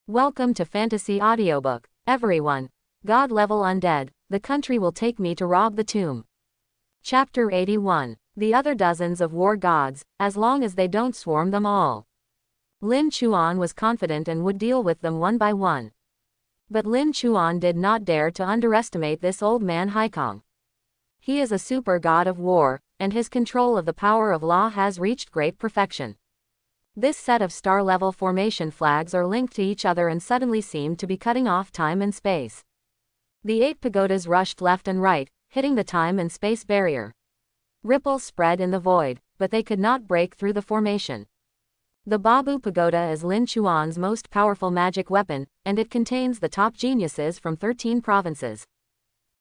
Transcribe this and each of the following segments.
Welcome to Fantasy Audiobook, everyone. God level undead, the country will take me to rob the tomb. Chapter 81. The other dozens of war gods, as long as they don't swarm them all. Lin Chuan was confident and would deal with them one by one. But Lin Chuan did not dare to underestimate this old man Haikong. He is a super god of war, and his control of the power of law has reached great perfection. This set of star-level formation flags are linked to each other and suddenly seem to be cutting off time and space. The 8 pagodas rushed left and right, hitting the time and space barrier. Ripples spread in the void, but they could not break through the formation. The Babu Pagoda is Lin Chuan's most powerful magic weapon, and it contains the top geniuses from 13 provinces.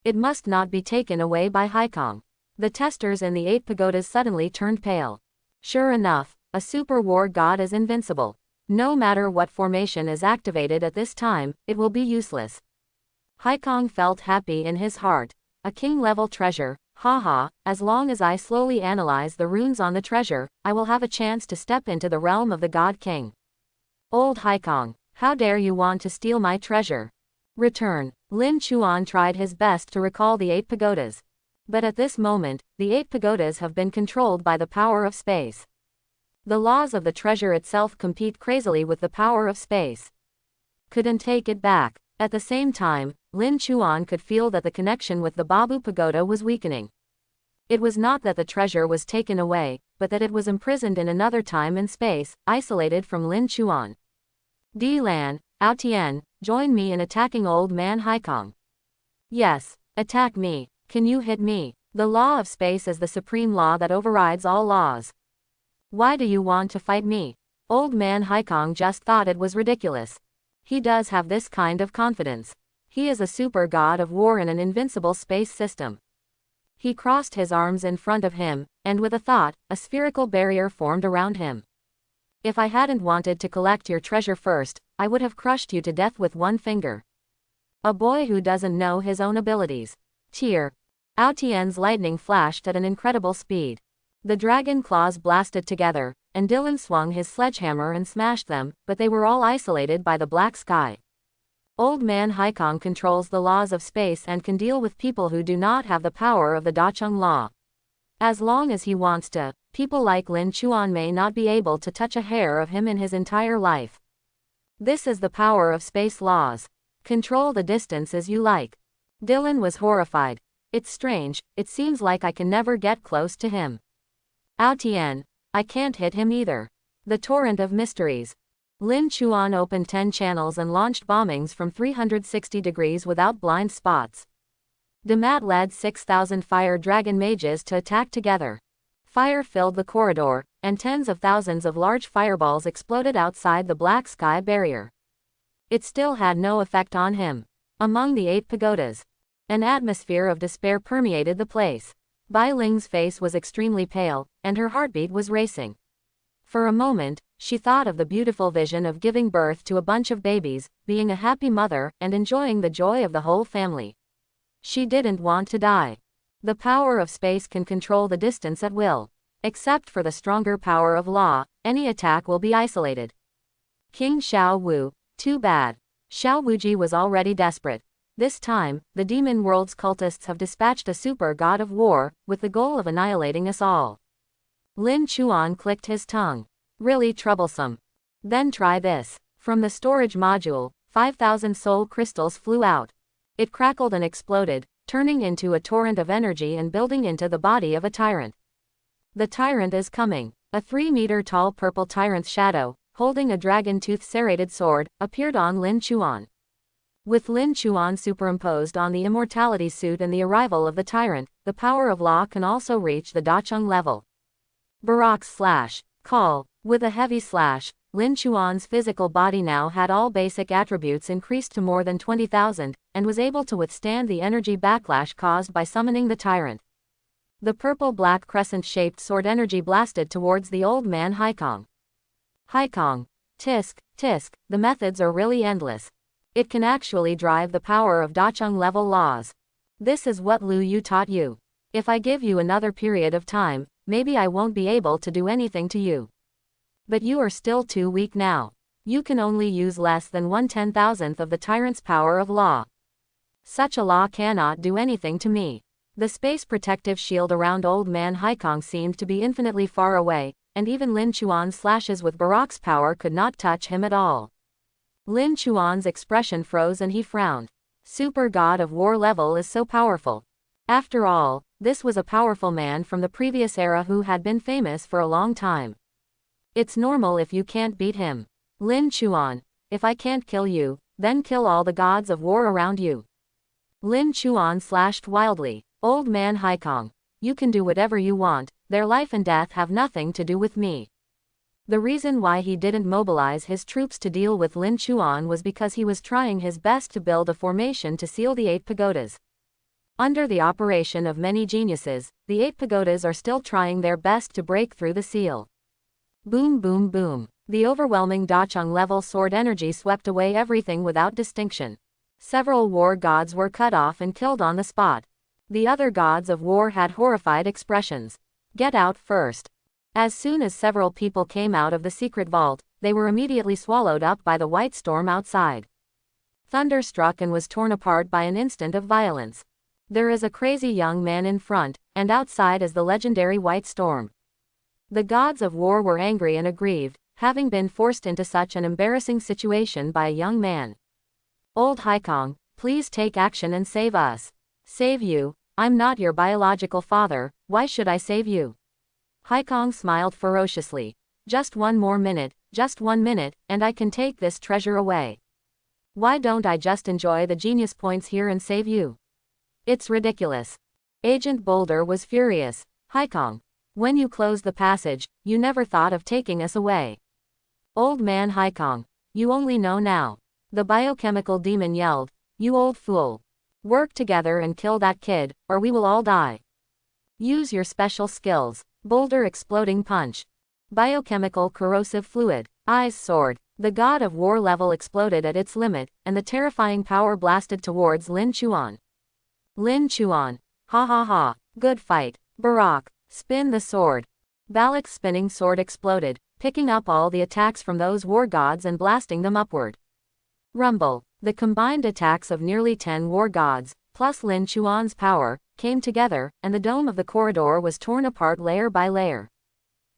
It must not be taken away by Haikong. The testers in the 8 pagodas suddenly turned pale. Sure enough, a super war god is invincible. No matter what formation is activated at this time, it will be useless. Haikong felt happy in his heart. A king-level treasure, haha, as long as I slowly analyze the runes on the treasure, I will have a chance to step into the realm of the God King. Old Haikong, how dare you want to steal my treasure? Return. Lin Chuan tried his best to recall the 8 pagodas. But at this moment, the 8 pagodas have been controlled by the power of space. The laws of the treasure itself compete crazily with the power of space. Couldn't take it back. At the same time, Lin Chuan could feel that the connection with the Babu Pagoda was weakening. It was not that the treasure was taken away, but that it was imprisoned in another time and space, isolated from Lin Chuan. Lan, Aotian, join me in attacking old man Haikong. Yes, attack me. Can you hit me? The law of space is the supreme law that overrides all laws. Why do you want to fight me? Old man Haikong just thought it was ridiculous. He does have this kind of confidence. He is a super god of war in an invincible space system. He crossed his arms in front of him, and with a thought, a spherical barrier formed around him. If I hadn't wanted to collect your treasure first, I would have crushed you to death with one finger. A boy who doesn't know his own abilities. Cheer. Aotian's lightning flashed at an incredible speed. The dragon claws blasted together, and Dylan swung his sledgehammer and smashed them, but they were all isolated by the black sky. Old man Haikong controls the laws of space and can deal with people who do not have the power of the Dacheng law. As long as he wants to, people like Lin Chuan may not be able to touch a hair of him in his entire life. This is the power of space laws. Control the distance as you like. Dylan was horrified. It's strange, it seems like I can never get close to him. Aotian, I can't hit him either. The torrent of mysteries. Lin Chuan opened 10 channels and launched bombings from 360 degrees without blind spots. Damat led 6,000 fire dragon mages to attack together. Fire filled the corridor, and tens of thousands of large fireballs exploded outside the black sky barrier. It still had no effect on him. Among the 8 pagodas, an atmosphere of despair permeated the place. Bai Ling's face was extremely pale, and her heartbeat was racing. For a moment, she thought of the beautiful vision of giving birth to a bunch of babies, being a happy mother, and enjoying the joy of the whole family. She didn't want to die. The power of space can control the distance at will. Except for the stronger power of law, any attack will be isolated. King Xiao Wu, too bad. Xiao Wuji was already desperate. This time, the demon world's cultists have dispatched a super god of war, with the goal of annihilating us all. Lin Chuan clicked his tongue. Really troublesome. Then try this. From the storage module, 5,000 soul crystals flew out. It crackled and exploded, turning into a torrent of energy and building into the body of a tyrant. The tyrant is coming. A 3-meter-tall purple tyrant's shadow, holding a dragon-tooth serrated sword, appeared on Lin Chuan. With Lin Chuan superimposed on the immortality suit and the arrival of the tyrant, the power of law can also reach the Dacheng level. Barak's slash. Call. With a heavy slash, Lin Chuan's physical body now had all basic attributes increased to more than 20,000, and was able to withstand the energy backlash caused by summoning the tyrant. The purple-black crescent-shaped sword energy blasted towards the old man Haikong. Haikong. Tisk, tisk, the methods are really endless. It can actually drive the power of Dacheng level laws. This is what Lu Yu taught you. If I give you another period of time, maybe I won't be able to do anything to you. But you are still too weak now. You can only use less than 1/10,000th of the tyrant's power of law. Such a law cannot do anything to me. The space protective shield around Old Man Haikong seemed to be infinitely far away, and even Lin Chuan's slashes with Barak's power could not touch him at all. Lin Chuan's expression froze and he frowned. Super God of War level is so powerful. After all, this was a powerful man from the previous era who had been famous for a long time. It's normal if you can't beat him. Lin Chuan, if I can't kill you, then kill all the gods of war around you. Lin Chuan slashed wildly. Old Man Haikong, you can do whatever you want, their life and death have nothing to do with me. The reason why he didn't mobilize his troops to deal with Lin Chuan was because he was trying his best to build a formation to seal the 8 pagodas. Under the operation of many geniuses, the 8 pagodas are still trying their best to break through the seal. Boom boom boom. The overwhelming Dacheng-level sword energy swept away everything without distinction. Several war gods were cut off and killed on the spot. The other gods of war had horrified expressions. Get out first. As soon as several people came out of the secret vault, they were immediately swallowed up by the white storm outside. Thunder struck and was torn apart by an instant of violence. There is a crazy young man in front, and outside is the legendary white storm. The gods of war were angry and aggrieved, having been forced into such an embarrassing situation by a young man. Old Haikong, please take action and save us. Save you? I'm not your biological father, why should I save you? Haikong smiled ferociously. Just 1 more minute, just 1 minute, and I can take this treasure away. Why don't I just enjoy the genius points here and save you? It's ridiculous. Agent Boulder was furious. Haikong, when you closed the passage, you never thought of taking us away. Old Man Haikong, you only know now. The biochemical demon yelled, you old fool. Work together and kill that kid, or we will all die. Use your special skills. Boulder exploding punch. Biochemical corrosive fluid. Eyes sword. The god of war level exploded at its limit, and the terrifying power blasted towards Lin Chuan. Lin Chuan. Ha ha ha. Good fight. Barak. Spin the sword. Balak's spinning sword exploded, picking up all the attacks from those war gods and blasting them upward. Rumble. The combined attacks of nearly 10 war gods, plus Lin Chuan's power, came together, and the dome of the corridor was torn apart layer by layer.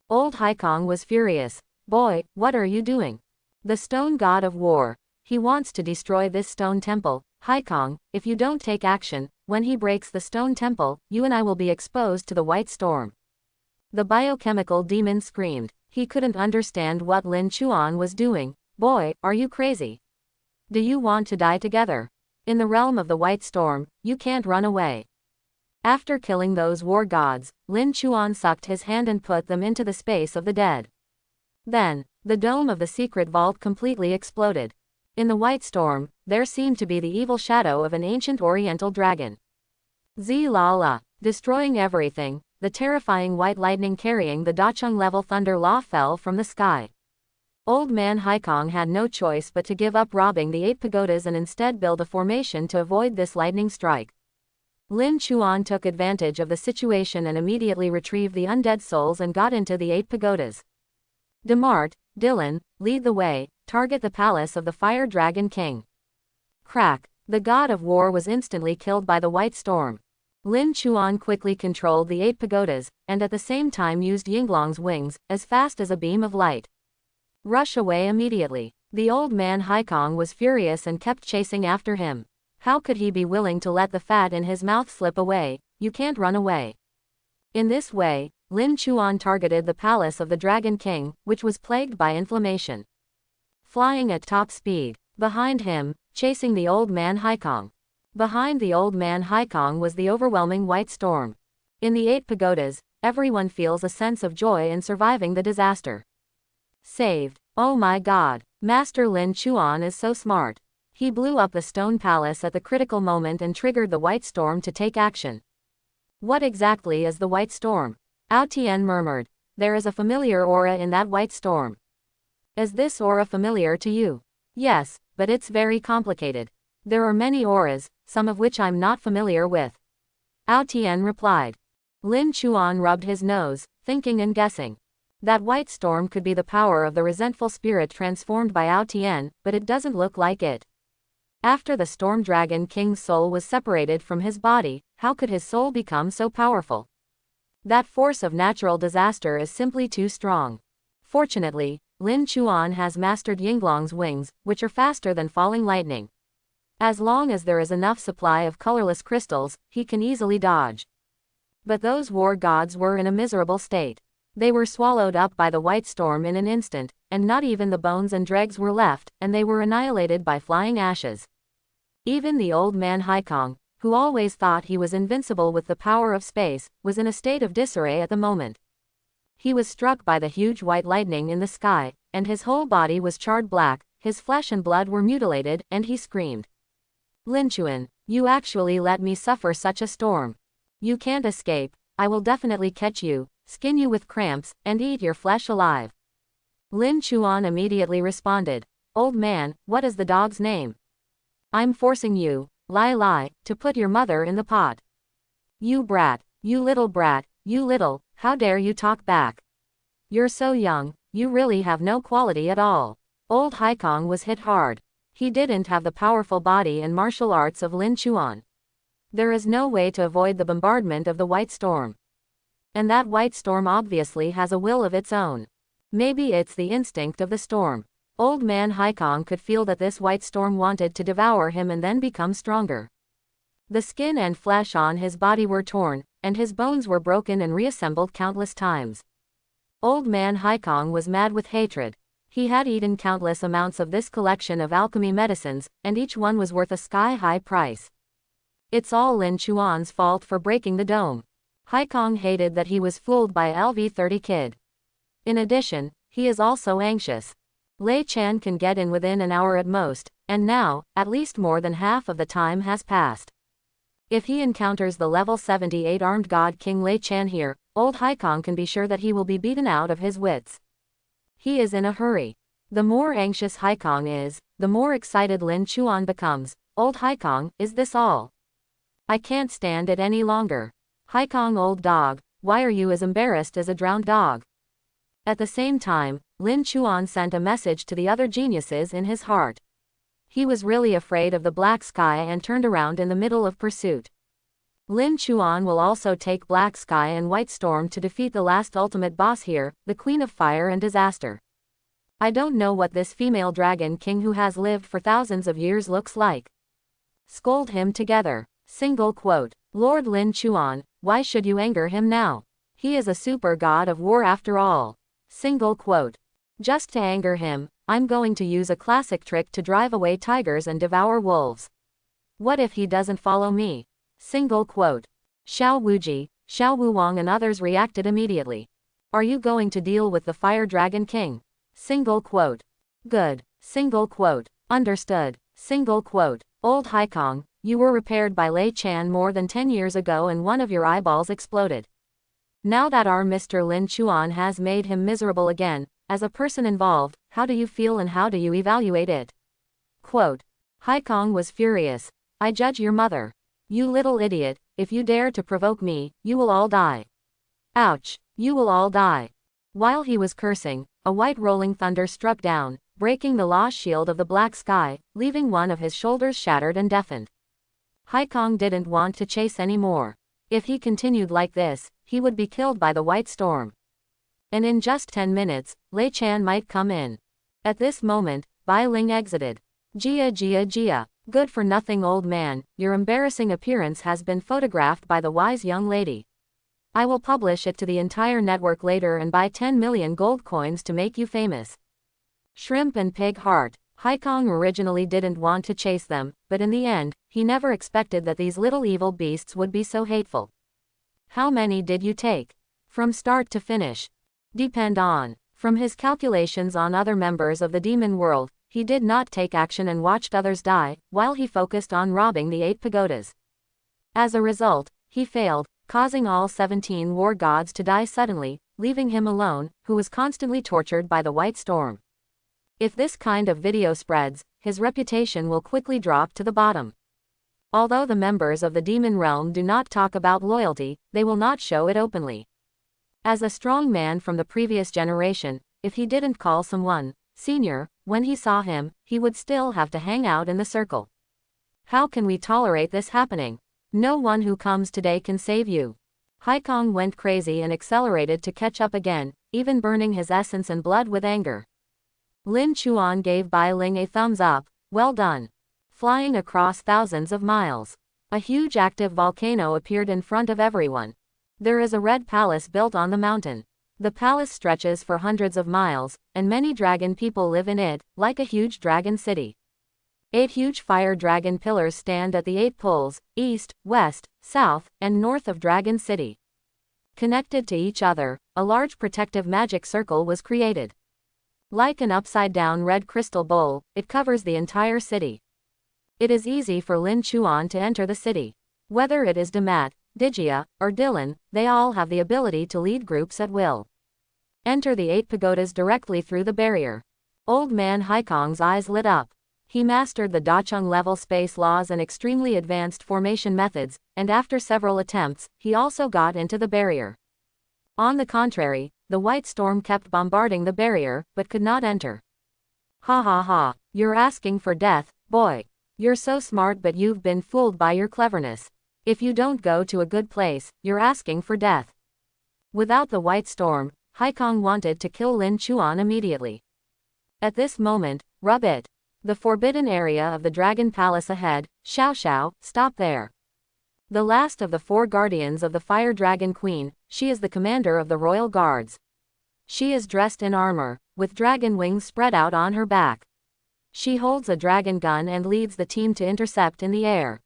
Old Haikong was furious. Boy, what are you doing? The stone god of war. He wants to destroy this stone temple. Haikong, if you don't take action, when he breaks the stone temple, you and I will be exposed to the white storm. The biochemical demon screamed. He couldn't understand what Lin Chuan was doing. Boy, are you crazy? Do you want to die together? In the realm of the white storm, you can't run away. After killing those war gods, Lin Chuan sucked his hand and put them into the space of the dead. Then, the dome of the secret vault completely exploded. In the white storm, there seemed to be the evil shadow of an ancient oriental dragon. Zi-la-la, destroying everything, the terrifying white lightning carrying the Dacheng-level thunder law fell from the sky. Old Man Haikong had no choice but to give up robbing the 8 pagodas and instead build a formation to avoid this lightning strike. Lin Chuan took advantage of the situation and immediately retrieved the undead souls and got into the 8 pagodas. Demart, Dylan, lead the way, target the palace of the Fire Dragon King. Crack, the god of war was instantly killed by the white storm. Lin Chuan quickly controlled the 8 pagodas, and at the same time used Yinglong's wings, as fast as a beam of light. Rush away immediately. The old man Haikong was furious and kept chasing after him. How could he be willing to let the fat in his mouth slip away? You can't run away. In this way, Lin Chuan targeted the palace of the Dragon King, which was plagued by inflammation. Flying at top speed. Behind him, chasing the old man Haikong. Behind the old man Haikong was the overwhelming white storm. In the 8 pagodas, everyone feels a sense of joy in surviving the disaster. Saved. Oh my god. Master Lin Chuan is so smart. He blew up the stone palace at the critical moment and triggered the white storm to take action. What exactly is the white storm? Ao Tian murmured. There is a familiar aura in that white storm. Is this aura familiar to you? Yes, but it's very complicated. There are many auras, some of which I'm not familiar with. Ao Tian replied. Lin Chuan rubbed his nose, thinking and guessing. That white storm could be the power of the resentful spirit transformed by Ao Tian, but it doesn't look like it. After the Storm Dragon King's soul was separated from his body, how could his soul become so powerful? That force of natural disaster is simply too strong. Fortunately, Lin Chuan has mastered Yinglong's wings, which are faster than falling lightning. As long as there is enough supply of colorless crystals, he can easily dodge. But those war gods were in a miserable state. They were swallowed up by the white storm in an instant, and not even the bones and dregs were left, and they were annihilated by flying ashes. Even the old man Haikong, who always thought he was invincible with the power of space, was in a state of disarray at the moment. He was struck by the huge white lightning in the sky, and his whole body was charred black, his flesh and blood were mutilated, and he screamed. Lin Chuan, you actually let me suffer such a storm. You can't escape, I will definitely catch you, skin you with cramps, and eat your flesh alive. Lin Chuan immediately responded, Old man, what is the dog's name? I'm forcing you, Lai, to put your mother in the pot. You brat, you little brat, you little, how dare you talk back? You're so young, you really have no quality at all. Old Haikong was hit hard. He didn't have the powerful body and martial arts of Lin Chuan. There is no way to avoid the bombardment of the white storm. And that white storm obviously has a will of its own. Maybe it's the instinct of the storm. Old man Haikong could feel that this white storm wanted to devour him and then become stronger. The skin and flesh on his body were torn, and his bones were broken and reassembled countless times. Old man Haikong was mad with hatred. He had eaten countless amounts of this collection of alchemy medicines, and each one was worth a sky-high price. It's all Lin Chuan's fault for breaking the dome. Haikong hated that he was fooled by LV-30 Kid. In addition, he is also anxious. Lei Chan can get in within an hour at most, and now, at least more than half of the time has passed. If he encounters the level 78 armed god King Lei Chan here, old Haikong can be sure that he will be beaten out of his wits. He is in a hurry. The more anxious Haikong is, the more excited Lin Chuan becomes. Old Haikong, is this all? I can't stand it any longer. Haikong, old dog, why are you as embarrassed as a drowned dog? At the same time, Lin Chuan sent a message to the other geniuses in his heart. He was really afraid of the black sky and turned around in the middle of pursuit. Lin Chuan will also take Black Sky and White Storm to defeat the last ultimate boss here, the Queen of Fire and Disaster. I don't know what this female dragon king who has lived for thousands of years looks like. Scold him together. Single quote. Lord Lin Chuan, why should you anger him now? He is a super god of war after all. Single quote. Just to anger him, I'm going to use a classic trick to drive away tigers and devour wolves. What if he doesn't follow me? Single quote. Xiao Wuji, Xiao Wuwang and others reacted immediately. Are you going to deal with the Fire Dragon King? Single quote. Good. Single quote. Understood. Single quote. Old Haikong, you were repaired by Lei Chan more than 10 years ago and one of your eyeballs exploded. Now that our Mr. Lin Chuan has made him miserable again, as a person involved, how do you feel and how do you evaluate it? Quote. Haikong was furious. I judge your mother. You little idiot, if you dare to provoke me, you will all die. Ouch, you will all die. While he was cursing, a white rolling thunder struck down, breaking the law shield of the black sky, leaving one of his shoulders shattered and deafened. Haikong didn't want to chase anymore. If he continued like this, he would be killed by the white storm. And in just 10 minutes, Lei Chan might come in. At this moment, Bai Ling exited. Jia. Good for nothing old man, your embarrassing appearance has been photographed by the wise young lady. I will publish it to the entire network later and buy 10 million gold coins to make you famous. Shrimp and Pig Heart. Haikong originally didn't want to chase them, but in the end, he never expected that these little evil beasts would be so hateful. How many did you take? From start to finish. Depend on. From his calculations on other members of the demon world, he did not take action and watched others die, while he focused on robbing the 8 pagodas. As a result, he failed, causing all 17 war gods to die suddenly, leaving him alone, who was constantly tortured by the white storm. If this kind of video spreads, his reputation will quickly drop to the bottom. Although the members of the demon realm do not talk about loyalty, they will not show it openly. As a strong man from the previous generation, if he didn't call someone senior when he saw him, he would still have to hang out in the circle. How can we tolerate this happening? No one who comes today can save you. Haikong went crazy and accelerated to catch up again, even burning his essence and blood with anger. Lin Chuan gave Bai Ling a thumbs up. Well done. Flying across thousands of miles, a huge active volcano appeared in front of everyone. There is a red palace built on the mountain. The palace stretches for hundreds of miles, and many dragon people live in it, like a huge dragon city. 8 huge fire dragon pillars stand at the 8 poles, east, west, south, and north of Dragon City. Connected to each other, a large protective magic circle was created. Like an upside-down red crystal bowl, it covers the entire city. It is easy for Lin Chuan to enter the city. Whether it is Damat, Digia, or Dylan, they all have the ability to lead groups at will. Enter the 8 pagodas directly through the barrier. Old man Haikong's eyes lit up. He mastered the Dacheng level space laws and extremely advanced formation methods, and after several attempts, he also got into the barrier. On the contrary, the white storm kept bombarding the barrier, but could not enter. Ha ha ha, you're asking for death, boy. You're so smart, but you've been fooled by your cleverness. If you don't go to a good place, you're asking for death. Without the white storm, Haikong wanted to kill Lin Chuan immediately. At this moment, rub it. The forbidden area of the Dragon Palace ahead. Xiao Xiao, stop there. The last of the 4 guardians of the Fire Dragon Queen, she is the commander of the Royal Guards. She is dressed in armor, with dragon wings spread out on her back. She holds a dragon gun and leads the team to intercept in the air.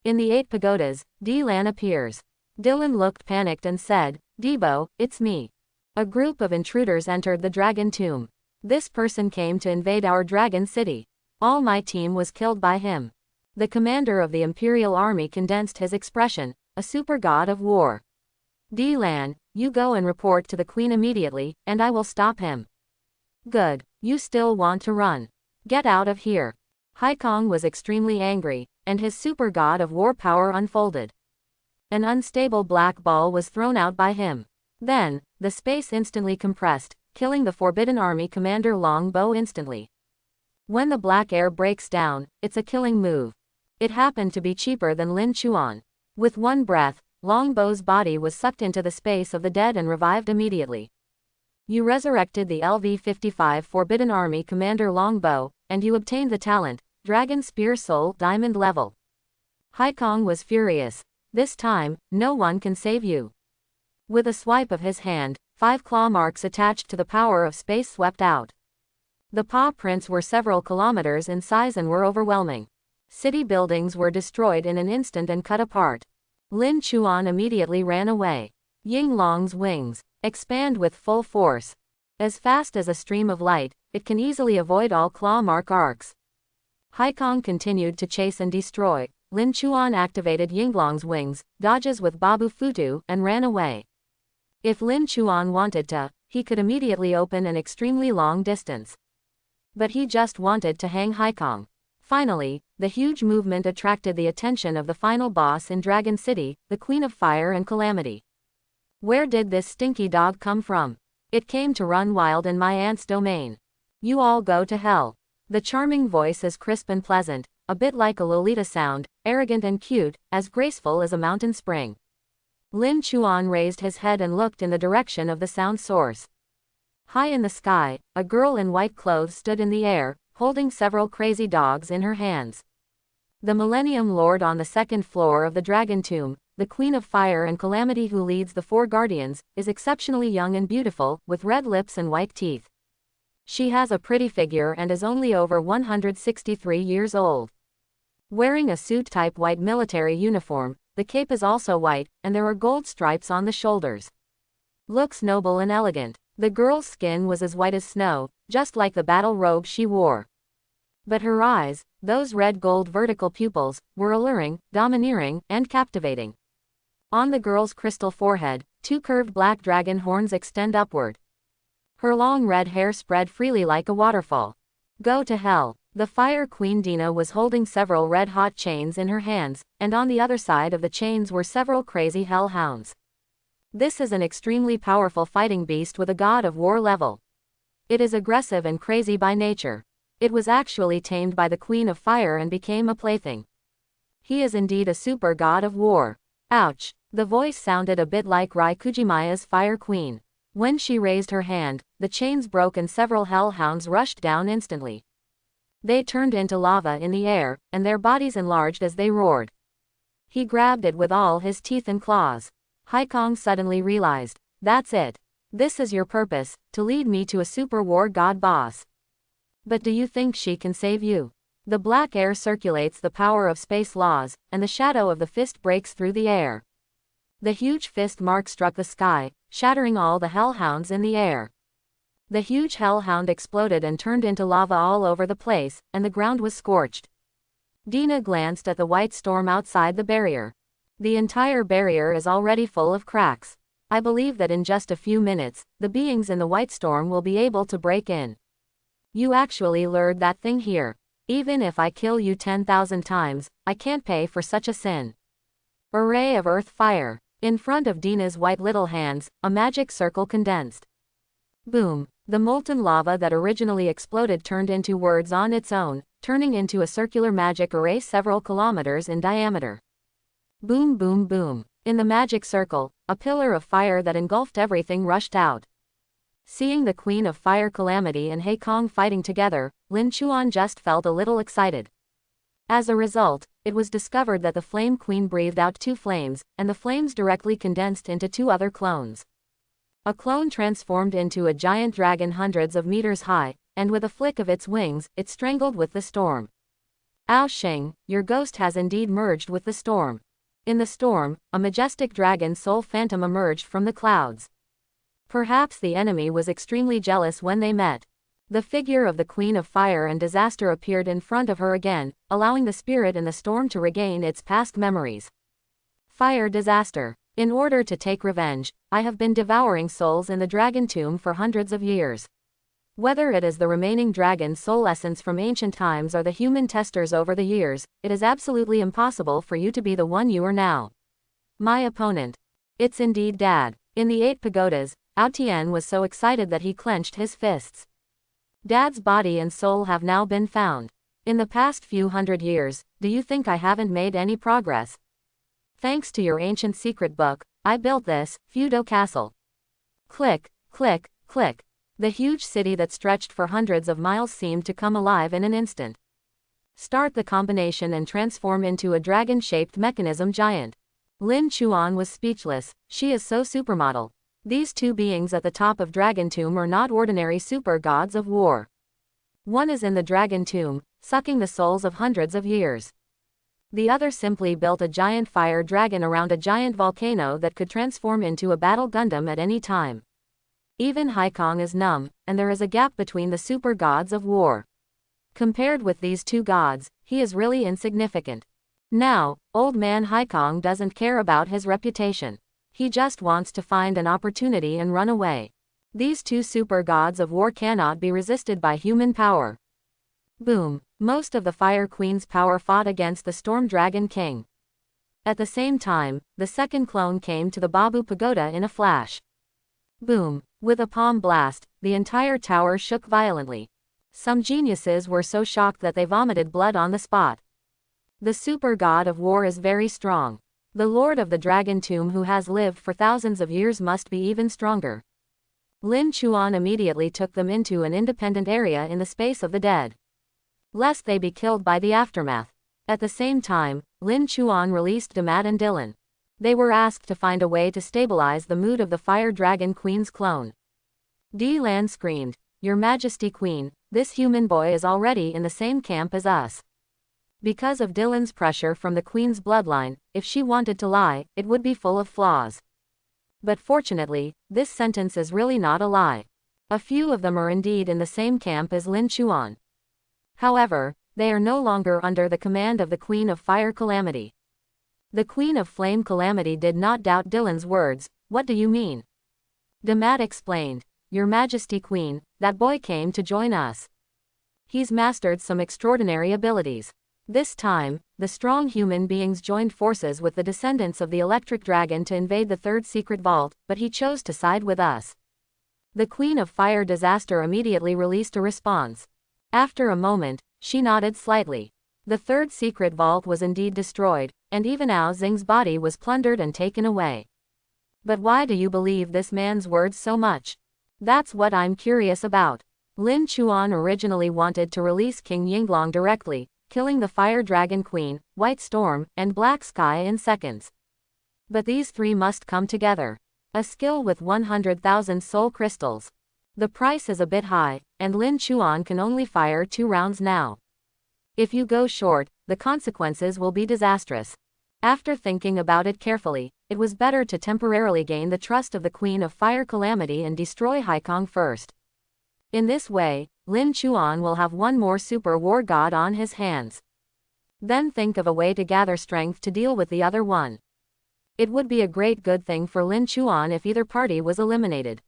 In the 8 pagodas, Dylan appears. Dylan looked panicked and said, Debo, it's me. A group of intruders entered the dragon tomb. This person came to invade our dragon city. All my team was killed by him. The commander of the Imperial Army condensed his expression, a super god of war. Dylan, you go and report to the queen immediately, and I will stop him. Good, you still want to run. Get out of here. Haikong was extremely angry, and his super god of war power unfolded. An unstable black ball was thrown out by him. Then, the space instantly compressed, killing the Forbidden Army commander Longbow instantly. When the black air breaks down, it's a killing move. It happened to be cheaper than Lin Chuan. With one breath, Longbow's body was sucked into the space of the dead and revived immediately. You resurrected the LV-55 Forbidden Army commander Longbow, and you obtained the talent, Dragon Spear Soul Diamond level. Haikong was furious. This time, no one can save you. With a swipe of his hand, 5 claw marks attached to the power of space swept out. The paw prints were several kilometers in size and were overwhelming. City buildings were destroyed in an instant and cut apart. Lin Chuan immediately ran away. Yinglong's wings expand with full force. As fast as a stream of light, it can easily avoid all claw mark arcs. Haikong continued to chase and destroy. Lin Chuan activated Yinglong's wings, dodges with Babu Futu, and ran away. If Lin Chuan wanted to, he could immediately open an extremely long distance. But he just wanted to hang Haikong. Finally, the huge movement attracted the attention of the final boss in Dragon City, the Queen of Fire and Calamity. Where did this stinky dog come from? It came to run wild in my aunt's domain. You all go to hell. The charming voice is crisp and pleasant, a bit like a Lolita sound, arrogant and cute, as graceful as a mountain spring. Lin Chuan raised his head and looked in the direction of the sound source. High in the sky, a girl in white clothes stood in the air, holding several crazy dogs in her hands. The Millennium Lord on the 2nd floor of the Dragon Tomb, the Queen of Fire and Calamity who leads the 4 guardians, is exceptionally young and beautiful, with red lips and white teeth. She has a pretty figure and is only over 163 years old. Wearing a suit-type white military uniform, the cape is also white, and there are gold stripes on the shoulders. Looks noble and elegant. The girl's skin was as white as snow, just like the battle robe she wore. But her eyes, those red gold vertical pupils, were alluring, domineering, and captivating. On the girl's crystal forehead, 2 curved black dragon horns extend upward. Her long red hair spread freely like a waterfall. Go to hell. The Fire Queen Dina was holding several red-hot chains in her hands, and on the other side of the chains were several crazy hellhounds. This is an extremely powerful fighting beast with a god of war level. It is aggressive and crazy by nature. It was actually tamed by the Queen of Fire and became a plaything. He is indeed a super god of war. Ouch. The voice sounded a bit like Rai Kujimaya's Fire Queen. When she raised her hand, the chains broke and several hellhounds rushed down instantly. They turned into lava in the air, and their bodies enlarged as they roared. He grabbed it with all his teeth and claws. Haikong suddenly realized, that's it. This is your purpose, to lead me to a super war god boss. But do you think she can save you? The black air circulates the power of space laws, and the shadow of the fist breaks through the air. The huge fist mark struck the sky, shattering all the hellhounds in the air. The huge hellhound exploded and turned into lava all over the place, and the ground was scorched. Dina glanced at the white storm outside the barrier. The entire barrier is already full of cracks. I believe that in just a few minutes, the beings in the white storm will be able to break in. You actually lured that thing here. Even if I kill you 10,000 times, I can't pay for such a sin. A ray of earth fire. In front of Dina's white little hands, a magic circle condensed. Boom. The molten lava that originally exploded turned into words on its own, turning into a circular magic array several kilometers in diameter. Boom boom boom. In the magic circle, a pillar of fire that engulfed everything rushed out. Seeing the Queen of Fire Calamity and Haikong fighting together, Lin Chuan just felt a little excited. As a result, it was discovered that the Flame Queen breathed out 2 flames, and the flames directly condensed into 2 other clones. A clone transformed into a giant dragon hundreds of meters high, and with a flick of its wings, it strangled with the storm. Ao Sheng, your ghost has indeed merged with the storm. In the storm, a majestic dragon soul phantom emerged from the clouds. Perhaps the enemy was extremely jealous when they met. The figure of the Queen of Fire and Disaster appeared in front of her again, allowing the spirit in the storm to regain its past memories. Fire Disaster. In order to take revenge, I have been devouring souls in the dragon tomb for hundreds of years. Whether it is the remaining dragon soul essence from ancient times or the human testers over the years, it is absolutely impossible for you to be the one you are now. My opponent. It's indeed Dad. In the 8 pagodas, Ao Tian was so excited that he clenched his fists. Dad's body and soul have now been found. In the past few hundred years, do you think I haven't made any progress? Thanks to your ancient secret book, I built this Feudo Castle. Click, click, click. The huge city that stretched for hundreds of miles seemed to come alive in an instant. Start the combination and transform into a dragon-shaped mechanism giant. Lin Chuan was speechless. She is so supermodel. These 2 beings at the top of Dragon Tomb are not ordinary super gods of war. One is in the Dragon Tomb, sucking the souls of hundreds of years. The other simply built a giant fire dragon around a giant volcano that could transform into a battle Gundam at any time. Even Haikong is numb, and there is a gap between the super gods of war. Compared with these 2 gods, he is really insignificant. Now, old man Haikong doesn't care about his reputation. He just wants to find an opportunity and run away. These 2 super gods of war cannot be resisted by human power. Boom. Most of the Fire Queen's power fought against the Storm Dragon King. At the same time, the second clone came to the Babu Pagoda in a flash. Boom. With a palm blast, the entire tower shook violently. Some geniuses were so shocked that they vomited blood on the spot. The super god of war is very strong. The Lord of the Dragon Tomb who has lived for thousands of years must be even stronger. Lin Chuan immediately took them into an independent area in the space of the dead. Lest they be killed by the aftermath. At the same time, Lin Chuan released Damat and Dylan. They were asked to find a way to stabilize the mood of the Fire Dragon Queen's clone. Lan screamed, Your Majesty Queen, this human boy is already in the same camp as us. Because of Dylan's pressure from the Queen's bloodline, if she wanted to lie, it would be full of flaws. But fortunately, this sentence is really not a lie. A few of them are indeed in the same camp as Lin Chuan. However, they are no longer under the command of the Queen of Fire Calamity. The Queen of Flame Calamity did not doubt Dylan's words. What do you mean? Damat explained, Your Majesty Queen, that boy came to join us. He's mastered some extraordinary abilities. This time, the strong human beings joined forces with the descendants of the electric dragon to invade the third secret vault, but he chose to side with us. The Queen of Fire Disaster immediately released a response. After a moment, she nodded slightly. The third secret vault was indeed destroyed, and even Ao Xing's body was plundered and taken away. But why do you believe this man's words so much? That's what I'm curious about. Lin Chuan originally wanted to release King Yinglong directly, killing the Fire Dragon Queen, White Storm, and Black Sky in seconds. But these three must come together. A skill with 100,000 soul crystals. The price is a bit high, and Lin Chuan can only fire 2 rounds now. If you go short, the consequences will be disastrous. After thinking about it carefully, it was better to temporarily gain the trust of the Queen of Fire Calamity and destroy Haikong first. In this way, Lin Chuan will have one more super war god on his hands. Then think of a way to gather strength to deal with the other one. It would be a great good thing for Lin Chuan if either party was eliminated.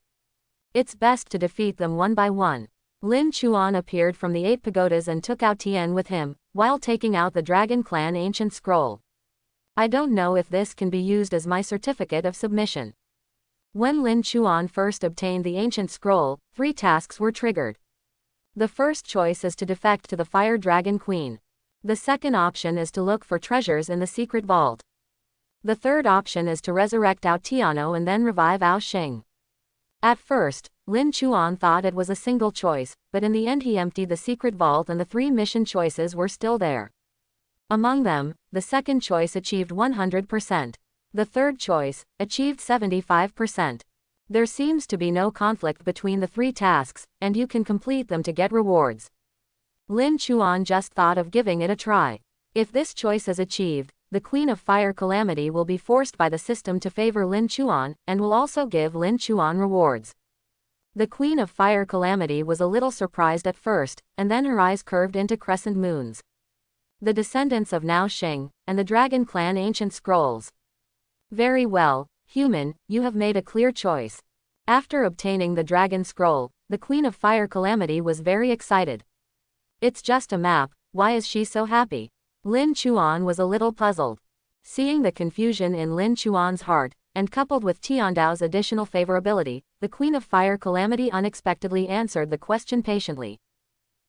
It's best to defeat them one by one. Lin Chuan appeared from the 8 pagodas and took out Tian with him, while taking out the Dragon Clan ancient scroll. I don't know if this can be used as my certificate of submission. When Lin Chuan first obtained the ancient scroll, 3 tasks were triggered. The first choice is to defect to the Fire Dragon Queen. The second option is to look for treasures in the secret vault. The third option is to resurrect Ao Tiano and then revive Ao Xing. At first, Lin Chuan thought it was a single choice, but in the end he emptied the secret vault and the 3 mission choices were still there. Among them, the second choice achieved 100%. The third choice achieved 75%. There seems to be no conflict between the 3 tasks, and you can complete them to get rewards. Lin Chuan just thought of giving it a try. If this choice is achieved, the Queen of Fire Calamity will be forced by the system to favor Lin Chuan, and will also give Lin Chuan rewards. The Queen of Fire Calamity was a little surprised at first, and then her eyes curved into crescent moons. The descendants of Nao Xing, and the Dragon Clan ancient scrolls. Very well, human, you have made a clear choice. After obtaining the Dragon Scroll, the Queen of Fire Calamity was very excited. It's just a map, why is she so happy? Lin Chuan was a little puzzled. Seeing the confusion in Lin Chuan's heart, and coupled with Tiandao's additional favorability, the Queen of Fire Calamity unexpectedly answered the question patiently.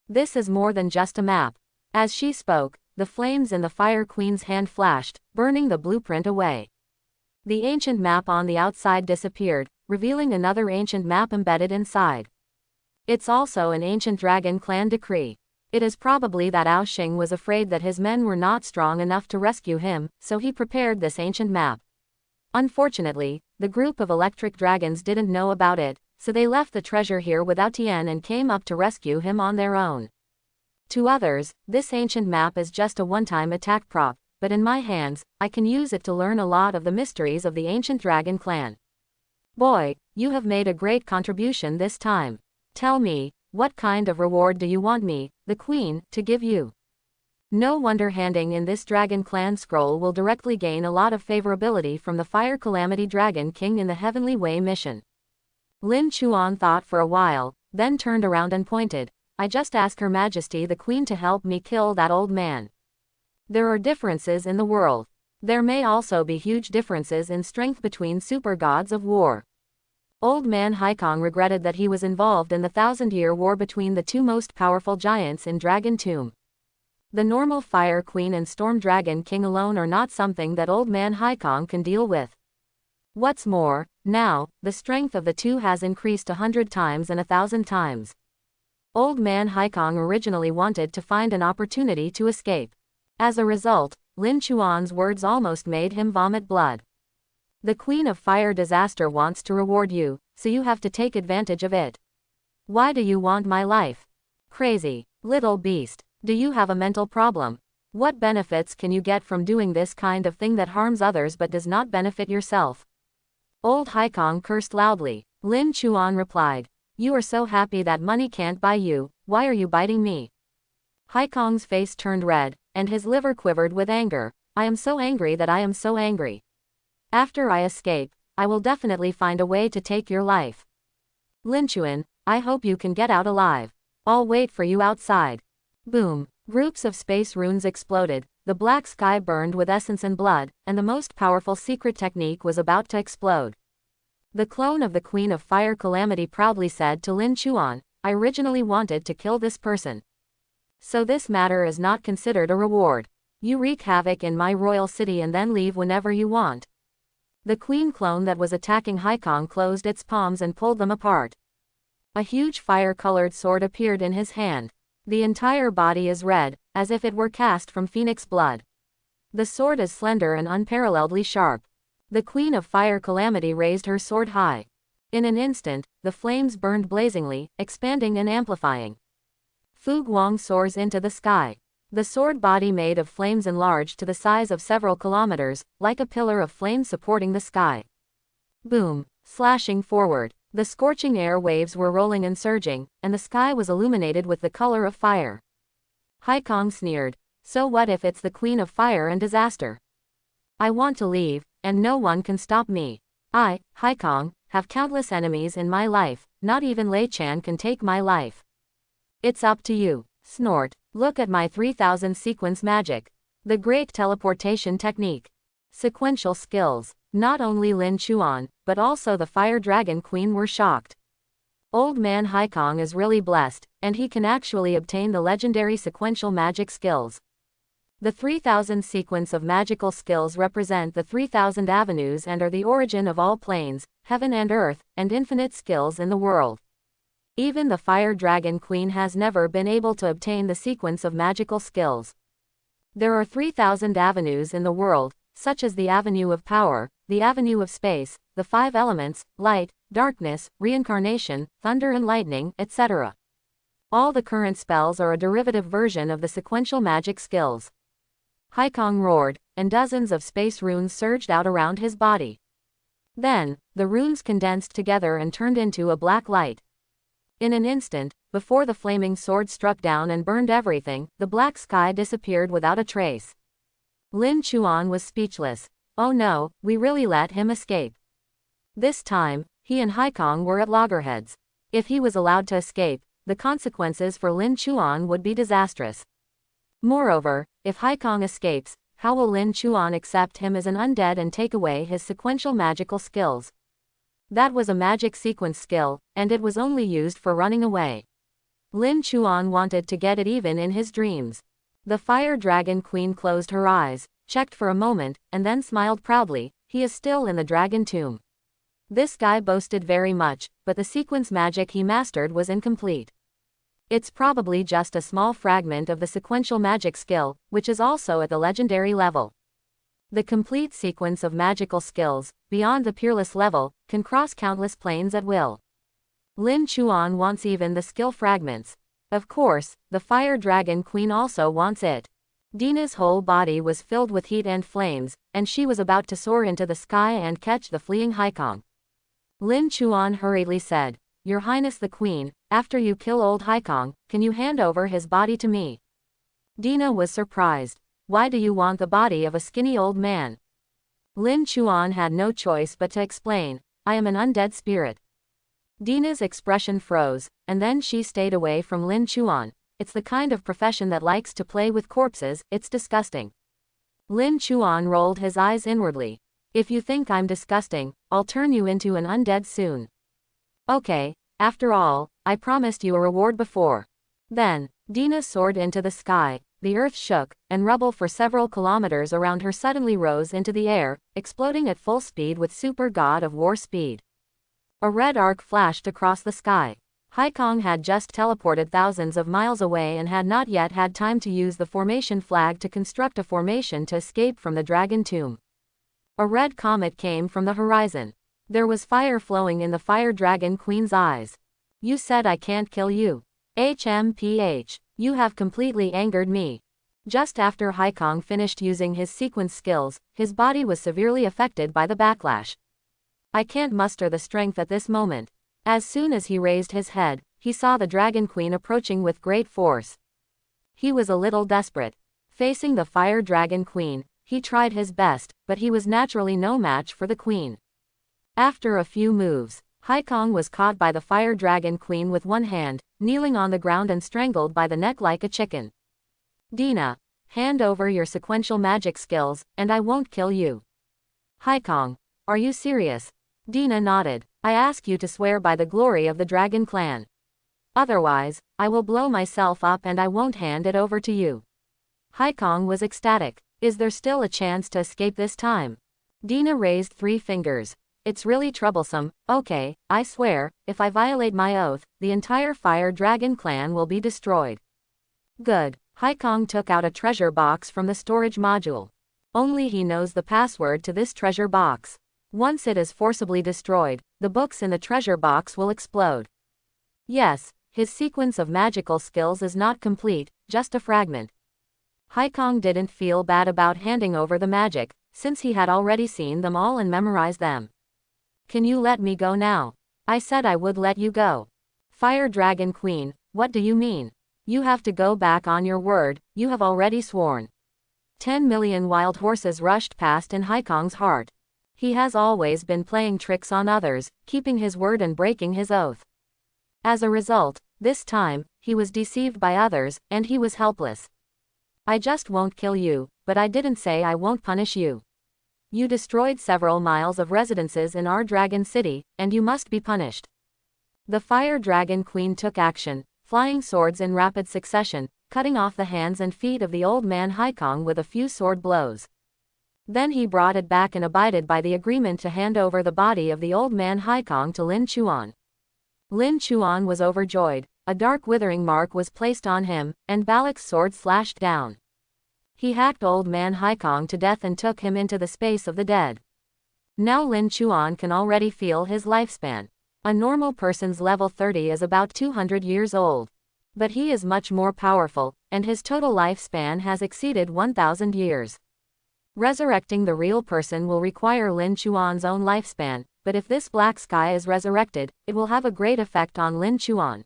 This is more than just a map. As she spoke, the flames in the Fire Queen's hand flashed, burning the blueprint away. The ancient map on the outside disappeared, revealing another ancient map embedded inside. It's also an ancient Dragon Clan decree. It is probably that Ao Xing was afraid that his men were not strong enough to rescue him, so he prepared this ancient map. Unfortunately, the group of electric dragons didn't know about it, so they left the treasure here without Tian and came up to rescue him on their own. To others, this ancient map is just a one-time attack prop, but in my hands, I can use it to learn a lot of the mysteries of the ancient Dragon Clan. Boy, you have made a great contribution this time. Tell me, what kind of reward do you want me, the Queen, to give you? No wonder handing in this Dragon Clan scroll will directly gain a lot of favorability from the Fire Calamity Dragon King in the Heavenly Way mission. Lin Chuan thought for a while, then turned around and pointed. I just ask Her Majesty the Queen to help me kill that old man. There are differences in the world. There may also be huge differences in strength between super gods of war. Old man Haikong regretted that he was involved in the 1,000-year war between the 2 most powerful giants in Dragon Tomb. The normal Fire Queen and Storm Dragon King alone are not something that old man Haikong can deal with. What's more, now, the strength of the 2 has increased 100 times and 1,000 times. Old man Haikong originally wanted to find an opportunity to escape. As a result, Lin Chuan's words almost made him vomit blood. The Queen of Fire Disaster wants to reward you, so you have to take advantage of it. Why do you want my life? Crazy, little beast. Do you have a mental problem? What benefits can you get from doing this kind of thing that harms others but does not benefit yourself? Old Haikong cursed loudly. Lin Chuan replied, you are so happy that money can't buy you, why are you biting me? Haikong's face turned red, and his liver quivered with anger. I am so angry that I am so angry. After I escape, I will definitely find a way to take your life. Lin Chuan, I hope you can get out alive. I'll wait for you outside. Boom. Groups of space runes exploded, the black sky burned with essence and blood, and the most powerful secret technique was about to explode. The clone of the Queen of Fire Calamity proudly said to Lin Chuan, I originally wanted to kill this person. So this matter is not considered a reward. You wreak havoc in my royal city and then leave whenever you want. The queen clone that was attacking Haikong closed its palms and pulled them apart. A huge fire-colored sword appeared in his hand. The entire body is red, as if it were cast from phoenix blood. The sword is slender and unparalleledly sharp. The Queen of Fire Calamity raised her sword high. In an instant, the flames burned blazingly, expanding and amplifying. Fu Guang soars into the sky. The sword body made of flames enlarged to the size of several kilometers, like a pillar of flame supporting the sky. Boom! Slashing forward. The scorching air waves were rolling and surging, and the sky was illuminated with the color of fire. Haikong sneered. So what if it's the Queen of Fire and Disaster? I want to leave, and no one can stop me. I, Haikong, have countless enemies in my life, not even Lei Chan can take my life. It's up to you. Snort. Look at my 3000 sequence magic. The great teleportation technique. Sequential skills. Not only Lin Chuan, but also the Fire Dragon Queen were shocked. Old man Haikong is really blessed, and he can actually obtain the legendary sequential magic skills. The 3000 sequence of magical skills represent the 3000 avenues and are the origin of all planes, heaven and earth, and infinite skills in the world. Even the Fire Dragon Queen has never been able to obtain the sequence of magical skills. There are 3000 avenues in the world, such as the Avenue of Power, the Avenue of Space, the 5 elements, light, darkness, reincarnation, thunder and lightning, etc. All the current spells are a derivative version of the sequential magic skills. Haikong roared, and dozens of space runes surged out around his body. Then, the runes condensed together and turned into a black light. In an instant, before the flaming sword struck down and burned everything, the black sky disappeared without a trace. Lin Chuan was speechless. Oh no, we really let him escape. This time, he and Haikong were at loggerheads. If he was allowed to escape, the consequences for Lin Chuan would be disastrous. Moreover, if Haikong escapes, how will Lin Chuan accept him as an undead and take away his sequential magical skills? That was a magic sequence skill, and it was only used for running away. Lin Chuan wanted to get it even in his dreams. The Fire Dragon Queen closed her eyes, checked for a moment, and then smiled proudly. He is still in the dragon tomb. This guy boasted very much, but the sequence magic he mastered was incomplete. It's probably just a small fragment of the sequential magic skill, which is also at the legendary level. The complete sequence of magical skills, beyond the peerless level, can cross countless planes at will. Lin Chuan wants even the skill fragments. Of course, the Fire Dragon Queen also wants it. Dina's whole body was filled with heat and flames, and she was about to soar into the sky and catch the fleeing Haikong. Lin Chuan hurriedly said, Your Highness the Queen, after you kill old Haikong, can you hand over his body to me? Dina was surprised. Why do you want the body of a skinny old man? Lin Chuan had no choice but to explain, I am an undead spirit. Dina's expression froze, and then she stayed away from Lin Chuan. It's the kind of profession that likes to play with corpses, it's disgusting. Lin Chuan rolled his eyes inwardly. If you think I'm disgusting, I'll turn you into an undead soon. Okay, after all, I promised you a reward before. Then, Dina soared into the sky, the earth shook, and rubble for several kilometers around her suddenly rose into the air, exploding at full speed with super god of war speed. A red arc flashed across the sky. Haikong had just teleported thousands of miles away and had not yet had time to use the formation flag to construct a formation to escape from the dragon tomb. A red comet came from the horizon. There was fire flowing in the Fire Dragon Queen's eyes. You said I can't kill you. HMPH. You have completely angered me. Just after Haikong finished using his sequence skills, his body was severely affected by the backlash. I can't muster the strength at this moment. As soon as he raised his head, he saw the Dragon Queen approaching with great force. He was a little desperate. Facing the Fire Dragon Queen, he tried his best, but he was naturally no match for the Queen. After a few moves, Haikong was caught by the Fire Dragon Queen with one hand, kneeling on the ground and strangled by the neck like a chicken. Dina, hand over your sequential magic skills, and I won't kill you. Haikong, are you serious? Dina nodded. I ask you to swear by the glory of the Dragon Clan. Otherwise, I will blow myself up and I won't hand it over to you. Haikong was ecstatic. Is there still a chance to escape this time? Dina raised 3 fingers. It's really troublesome. Okay, I swear, if I violate my oath, the entire Fire Dragon Clan will be destroyed. Good. Haikong took out a treasure box from the storage module. Only he knows the password to this treasure box. Once it is forcibly destroyed, the books in the treasure box will explode. Yes, his sequence of magical skills is not complete, just a fragment. Haikong didn't feel bad about handing over the magic, since he had already seen them all and memorized them. Can you let me go now? I said I would let you go. Fire Dragon Queen, what do you mean? You have to go back on your word, you have already sworn. 10 million wild horses rushed past in Haikong's heart. He has always been playing tricks on others, keeping his word and breaking his oath. As a result, this time, he was deceived by others, and he was helpless. I just won't kill you, but I didn't say I won't punish you. You destroyed several miles of residences in our Dragon City, and you must be punished. The Fire Dragon Queen took action, flying swords in rapid succession, cutting off the hands and feet of the old man Haikong with a few sword blows. Then he brought it back and abided by the agreement to hand over the body of the old man Haikong to Lin Chuan. Lin Chuan was overjoyed. A dark withering mark was placed on him, and Balak's sword slashed down. He hacked old man Haikong to death and took him into the space of the dead. Now Lin Chuan can already feel his lifespan. A normal person's level 30 is about 200 years old. But he is much more powerful, and his total lifespan has exceeded 1,000 years. Resurrecting the real person will require Lin Chuan's own lifespan, but if this black sky is resurrected, it will have a great effect on Lin Chuan.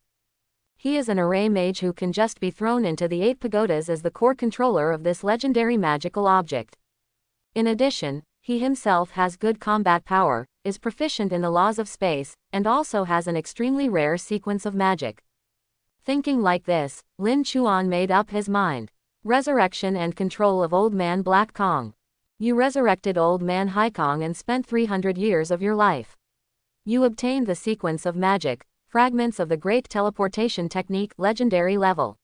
He is an array mage who can just be thrown into the 8 pagodas as the core controller of this legendary magical object. In addition, he himself has good combat power, is proficient in the laws of space, and also has an extremely rare sequence of magic. Thinking like this, Lin Chuan made up his mind. Resurrection and control of Old Man Black Kong. You resurrected Old Man Haikong and spent 300 years of your life. You obtained the sequence of magic, fragments of the Great Teleportation Technique, legendary level.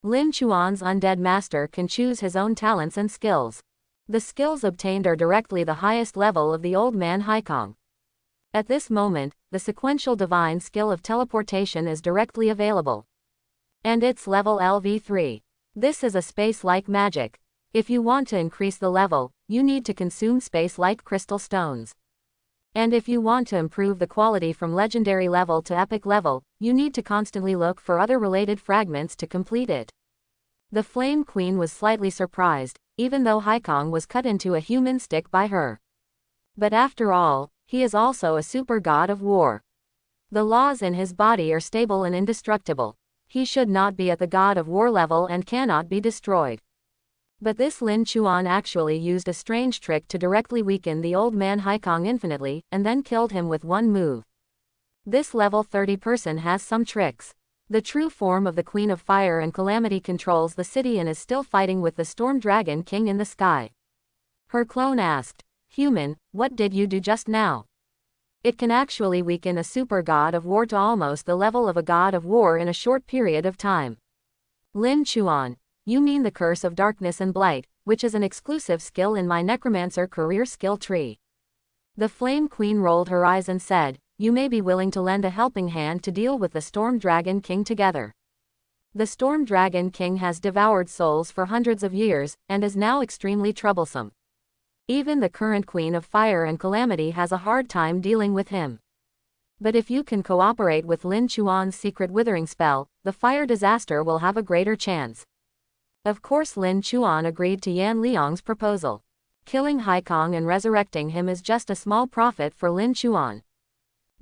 Lin Chuan's Undead Master can choose his own talents and skills. The skills obtained are directly the highest level of the Old Man Haikong. At this moment, the sequential divine skill of teleportation is directly available. And it's level LV3. This is a space-like magic. If you want to increase the level, you need to consume space-like crystal stones. And if you want to improve the quality from legendary level to epic level, you need to constantly look for other related fragments to complete it. The Flame Queen was slightly surprised, even though Haikong was cut into a human stick by her. But after all, he is also a super god of war. The laws in his body are stable and indestructible. He should not be at the god of war level and cannot be destroyed. But this Lin Chuan actually used a strange trick to directly weaken the old man Haikong infinitely, and then killed him with one move. This level 30 person has some tricks. The true form of the Queen of Fire and Calamity controls the city and is still fighting with the Storm Dragon King in the sky. Her clone asked, "Human, what did you do just now?" It can actually weaken a super god of war to almost the level of a god of war in a short period of time. Lin Chuan, you mean the Curse of Darkness and Blight, which is an exclusive skill in my Necromancer career skill tree. The Flame Queen rolled her eyes and said, you may be willing to lend a helping hand to deal with the Storm Dragon King together. The Storm Dragon King has devoured souls for hundreds of years, and is now extremely troublesome. Even the current Queen of Fire and Calamity has a hard time dealing with him. But if you can cooperate with Lin Chuan's secret withering spell, the fire disaster will have a greater chance. Of course Lin Chuan agreed to Yan Liang's proposal. Killing Haikong and resurrecting him is just a small profit for Lin Chuan.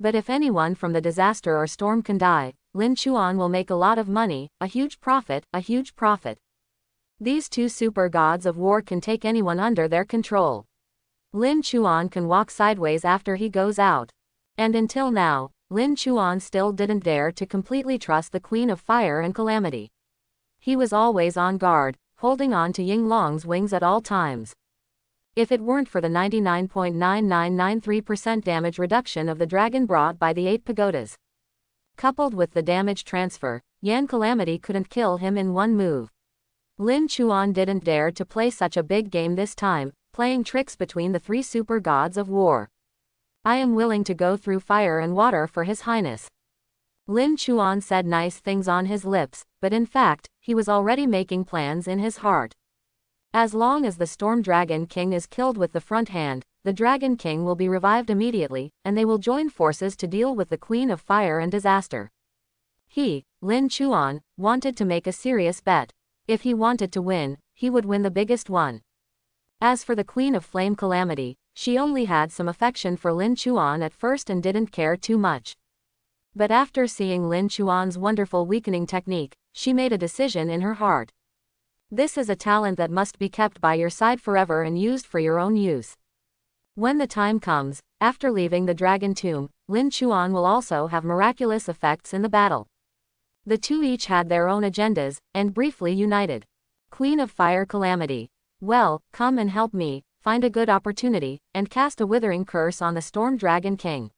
But if anyone from the disaster or storm can die, Lin Chuan will make a lot of money, a huge profit, a huge profit. These 2 super gods of war can take anyone under their control. Lin Chuan can walk sideways after he goes out. And until now, Lin Chuan still didn't dare to completely trust the Queen of Fire and Calamity. He was always on guard, holding on to Yinglong's wings at all times. If it weren't for the 99.9993% damage reduction of the dragon brought by the 8 pagodas, coupled with the damage transfer, Yan Calamity couldn't kill him in one move. Lin Chuan didn't dare to play such a big game this time, playing tricks between the 3 super gods of war. I am willing to go through fire and water for His Highness. Lin Chuan said nice things on his lips, but in fact, he was already making plans in his heart. As long as the Storm Dragon King is killed with the front hand, the Dragon King will be revived immediately, and they will join forces to deal with the Queen of Fire and Disaster. He, Lin Chuan, wanted to make a serious bet. If he wanted to win, he would win the biggest one. As for the Queen of Flame Calamity, she only had some affection for Lin Chuan at first and didn't care too much. But after seeing Lin Chuan's wonderful weakening technique, she made a decision in her heart. This is a talent that must be kept by your side forever and used for your own use. When the time comes, after leaving the Dragon Tomb, Lin Chuan will also have miraculous effects in the battle. The two each had their own agendas, and briefly united. Queen of Fire Calamity. Well, come and help me, find a good opportunity, and cast a withering curse on the Storm Dragon King.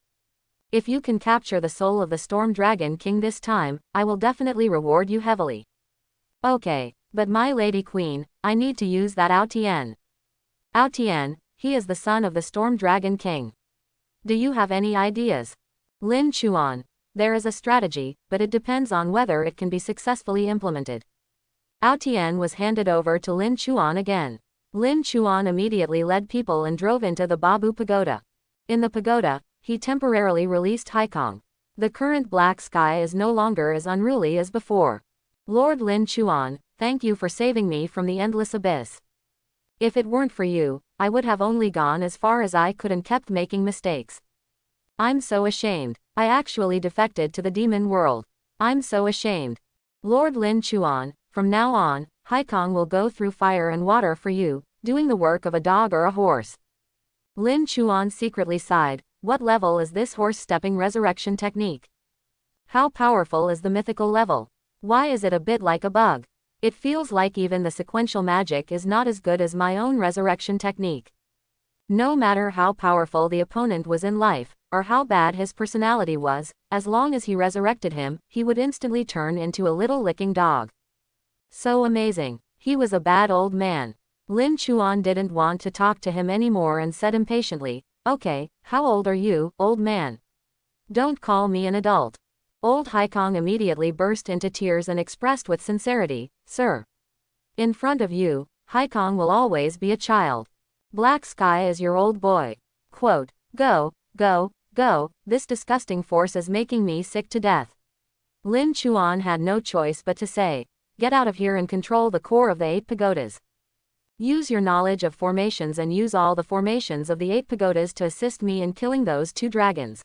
If you can capture the soul of the Storm Dragon King this time, I will definitely reward you heavily. Okay, but my lady queen, I need to use that Ao Tian. Ao Tian, he is the son of the Storm Dragon King. Do you have any ideas? Lin Chuan. There is a strategy, but it depends on whether it can be successfully implemented. Ao Tian was handed over to Lin Chuan again. Lin Chuan immediately led people and drove into the Babu Pagoda. In the pagoda, he temporarily released Haikong. The current black sky is no longer as unruly as before. Lord Lin Chuan, thank you for saving me from the endless abyss. If it weren't for you, I would have only gone as far as I could and kept making mistakes. I'm so ashamed. I actually defected to the demon world. I'm so ashamed. Lord Lin Chuan, from now on, Haikong will go through fire and water for you, doing the work of a dog or a horse. Lin Chuan secretly sighed. What level is this horse-stepping resurrection technique? How powerful is the mythical level? Why is it a bit like a bug? It feels like even the sequential magic is not as good as my own resurrection technique. No matter how powerful the opponent was in life, or how bad his personality was, as long as he resurrected him, he would instantly turn into a little licking dog. So amazing. He was a bad old man. Lin Chuan didn't want to talk to him anymore and said impatiently, "Okay, how old are you, old man? Don't call me an adult." Old Haikong immediately burst into tears and expressed with sincerity, "Sir, in front of you, Haikong will always be a child. Black Sky is your old boy. Quote, go, go, go, this disgusting force is making me sick to death." Lin Chuan had no choice but to say, "Get out of here and control the core of the 8 pagodas. Use your knowledge of formations and use all the formations of the 8 pagodas to assist me in killing those 2 dragons.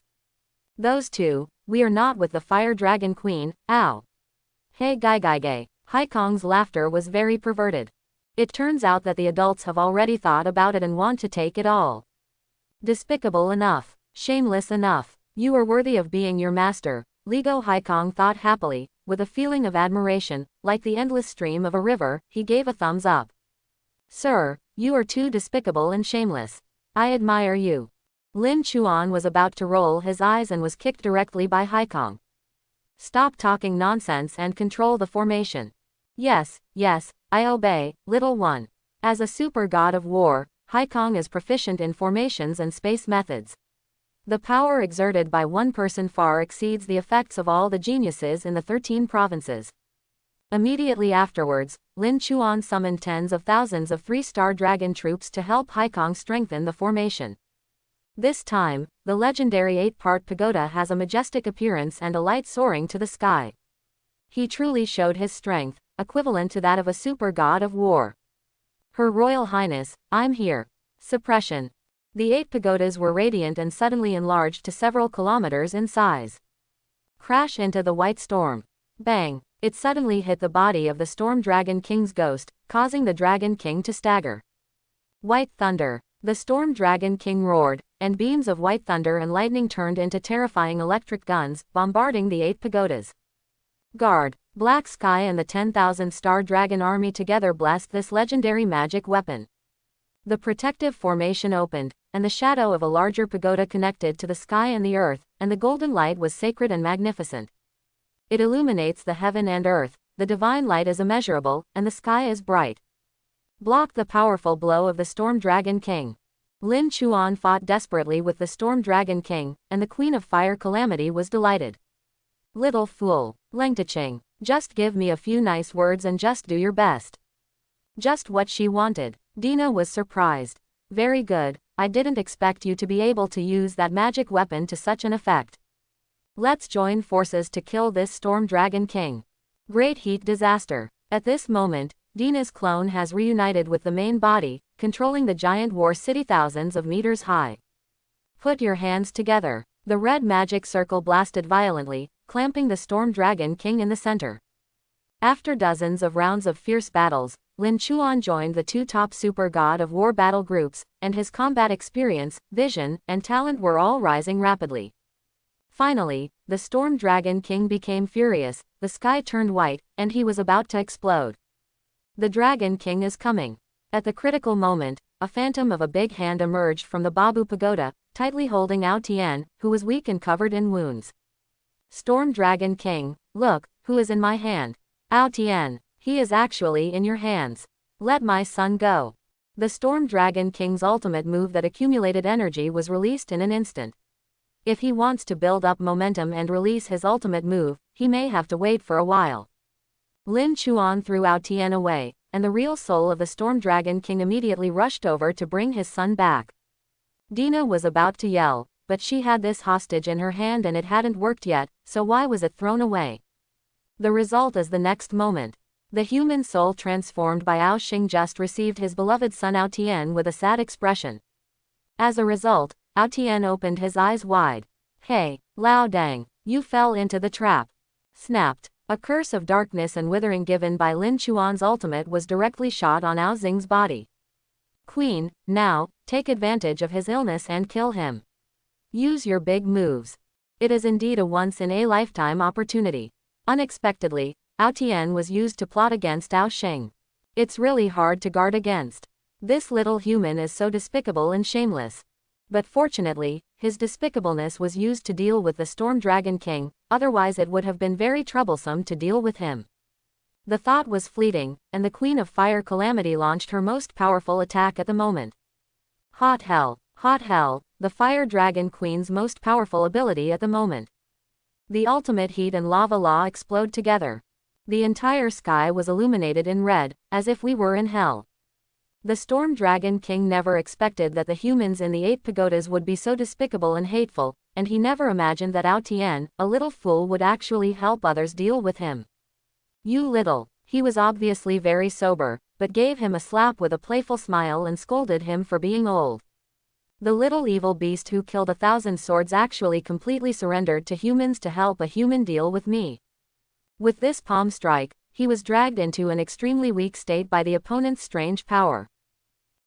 Those 2, we are not with the Fire Dragon Queen, ow." Hey gai. Haikong's laughter was very perverted. It turns out that the adults have already thought about it and want to take it all. Despicable enough. Shameless enough. You are worthy of being your master, Ligo Haikong thought happily, with a feeling of admiration, like the endless stream of a river. He gave a thumbs up. "Sir, you are too despicable and shameless. I admire you." Lin Chuan was about to roll his eyes and was kicked directly by Haikong. "Stop talking nonsense and control the formation." Yes, I obey, little one." As a super god of war, Haikong is proficient in formations and space methods. The power exerted by one person far exceeds the effects of all the geniuses in the 13 provinces. Immediately afterwards, Lin Chuan summoned tens of thousands of 3-star dragon troops to help Haikong strengthen the formation. This time, the legendary 8-part pagoda has a majestic appearance and a light soaring to the sky. He truly showed his strength, equivalent to that of a super god of war. Her Royal Highness, I'm here. Suppression. The 8 pagodas were radiant and suddenly enlarged to several kilometers in size. Crash into the white storm. Bang! It suddenly hit the body of the Storm Dragon King's ghost, causing the Dragon King to stagger. White thunder. The Storm Dragon King roared, and beams of white thunder and lightning turned into terrifying electric guns, bombarding the 8 pagodas. Guard! Black Sky and the 10,000 Star Dragon army together blessed this legendary magic weapon. The protective formation opened, and the shadow of a larger pagoda connected to the sky and the earth, and the golden light was sacred and magnificent. It illuminates the heaven and earth, the divine light is immeasurable, and the sky is bright. Blocked the powerful blow of the Storm Dragon King. Lin Chuan fought desperately with the Storm Dragon King, and the Queen of Fire Calamity was delighted. Little fool, Lengtaching, just give me a few nice words and just do your best. Just what she wanted. Dina was surprised. Very good, I didn't expect you to be able to use that magic weapon to such an effect. Let's join forces to kill this Storm Dragon King. Great heat disaster. At this moment, Dina's clone has reunited with the main body, controlling the giant war city thousands of meters high. Put your hands together. The red magic circle blasted violently, clamping the Storm Dragon King in the center. After dozens of rounds of fierce battles, Lin Chuan joined the two top super god of war battle groups, and his combat experience, vision, and talent were all rising rapidly. Finally, the Storm Dragon King became furious, the sky turned white, and he was about to explode. The Dragon King is coming. At the critical moment, a phantom of a big hand emerged from the Babu Pagoda, tightly holding Ao Tian, who was weak and covered in wounds. Storm Dragon King, look, who is in my hand? Ao Tian, he is actually in your hands. Let my son go. The Storm Dragon King's ultimate move that accumulated energy was released in an instant. If he wants to build up momentum and release his ultimate move, he may have to wait for a while. Lin Chuan threw Ao Tian away, and the real soul of the Storm Dragon King immediately rushed over to bring his son back. Dina was about to yell, but she had this hostage in her hand and it hadn't worked yet, so why was it thrown away? The result is the next moment. The human soul transformed by Ao Xing just received his beloved son Ao Tian with a sad expression. As a result, Ao Tian opened his eyes wide. Hey, Lao Dang, you fell into the trap. Snapped. A curse of darkness and withering given by Lin Chuan's ultimate was directly shot on Ao Xing's body. Queen, now, take advantage of his illness and kill him. Use your big moves. It is indeed a once-in-a-lifetime opportunity. Unexpectedly, Ao Tian was used to plot against Ao Xing. It's really hard to guard against. This little human is so despicable and shameless. But fortunately, his despicableness was used to deal with the Storm Dragon King, otherwise it would have been very troublesome to deal with him. The thought was fleeting, and the Queen of Fire Calamity launched her most powerful attack at the moment. Hot hell, the Fire Dragon Queen's most powerful ability at the moment. The ultimate heat and lava law explode together. The entire sky was illuminated in red, as if we were in hell. The Storm Dragon King never expected that the humans in the 8 pagodas would be so despicable and hateful, and he never imagined that Ao Tian, a little fool, would actually help others deal with him. You little. He was obviously very sober, but gave him a slap with a playful smile and scolded him for being old. The little evil beast who killed 1,000 swords actually completely surrendered to humans to help a human deal with me. With this palm strike, he was dragged into an extremely weak state by the opponent's strange power.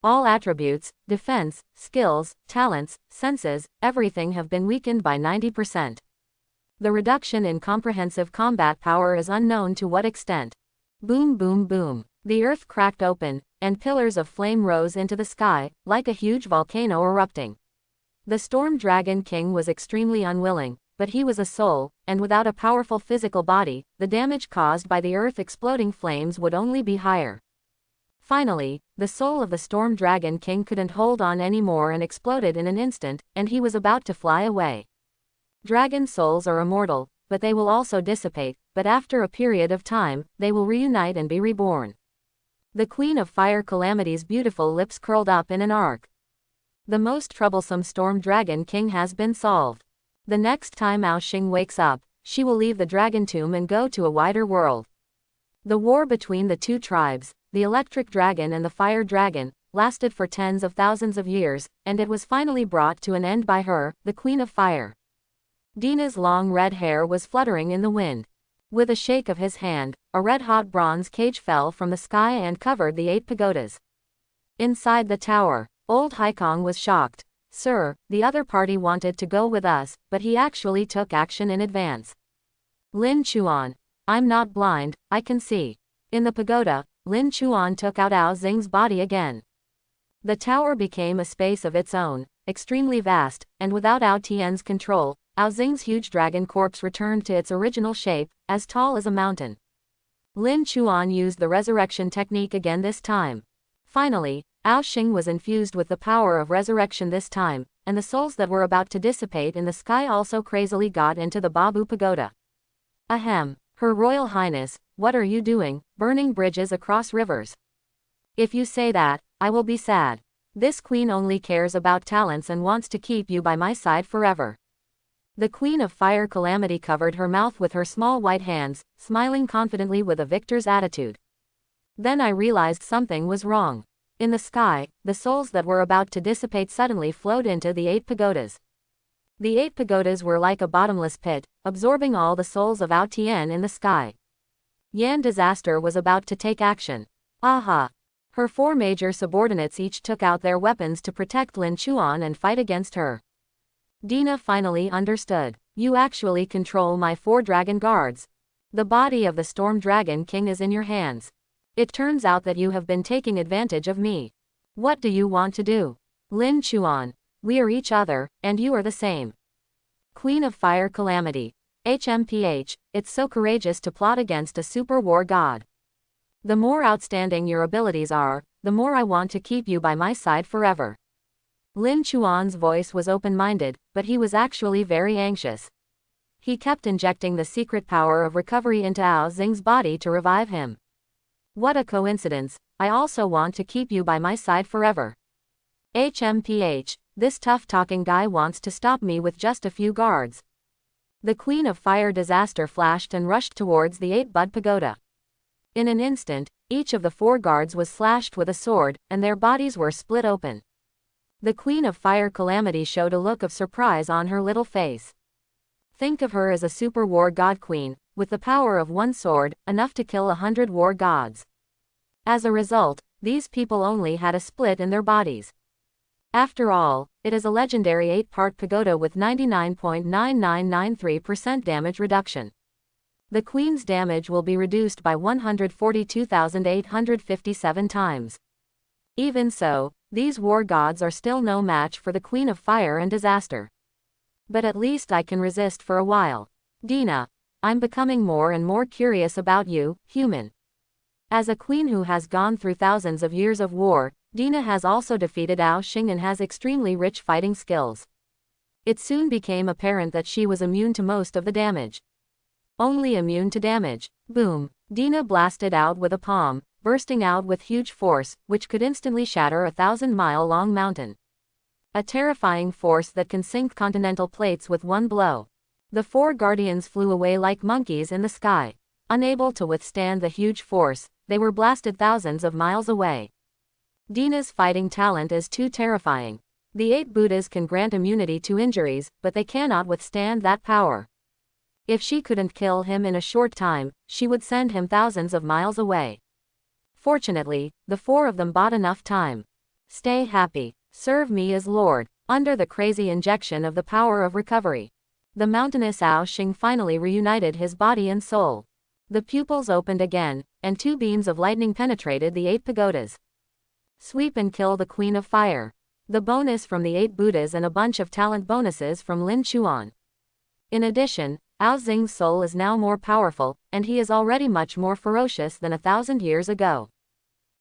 All attributes, defense, skills, talents, senses, everything have been weakened by 90%. The reduction in comprehensive combat power is unknown to what extent. Boom boom boom. The earth cracked open, and pillars of flame rose into the sky, like a huge volcano erupting. The Storm Dragon King was extremely unwilling, but he was a soul, and without a powerful physical body, the damage caused by the earth exploding flames would only be higher. Finally, the soul of the Storm Dragon King couldn't hold on anymore and exploded in an instant, and he was about to fly away. Dragon souls are immortal, but they will also dissipate, but after a period of time, they will reunite and be reborn. The Queen of Fire Calamity's beautiful lips curled up in an arc. The most troublesome Storm Dragon King has been solved. The next time Ao Xing wakes up, she will leave the Dragon Tomb and go to a wider world. The war between the two tribes, the Electric Dragon and the Fire Dragon, lasted for tens of thousands of years, and it was finally brought to an end by her, the Queen of Fire. Dina's long red hair was fluttering in the wind. With a shake of his hand, a red-hot bronze cage fell from the sky and covered the 8 pagodas. Inside the tower, old Haikong was shocked. Sir, the other party wanted to go with us, but he actually took action in advance. Lin Chuan. I'm not blind, I can see. In the pagoda, Lin Chuan took out Ao Xing's body again. The tower became a space of its own, extremely vast, and without Ao Tian's control, Ao Xing's huge dragon corpse returned to its original shape, as tall as a mountain. Lin Chuan used the resurrection technique again this time. Finally, Ao Xing was infused with the power of resurrection this time, and the souls that were about to dissipate in the sky also crazily got into the Babu Pagoda. Ahem, Her Royal Highness, what are you doing, burning bridges across rivers? If you say that, I will be sad. This queen only cares about talents and wants to keep you by my side forever. The Queen of Fire Calamity covered her mouth with her small white hands, smiling confidently with a victor's attitude. Then I realized something was wrong. In the sky, the souls that were about to dissipate suddenly flowed into the 8 pagodas. The 8 pagodas were like a bottomless pit, absorbing all the souls of Ao Tian in the sky. Yan Disaster was about to take action. Aha! Her 4 major subordinates each took out their weapons to protect Lin Chuan and fight against her. Dina finally understood. You actually control my 4 dragon guards. The body of the Storm Dragon King is in your hands. It turns out that you have been taking advantage of me. What do you want to do? Lin Chuan, we are each other, and you are the same. Queen of Fire Calamity. HMPH, it's so courageous to plot against a super war god. The more outstanding your abilities are, the more I want to keep you by my side forever. Lin Chuan's voice was open-minded, but he was actually very anxious. He kept injecting the secret power of recovery into Ao Xing's body to revive him. What a coincidence, I also want to keep you by my side forever. HMPH, this tough-talking guy wants to stop me with just a few guards. The Queen of Fire Disaster flashed and rushed towards the 8-bud pagoda. In an instant, each of the 4 guards was slashed with a sword, and their bodies were split open. The Queen of Fire Calamity showed a look of surprise on her little face. Think of her as a super war god queen, with the power of 1 sword, enough to kill 100 war gods. As a result, these people only had a split in their bodies. After all, it is a legendary 8-part pagoda with 99.9993% damage reduction. The queen's damage will be reduced by 142,857 times. Even so, these war gods are still no match for the Queen of Fire and Disaster. But at least I can resist for a while. Dina, I'm becoming more and more curious about you, human. As a queen who has gone through thousands of years of war, Dina has also defeated Ao Xing and has extremely rich fighting skills. It soon became apparent that she was immune to most of the damage. Only immune to damage. Boom. Dina blasted out with a palm, bursting out with huge force, which could instantly shatter a 1,000-mile-long mountain. A terrifying force that can sink continental plates with one blow. The 4 guardians flew away like monkeys in the sky. Unable to withstand the huge force, they were blasted thousands of miles away. Dina's fighting talent is too terrifying. The 8 Buddhas can grant immunity to injuries, but they cannot withstand that power. If she couldn't kill him in a short time, she would send him thousands of miles away. Fortunately, the 4 of them bought enough time. Stay happy. Serve me as Lord. Under the crazy injection of the power of recovery, the mountainous Ao Xing finally reunited his body and soul. The pupils opened again, and 2 beams of lightning penetrated the 8 pagodas. Sweep and kill the Queen of Fire. The bonus from the 8 Buddhas and a bunch of talent bonuses from Lin Chuan. In addition, Ao Xing's soul is now more powerful, and he is already much more ferocious than 1,000 years ago.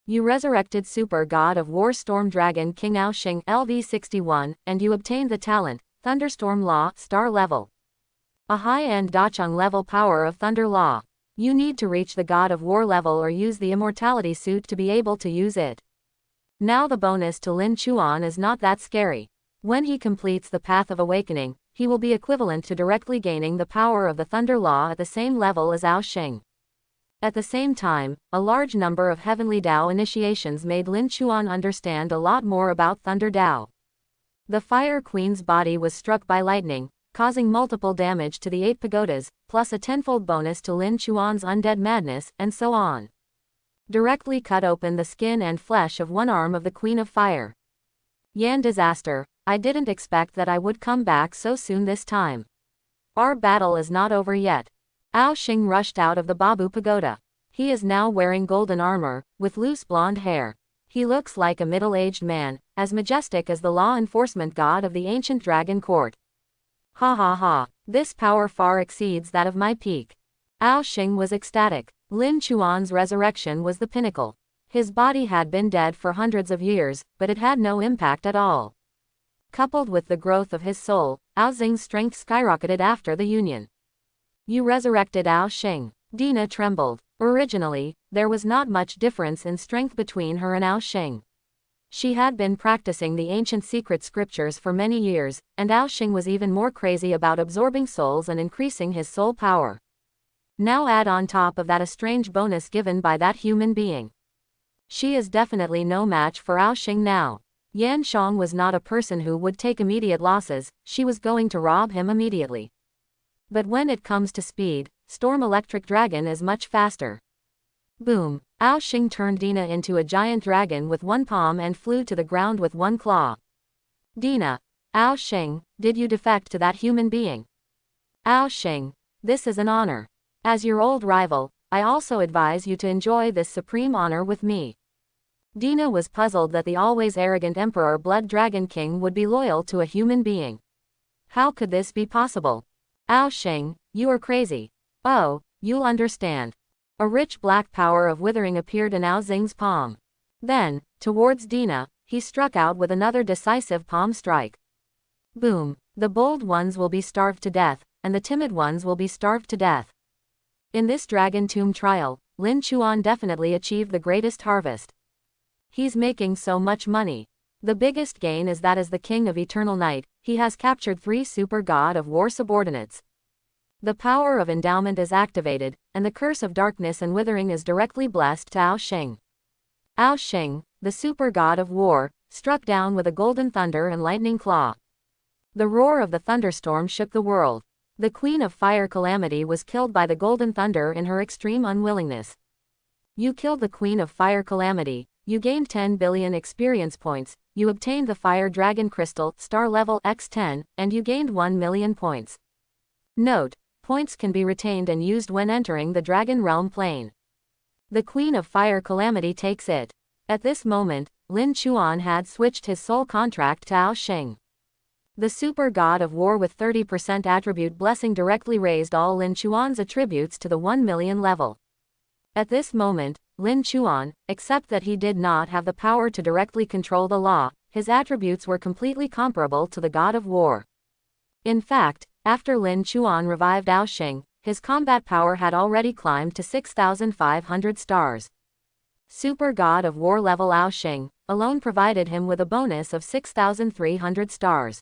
You resurrected Super God of War Storm Dragon King Ao Xing LV61, and you obtained the talent, Thunderstorm Law, Star Level. A high-end Dacheng level power of Thunder Law. You need to reach the God of War level or use the Immortality Suit to be able to use it. Now the bonus to Lin Chuan is not that scary. When he completes the Path of Awakening, he will be equivalent to directly gaining the power of the Thunder Law at the same level as Ao Xing. At the same time, a large number of Heavenly Dao initiations made Lin Chuan understand a lot more about Thunder Dao. The Fire Queen's body was struck by lightning, causing multiple damage to the 8 pagodas, plus a tenfold bonus to Lin Chuan's undead madness, and so on. Directly cut open the skin and flesh of one arm of the Queen of Fire. Yan Disaster, I didn't expect that I would come back so soon this time. Our battle is not over yet. Ao Xing rushed out of the Babu Pagoda. He is now wearing golden armor, with loose blonde hair. He looks like a middle-aged man, as majestic as the law enforcement god of the ancient dragon court. Ha ha ha, this power far exceeds that of my peak. Ao Xing was ecstatic. Lin Chuan's resurrection was the pinnacle. His body had been dead for hundreds of years, but it had no impact at all. Coupled with the growth of his soul, Ao Xing's strength skyrocketed after the union. You resurrected Ao Xing. Dina trembled. Originally, there was not much difference in strength between her and Ao Xing. She had been practicing the ancient secret scriptures for many years, and Ao Xing was even more crazy about absorbing souls and increasing his soul power. Now add on top of that a strange bonus given by that human being. She is definitely no match for Ao Xing now. Yan Shang was not a person who would take immediate losses, she was going to rob him immediately. But when it comes to speed, Storm Electric Dragon is much faster. Boom! Ao Xing turned Dina into a giant dragon with one palm and flew to the ground with one claw. Dina. Ao Xing, did you defect to that human being? Ao Xing, this is an honor. As your old rival, I also advise you to enjoy this supreme honor with me. Dina was puzzled that the always arrogant Emperor Blood Dragon King would be loyal to a human being. How could this be possible? Ao Xing, you are crazy. Oh, you'll understand. A rich black power of withering appeared in Ao Xing's palm. Then, towards Dina, he struck out with another decisive palm strike. Boom! The bold ones will be starved to death, and the timid ones will be starved to death. In this Dragon Tomb trial, Lin Chuan definitely achieved the greatest harvest. He's making so much money. The biggest gain is that as the King of Eternal Night, he has captured 3 super God of War subordinates. The power of endowment is activated, and the curse of darkness and withering is directly blessed to Ao Xing. Ao Xing, the super God of War, struck down with a golden thunder and lightning claw. The roar of the thunderstorm shook the world. The Queen of Fire Calamity was killed by the golden thunder in her extreme unwillingness. You killed the Queen of Fire Calamity, you gained 10 billion experience points, you obtained the Fire Dragon Crystal, star level X10, and you gained 1 million points. Note, points can be retained and used when entering the Dragon Realm plane. The Queen of Fire Calamity takes it. At this moment, Lin Chuan had switched his soul contract to Ao Xing. The super God of War with 30% attribute blessing directly raised all Lin Chuan's attributes to the 1 million level. At this moment, Lin Chuan, except that he did not have the power to directly control the law, his attributes were completely comparable to the God of War. In fact, after Lin Chuan revived Ao Xing, his combat power had already climbed to 6,500 stars. Super God of War level Ao Xing alone provided him with a bonus of 6,300 stars.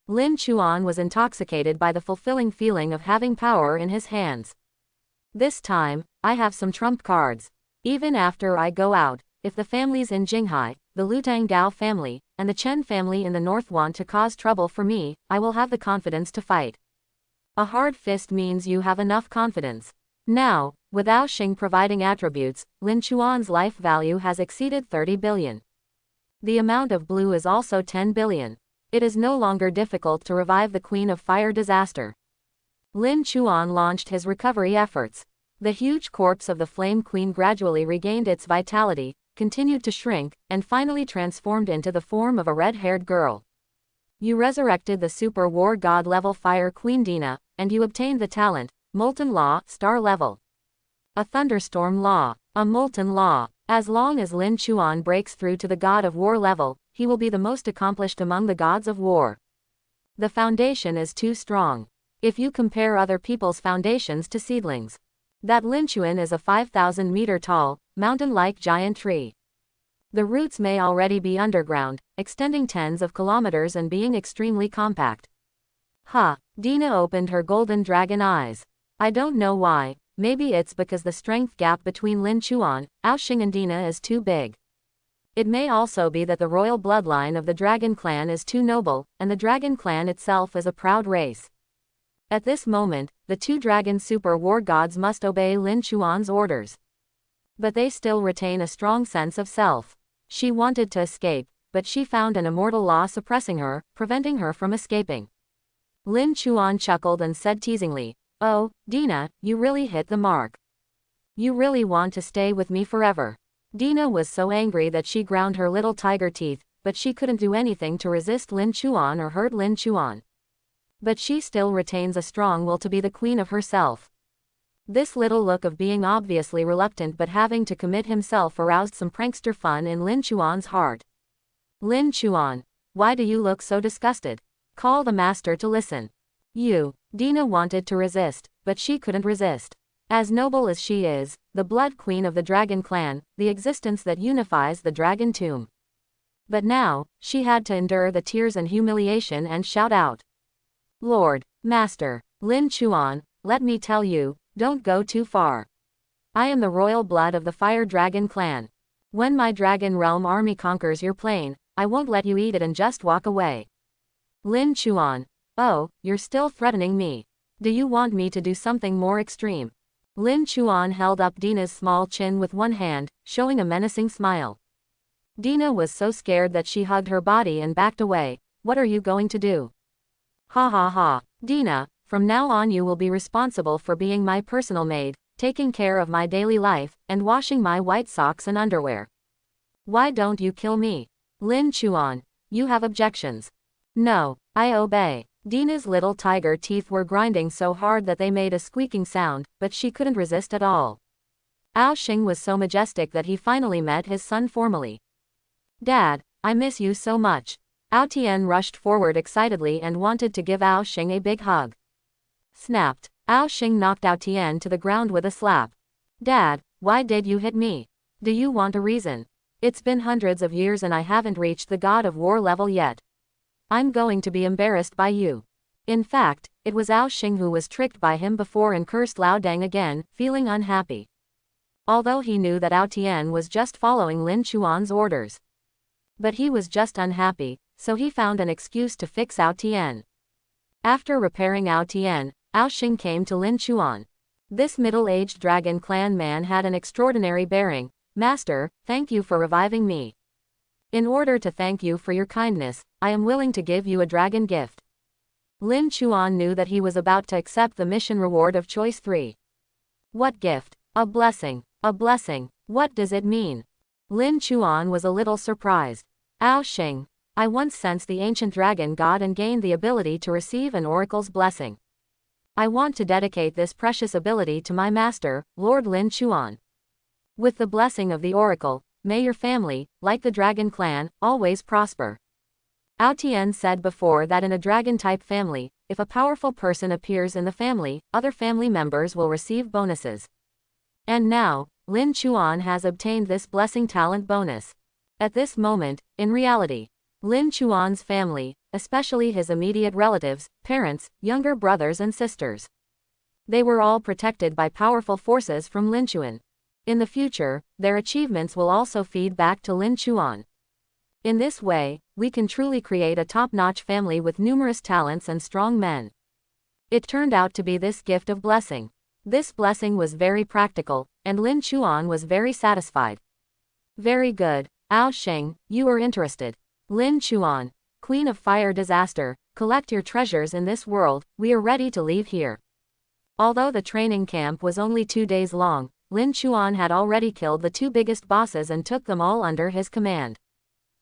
Lin Chuan was intoxicated by the fulfilling feeling of having power in his hands. This time, I have some trump cards. Even after I go out, if the families in Jinghai, the Lutang Gao family, and the Chen family in the north want to cause trouble for me, I will have the confidence to fight. A hard fist means you have enough confidence. Now, with Ao Xing providing attributes, Lin Chuan's life value has exceeded 30 billion. The amount of blue is also 10 billion. It is no longer difficult to revive the Queen of Fire disaster. Lin Chuan launched his recovery efforts. The huge corpse of the Flame Queen gradually regained its vitality, continued to shrink, and finally transformed into the form of a red-haired girl. You resurrected the Super War God level Fire Queen Dina, and you obtained the talent, Molten Law, star level. A Thunderstorm Law, a Molten Law. As long as Lin Chuan breaks through to the God of War level, he will be the most accomplished among the gods of war. The foundation is too strong. If you compare other people's foundations to seedlings, that Lin Chuan is a 5,000 meter tall, mountain-like giant tree. The roots may already be underground, extending tens of kilometers and being extremely compact. Ha! Dina opened her golden dragon eyes. I don't know why, maybe it's because the strength gap between Lin Chuan, Ao Xing and Dina is too big. It may also be that the royal bloodline of the Dragon Clan is too noble, and the Dragon Clan itself is a proud race. At this moment, the 2 dragon super war gods must obey Lin Chuan's orders. But they still retain a strong sense of self. She wanted to escape, but she found an immortal law suppressing her, preventing her from escaping. Lin Chuan chuckled and said teasingly, Oh, Dina, you really hit the mark. You really want to stay with me forever. Dina was so angry that she ground her little tiger teeth, but she couldn't do anything to resist Lin Chuan or hurt Lin Chuan. But she still retains a strong will to be the queen of herself. This little look of being obviously reluctant but having to commit himself aroused some prankster fun in Lin Chuan's heart. Lin Chuan, why do you look so disgusted? Call the master to listen. Dina wanted to resist, but she couldn't resist. As noble as she is, the blood queen of the dragon clan, the existence that unifies the dragon tomb. But now, she had to endure the tears and humiliation and shout out. Lord, Master, Lin Chuan, let me tell you, don't go too far. I am the royal blood of the fire dragon clan. When my dragon realm army conquers your plane, I won't let you eat it and just walk away. Lin Chuan, oh, you're still threatening me. Do you want me to do something more extreme? Lin Chuan held up Dina's small chin with one hand, showing a menacing smile. Dina was so scared that she hugged her body and backed away. What are you going to do? Ha ha ha. Dina, from now on you will be responsible for being my personal maid, taking care of my daily life, and washing my white socks and underwear. Why don't you kill me? Lin Chuan, you have objections. No, I obey. Dina's little tiger teeth were grinding so hard that they made a squeaking sound, but she couldn't resist at all. Ao Xing was so majestic that he finally met his son formally. Dad, I miss you so much. Ao Tian rushed forward excitedly and wanted to give Ao Xing a big hug. Snapped. Ao Xing knocked Ao Tian to the ground with a slap. Dad, why did you hit me? Do you want a reason? It's been hundreds of years and I haven't reached the God of War level yet. I'm going to be embarrassed by you. In fact, it was Ao Xing who was tricked by him before and cursed Lao Deng again, feeling unhappy. Although he knew that Ao Tian was just following Lin Chuan's orders. But he was just unhappy, so he found an excuse to fix Ao Tian. After repairing Ao Tian, Ao Xing came to Lin Chuan. This middle-aged dragon clan man had an extraordinary bearing. Master, thank you for reviving me. In order to thank you for your kindness, I am willing to give you a dragon gift. Lin Chuan knew that he was about to accept the mission reward of choice 3. What gift? A blessing. A blessing. What does it mean? Lin Chuan was a little surprised. Ao Xing, I once sensed the ancient dragon god and gained the ability to receive an oracle's blessing. I want to dedicate this precious ability to my master, Lord Lin Chuan. With the blessing of the oracle, may your family, like the dragon clan, always prosper. Ao Tian said before that in a dragon-type family, if a powerful person appears in the family, other family members will receive bonuses. And now, Lin Chuan has obtained this blessing talent bonus. At this moment, in reality, Lin Chuan's family, especially his immediate relatives, parents, younger brothers and sisters, they were all protected by powerful forces from Lin Chuan. In the future, their achievements will also feed back to Lin Chuan. In this way, we can truly create a top-notch family with numerous talents and strong men. It turned out to be this gift of blessing. This blessing was very practical, and Lin Chuan was very satisfied. Very good, Ao Xing, you are interested. Lin Chuan, Queen of Fire Disaster, collect your treasures in this world, we are ready to leave here. Although the training camp was only 2 days long, Lin Chuan had already killed the 2 biggest bosses and took them all under his command.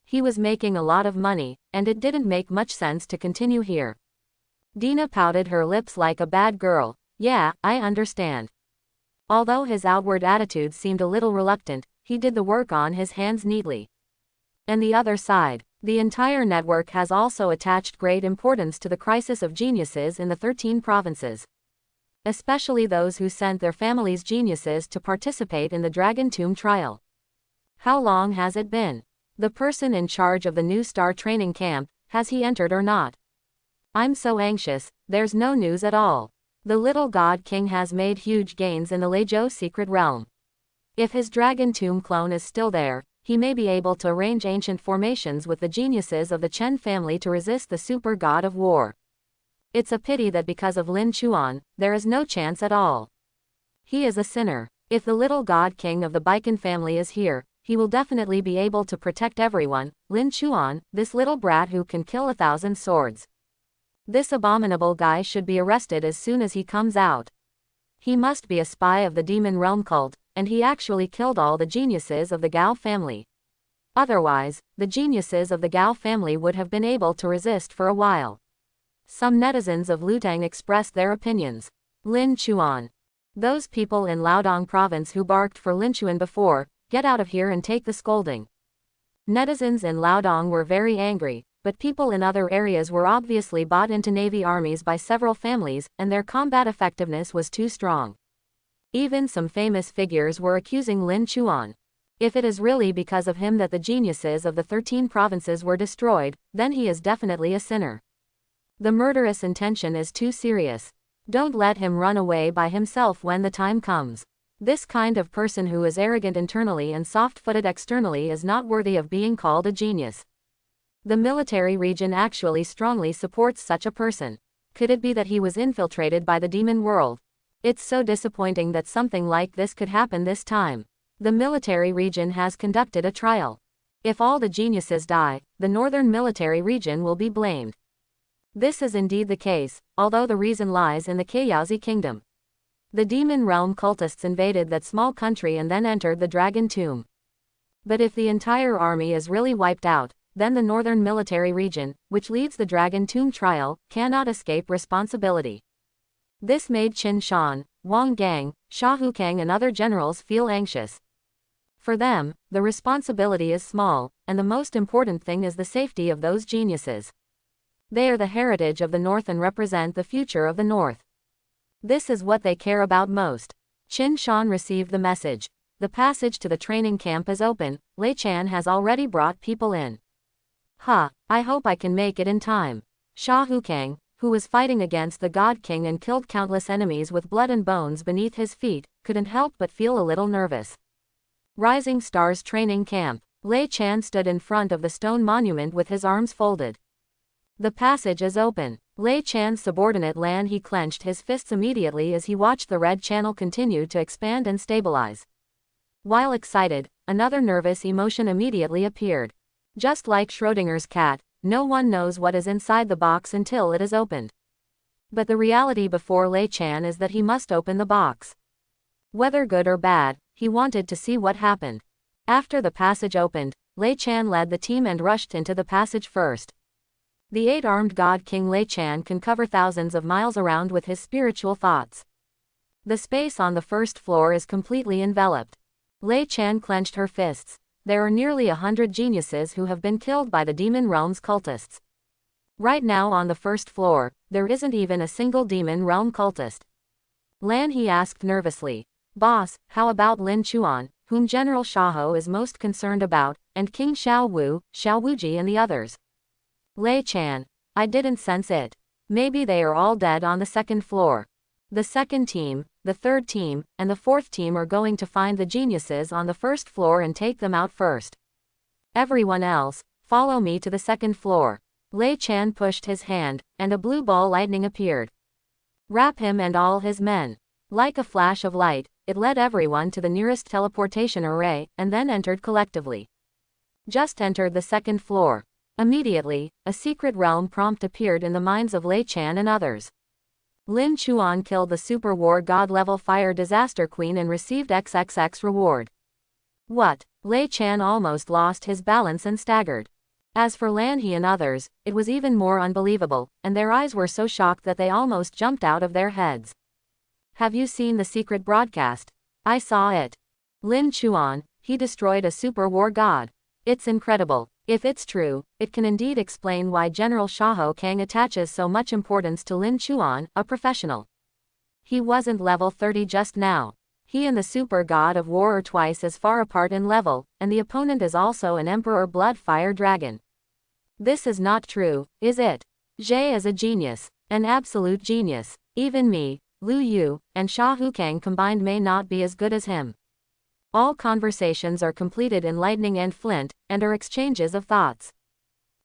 He was making a lot of money, and it didn't make much sense to continue here. Dina pouted her lips like a bad girl. Yeah, I understand. Although his outward attitude seemed a little reluctant, he did the work on his hands neatly. And the other side, the entire network has also attached great importance to the crisis of geniuses in the 13 provinces. Especially those who sent their families' geniuses to participate in the Dragon Tomb trial. How long has it been? The person in charge of the new star training camp, has he entered or not? I'm so anxious, there's no news at all. The little god king has made huge gains in the Leizhou secret realm. If his Dragon Tomb clone is still there, he may be able to arrange ancient formations with the geniuses of the Chen family to resist the super god of war. It's a pity that because of Lin Chuan, there is no chance at all. He is a sinner. If the little god king of the Baikan family is here, he will definitely be able to protect everyone. Lin Chuan, this little brat who can kill 1,000 swords. This abominable guy should be arrested as soon as he comes out. He must be a spy of the demon realm cult, and he actually killed all the geniuses of the Gao family. Otherwise, the geniuses of the Gao family would have been able to resist for a while. Some netizens of Lutang expressed their opinions. Lin Chuan. Those people in Liaodong province who barked for Lin Chuan before, get out of here and take the scolding. Netizens in Liaodong were very angry, but people in other areas were obviously bought into navy armies by several families, and their combat effectiveness was too strong. Even some famous figures were accusing Lin Chuan. If it is really because of him that the geniuses of the 13 provinces were destroyed, then he is definitely a sinner. The murderous intention is too serious. Don't let him run away by himself when the time comes. This kind of person who is arrogant internally and soft-footed externally is not worthy of being called a genius. The military region actually strongly supports such a person. Could it be that he was infiltrated by the demon world? It's so disappointing that something like this could happen this time. The military region has conducted a trial. If all the geniuses die, the northern military region will be blamed. This is indeed the case, although the reason lies in the Kayazi kingdom. The demon realm cultists invaded that small country and then entered the dragon tomb. But if the entire army is really wiped out, then the northern military region, which leads the dragon tomb trial, cannot escape responsibility. This made Qin Shan, Wang Gang, Sha Hukang and other generals feel anxious. For them, the responsibility is small, and the most important thing is the safety of those geniuses. They are the heritage of the North and represent the future of the North. This is what they care about most. Qin Shan received the message. The passage to the training camp is open. Lei Chan has already brought people in. I hope I can make it in time. Sha Hukang, who was fighting against the God King and killed countless enemies with blood and bones beneath his feet, couldn't help but feel a little nervous. Rising Stars Training Camp. Lei Chan stood in front of the stone monument with his arms folded. The passage is open. Lei Chan's subordinate Lan He clenched his fists immediately as he watched the red channel continue to expand and stabilize. While excited, another nervous emotion immediately appeared. Just like Schrödinger's cat, no one knows what is inside the box until it is opened. But the reality before Lei Chan is that he must open the box. Whether good or bad, he wanted to see what happened. After the passage opened, Lei Chan led the team and rushed into the passage first. The 8-armed God King Lei Chan can cover thousands of miles around with his spiritual thoughts. The space on the first floor is completely enveloped. Lei Chan clenched her fists. There are nearly 100 geniuses who have been killed by the demon realm's cultists. Right now on the first floor, there isn't even a single demon realm cultist. Lan He asked nervously. Boss, how about Lin Chuan, whom General Shaho is most concerned about, and King Xiao Wu, Xiao Wuji and the others? Lei Chan. I didn't sense it. Maybe they are all dead on the second floor. The second team, the third team, and the fourth team are going to find the geniuses on the first floor and take them out first. Everyone else, follow me to the second floor. Lei Chan pushed his hand, and a blue ball lightning appeared. Wrap him and all his men. Like a flash of light, it led everyone to the nearest teleportation array, and then entered collectively. Just entered the second floor. Immediately, a secret realm prompt appeared in the minds of Lei Chan and others. Lin Chuan killed the Super War God level Fire Disaster Queen and received XXX reward. What? Lei Chan almost lost his balance and staggered. As for Lan He and others, it was even more unbelievable, and their eyes were so shocked that they almost jumped out of their heads. Have you seen the secret broadcast? I saw it. Lin Chuan, he destroyed a Super War God. It's incredible. If it's true, it can indeed explain why General Shaho Kang attaches so much importance to Lin Chuan, a professional. He wasn't level 30 just now. He and the Super God of War are twice as far apart in level, and the opponent is also an Emperor Blood Fire Dragon. This is not true, is it? Jie is a genius, an absolute genius. Even me, Lu Yu, and Sha Hukang combined may not be as good as him. All conversations are completed in lightning and flint, and are exchanges of thoughts.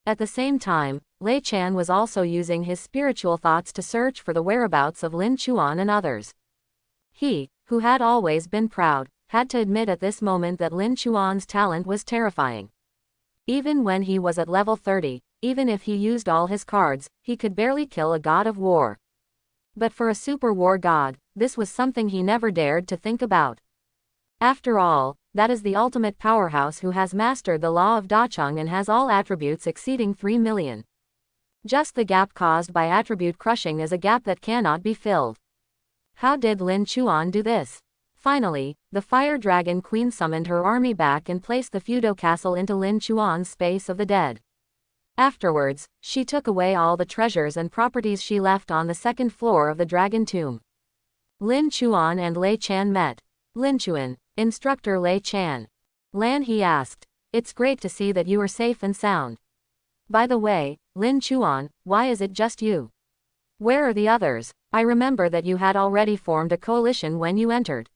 At the same time, Lei Chan was also using his spiritual thoughts to search for the whereabouts of Lin Chuan and others. He, who had always been proud, had to admit at this moment that Lin Chuan's talent was terrifying. Even when he was at level 30, even if he used all his cards, he could barely kill a god of war. But for a super war god, this was something he never dared to think about. After all, that is the ultimate powerhouse who has mastered the law of Dacheng and has all attributes exceeding 3 million. Just the gap caused by attribute crushing is a gap that cannot be filled. How did Lin Chuan do this? Finally, the Fire Dragon Queen summoned her army back and placed the feudal castle into Lin Chuan's space of the dead. Afterwards, she took away all the treasures and properties she left on the second floor of the Dragon Tomb. Lin Chuan and Lei Chan met. Lin Chuan, Instructor Lei Chan. Lan, he asked. It's great to see that you are safe and sound. By the way, Lin Chuan, why is it just you? Where are the others? I remember that you had already formed a coalition when you entered.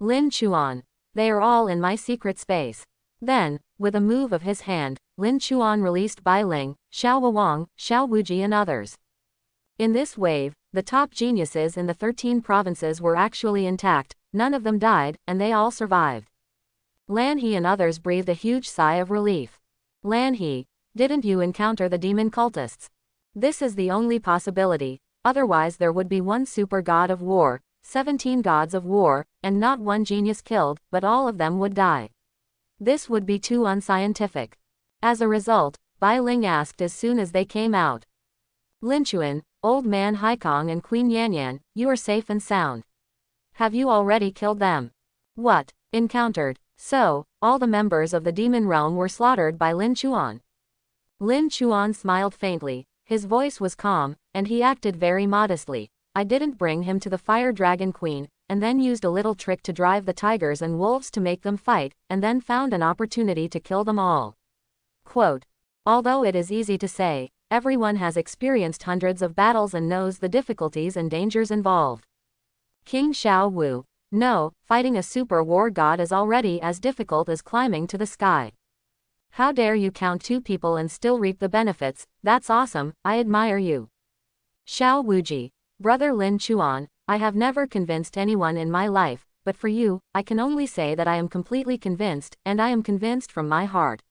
Lin Chuan. They are all in my secret space. Then, with a move of his hand, Lin Chuan released Bai Ling, Xiao Wang, Xiao Wuji and others. In this wave, the top geniuses in the 13 provinces were actually intact, none of them died, and they all survived. Lan He and others breathed a huge sigh of relief. Lan He, didn't you encounter the demon cultists? This is the only possibility, otherwise there would be one super god of war, 17 gods of war, and not one genius killed, but all of them would die. This would be too unscientific. As a result, Bai Ling asked as soon as they came out. Lin Chuan, Old Man Haikong and Queen Yanyan, you are safe and sound. Have you already killed them? What? Encountered. So, all the members of the demon realm were slaughtered by Lin Chuan. Lin Chuan smiled faintly, his voice was calm, and he acted very modestly. I didn't bring him to the Fire Dragon Queen, and then used a little trick to drive the tigers and wolves to make them fight, and then found an opportunity to kill them all. Quote. Although it is easy to say, everyone has experienced hundreds of battles and knows the difficulties and dangers involved. King Xiao Wu. No, fighting a super war god is already as difficult as climbing to the sky. How dare you count 2 people and still reap the benefits? That's awesome, I admire you. Xiao Wuji. Brother Lin Chuan, I have never convinced anyone in my life, but for you, I can only say that I am completely convinced, and I am convinced from my heart.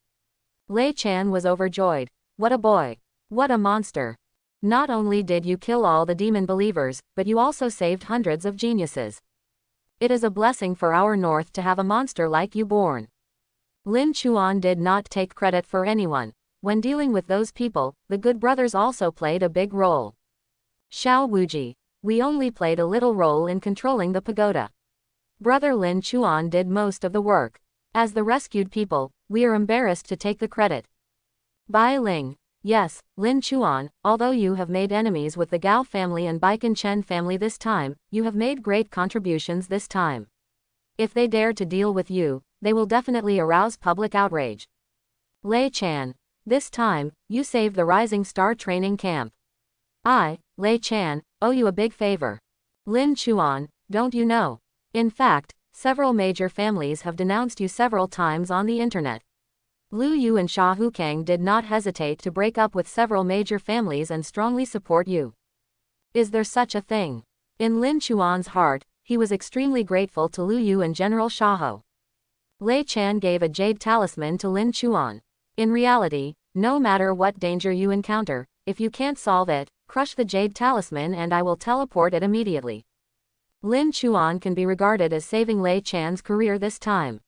Lei Chan was overjoyed. What a boy. What a monster. Not only did you kill all the demon believers, but you also saved hundreds of geniuses. It is a blessing for our north to have a monster like you born. Lin Chuan did not take credit for anyone. When dealing with those people, the good brothers also played a big role. Xiao Wuji. We only played a little role in controlling the pagoda. Brother Lin Chuan did most of the work. As the rescued people, we are embarrassed to take the credit. Bai Ling. Yes, Lin Chuan, although you have made enemies with the Gao family and Baikan Chen family this time, you have made great contributions this time. If they dare to deal with you, they will definitely arouse public outrage. Lei Chan. This time, you saved the Rising Star training camp. I, Lei Chan, owe you a big favor. Lin Chuan, don't you know? In fact, several major families have denounced you several times on the internet. Lu Yu and Sha Hukang did not hesitate to break up with several major families and strongly support you. Is there such a thing? In Lin Chuan's heart, he was extremely grateful to Lu Yu and General Shaho. Lei Chan gave a jade talisman to Lin Chuan. In reality, no matter what danger you encounter, if you can't solve it, crush the jade talisman and I will teleport it immediately. Lin Chuan can be regarded as saving Lei Chan's career this time.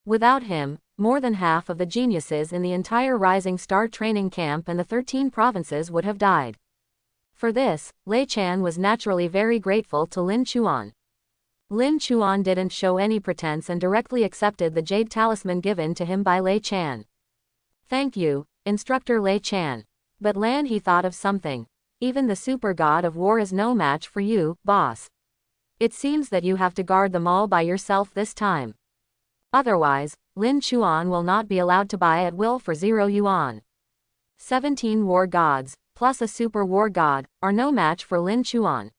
Without him, more than half of the geniuses in the entire Rising Star training camp and the 13 provinces would have died. For this, Lei Chan was naturally very grateful to Lin Chuan. Lin Chuan didn't show any pretense and directly accepted the jade talisman given to him by Lei Chan. Thank you, Instructor Lei Chan. But Lan, he thought of something. Even the super god of war is no match for you, boss. It seems that you have to guard them all by yourself this time. Otherwise, Lin Chuan will not be allowed to buy at will for 0 yuan. 17 war gods, plus a super war god, are no match for Lin Chuan.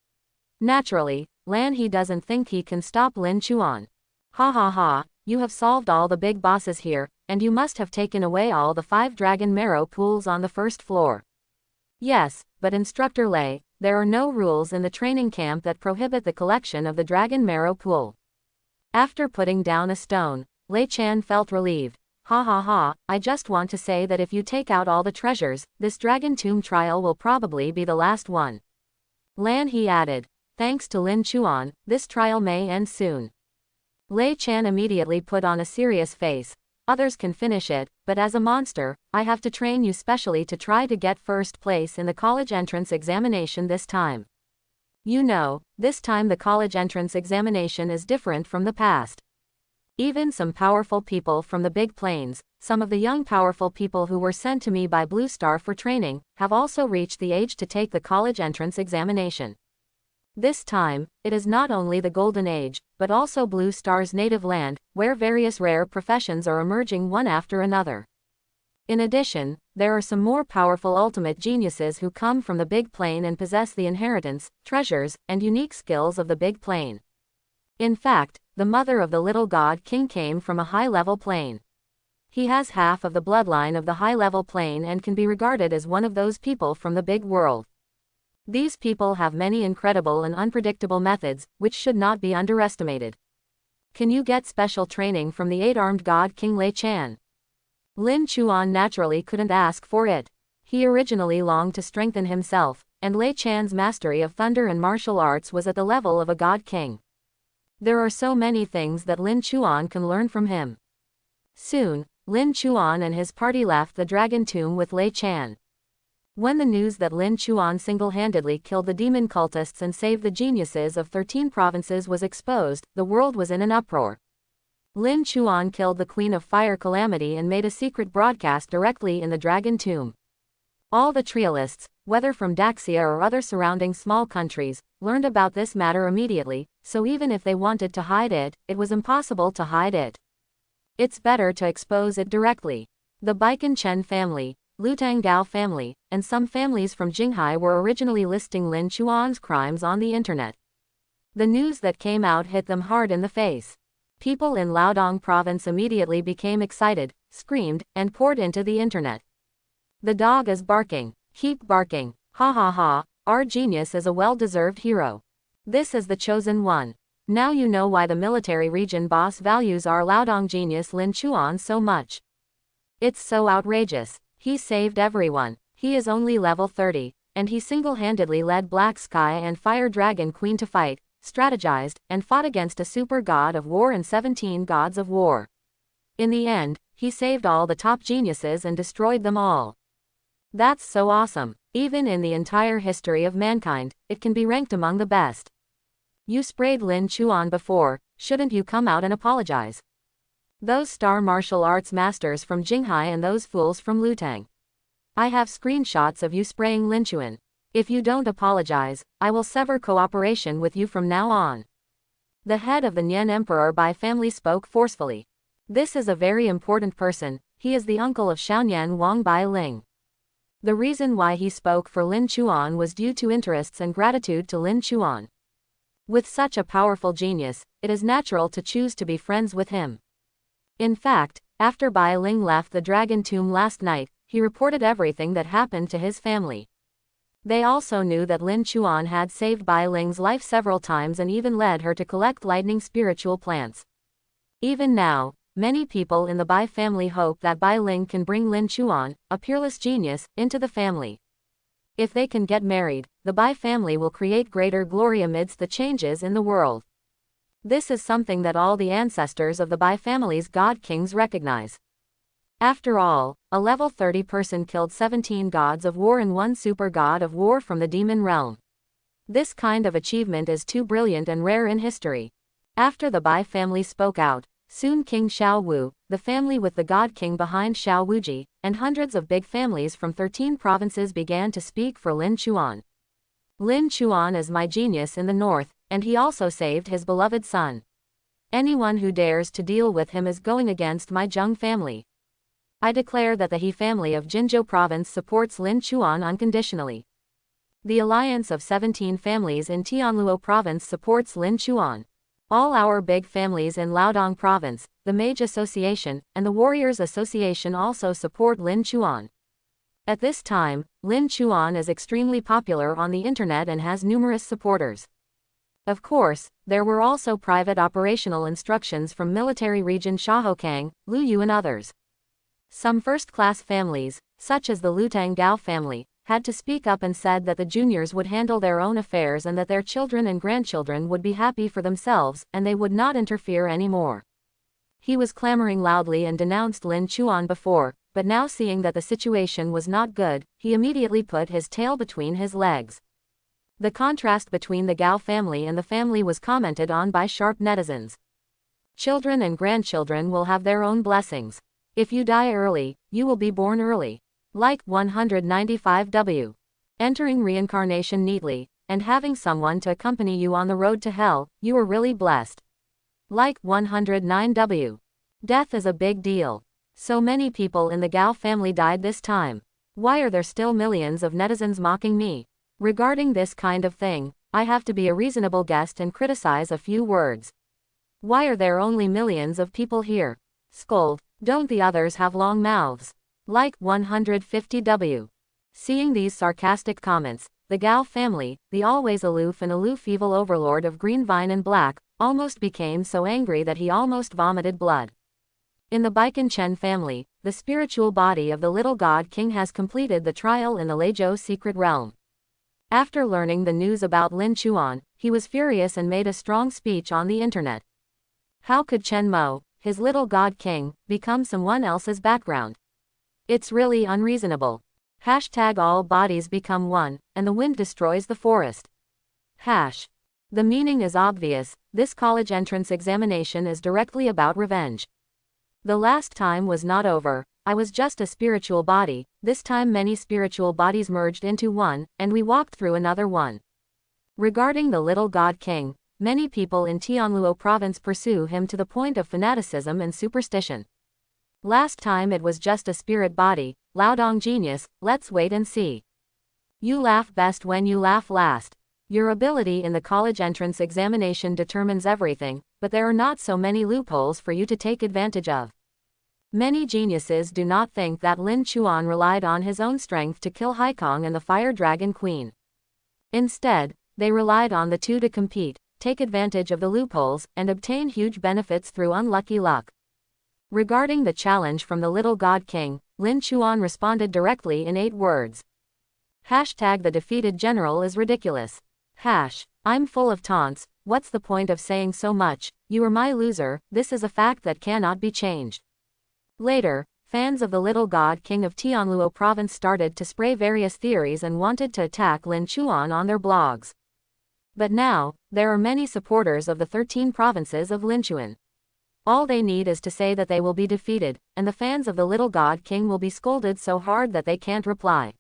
Naturally, Lan he doesn't think he can stop Lin Chuan. Ha ha ha, you have solved all the big bosses here, and you must have taken away all the 5 dragon marrow pools on the first floor. Yes, but Instructor Lei, there are no rules in the training camp that prohibit the collection of the dragon marrow pool. After putting down a stone, Lei Chan felt relieved. Ha ha ha, I just want to say that if you take out all the treasures, this Dragon Tomb trial will probably be the last one. Lan He added. Thanks to Lin Chuan, this trial may end soon. Lei Chan immediately put on a serious face. Others can finish it, but as a monster, I have to train you specially to try to get first place in the college entrance examination this time. You know, this time the college entrance examination is different from the past. Even some powerful people from the Big Plains, some of the young powerful people who were sent to me by Blue Star for training, have also reached the age to take the college entrance examination. This time, it is not only the Golden Age, but also Blue Star's native land, where various rare professions are emerging one after another. In addition, there are some more powerful ultimate geniuses who come from the Big Plain and possess the inheritance, treasures, and unique skills of the Big Plain. In fact, the mother of the little god king came from a high-level plane. He has half of the bloodline of the high-level plane and can be regarded as one of those people from the big world. These people have many incredible and unpredictable methods, which should not be underestimated. Can you get special training from the eight-armed god King Lei Chan? Lin Chuan naturally couldn't ask for it. He originally longed to strengthen himself, and Lei Chan's mastery of thunder and martial arts was at the level of a god king. There are so many things that Lin Chuan can learn from him. Soon, Lin Chuan and his party left the Dragon Tomb with Lei Chan. When the news that Lin Chuan single-handedly killed the demon cultists and saved the geniuses of 13 provinces was exposed, the world was in an uproar. Lin Chuan killed the Queen of Fire Calamity and made a secret broadcast directly in the Dragon Tomb. All the trialists, whether from Daxia or other surrounding small countries, learned about this matter immediately, so even if they wanted to hide it, it was impossible to hide it. It's better to expose it directly. The Baikan Chen family, Lutang Gao family, and some families from Jinghai were originally listing Lin Chuan's crimes on the internet. The news that came out hit them hard in the face. People in Liaodong province immediately became excited, screamed, and poured into the internet. The dog is barking. Keep barking. Ha ha ha, our genius is a well-deserved hero. This is the chosen one. Now you know why the military region boss values our Liaodong genius Lin Chuan so much. It's so outrageous. He saved everyone. He is only level 30, and he single-handedly led Black Sky and Fire Dragon Queen to fight, strategized, and fought against a super god of war and 17 gods of war. In the end, he saved all the top geniuses and destroyed them all. That's so awesome. Even in the entire history of mankind, it can be ranked among the best. You sprayed Lin Chuan before, shouldn't you come out and apologize? Those star martial arts masters from Jinghai and those fools from Lutang. I have screenshots of you spraying Lin Chuan. If you don't apologize, I will sever cooperation with you from now on. The head of the Nian Emperor Bai family spoke forcefully. This is a very important person. He is the uncle of Xiaonian Wang Bai Ling. The reason why he spoke for Lin Chuan was due to interests and gratitude to Lin Chuan. With such a powerful genius, it is natural to choose to be friends with him. In fact, after Bai Ling left the Dragon Tomb last night, he reported everything that happened to his family. They also knew that Lin Chuan had saved Bai Ling's life several times and even led her to collect lightning spiritual plants. Even now, many people in the Bai family hope that Bai Ling can bring Lin Chuan, a peerless genius, into the family. If they can get married, the Bai family will create greater glory amidst the changes in the world. This is something that all the ancestors of the Bai family's god kings recognize. After all, a level 30 person killed 17 gods of war and one super god of war from the demon realm. This kind of achievement is too brilliant and rare in history. After the Bai family spoke out, soon King Xiao Wu, the family with the god king behind Xiao Wuji, and hundreds of big families from 13 provinces began to speak for Lin Chuan. Lin Chuan is my genius in the north, and he also saved his beloved son. Anyone who dares to deal with him is going against my Zheng family. I declare that the He family of Jinzhou province supports Lin Chuan unconditionally. The alliance of 17 families in Tianluo province supports Lin Chuan. All our big families in Liaodong province, the Mage Association, and the Warriors Association also support Lin Chuan. At this time, Lin Chuan is extremely popular on the internet and has numerous supporters. Of course, there were also private operational instructions from military region Shahokang, Luyu and others. Some first-class families, such as the Lutang Gao family, had to speak up and said that the juniors would handle their own affairs and that their children and grandchildren would be happy for themselves and they would not interfere anymore. He was clamoring loudly and denounced Lin Chuan before, but now seeing that the situation was not good, he immediately put his tail between his legs. The contrast between the Gao family and the family was commented on by sharp netizens. Children and grandchildren will have their own blessings. If you die early, you will be born early. Like 195W. Entering reincarnation neatly, and having someone to accompany you on the road to hell, you are really blessed. Like 109W. Death is a big deal. So many people in the Gao family died this time. Why are there still millions of netizens mocking me? Regarding this kind of thing, I have to be a reasonable guest and criticize a few words. Why are there only millions of people here? Scold, don't the others have long mouths? Like 150W. Seeing these sarcastic comments, the Gao family, the always aloof and aloof evil overlord of Green Vine and Black, almost became so angry that he almost vomited blood. In the Baikan Chen family, the spiritual body of the little god king has completed the trial in the Leizhou secret realm. After learning the news about Lin Chuan, he was furious and made a strong speech on the internet. How could Chen Mo, his little god king, become someone else's background? It's really unreasonable. Hashtag all bodies become one, and the wind destroys the forest. Hash. The meaning is obvious, this college entrance examination is directly about revenge. The last time was not over, I was just a spiritual body, this time many spiritual bodies merged into one, and we walked through another one. Regarding the little god king, many people in Tianluo province pursue him to the point of fanaticism and superstition. Last time it was just a spirit body, Laodong genius, let's wait and see. You laugh best when you laugh last. Your ability in the college entrance examination determines everything, but there are not so many loopholes for you to take advantage of. Many geniuses do not think that Lin Chuan relied on his own strength to kill Haikong and the Fire Dragon Queen. Instead, they relied on the two to compete, take advantage of the loopholes, and obtain huge benefits through unlucky luck. Regarding the challenge from the little god king, Lin Chuan responded directly in 8 words. Hashtag the defeated general is ridiculous. Hash, I'm full of taunts, what's the point of saying so much, you are my loser, this is a fact that cannot be changed. Later, fans of the little god king of Tianluo province started to spray various theories and wanted to attack Lin Chuan on their blogs. But now, there are many supporters of the 13 provinces of Linchuan. All they need is to say that they will be defeated, and the fans of the little god king will be scolded so hard that they can't reply.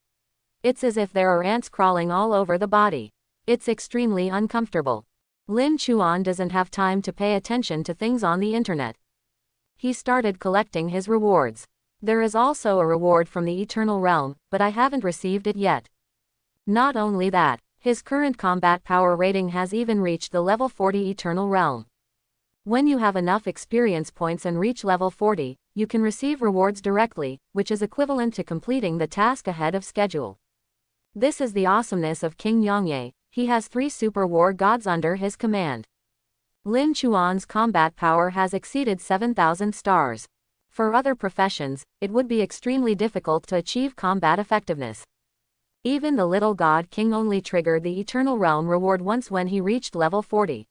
It's as if there are ants crawling all over the body. It's extremely uncomfortable. Lin Chuan doesn't have time to pay attention to things on the internet. He started collecting his rewards. There is also a reward from the Eternal Realm, but I haven't received it yet. Not only that, his current combat power rating has even reached the level 40 Eternal Realm. When you have enough experience points and reach level 40, you can receive rewards directly, which is equivalent to completing the task ahead of schedule. This is the awesomeness of King Yongye, he has 3 super war gods under his command. Lin Chuan's combat power has exceeded 7,000 stars. For other professions, it would be extremely difficult to achieve combat effectiveness. Even the little god king only triggered the Eternal Realm reward once when he reached level 40.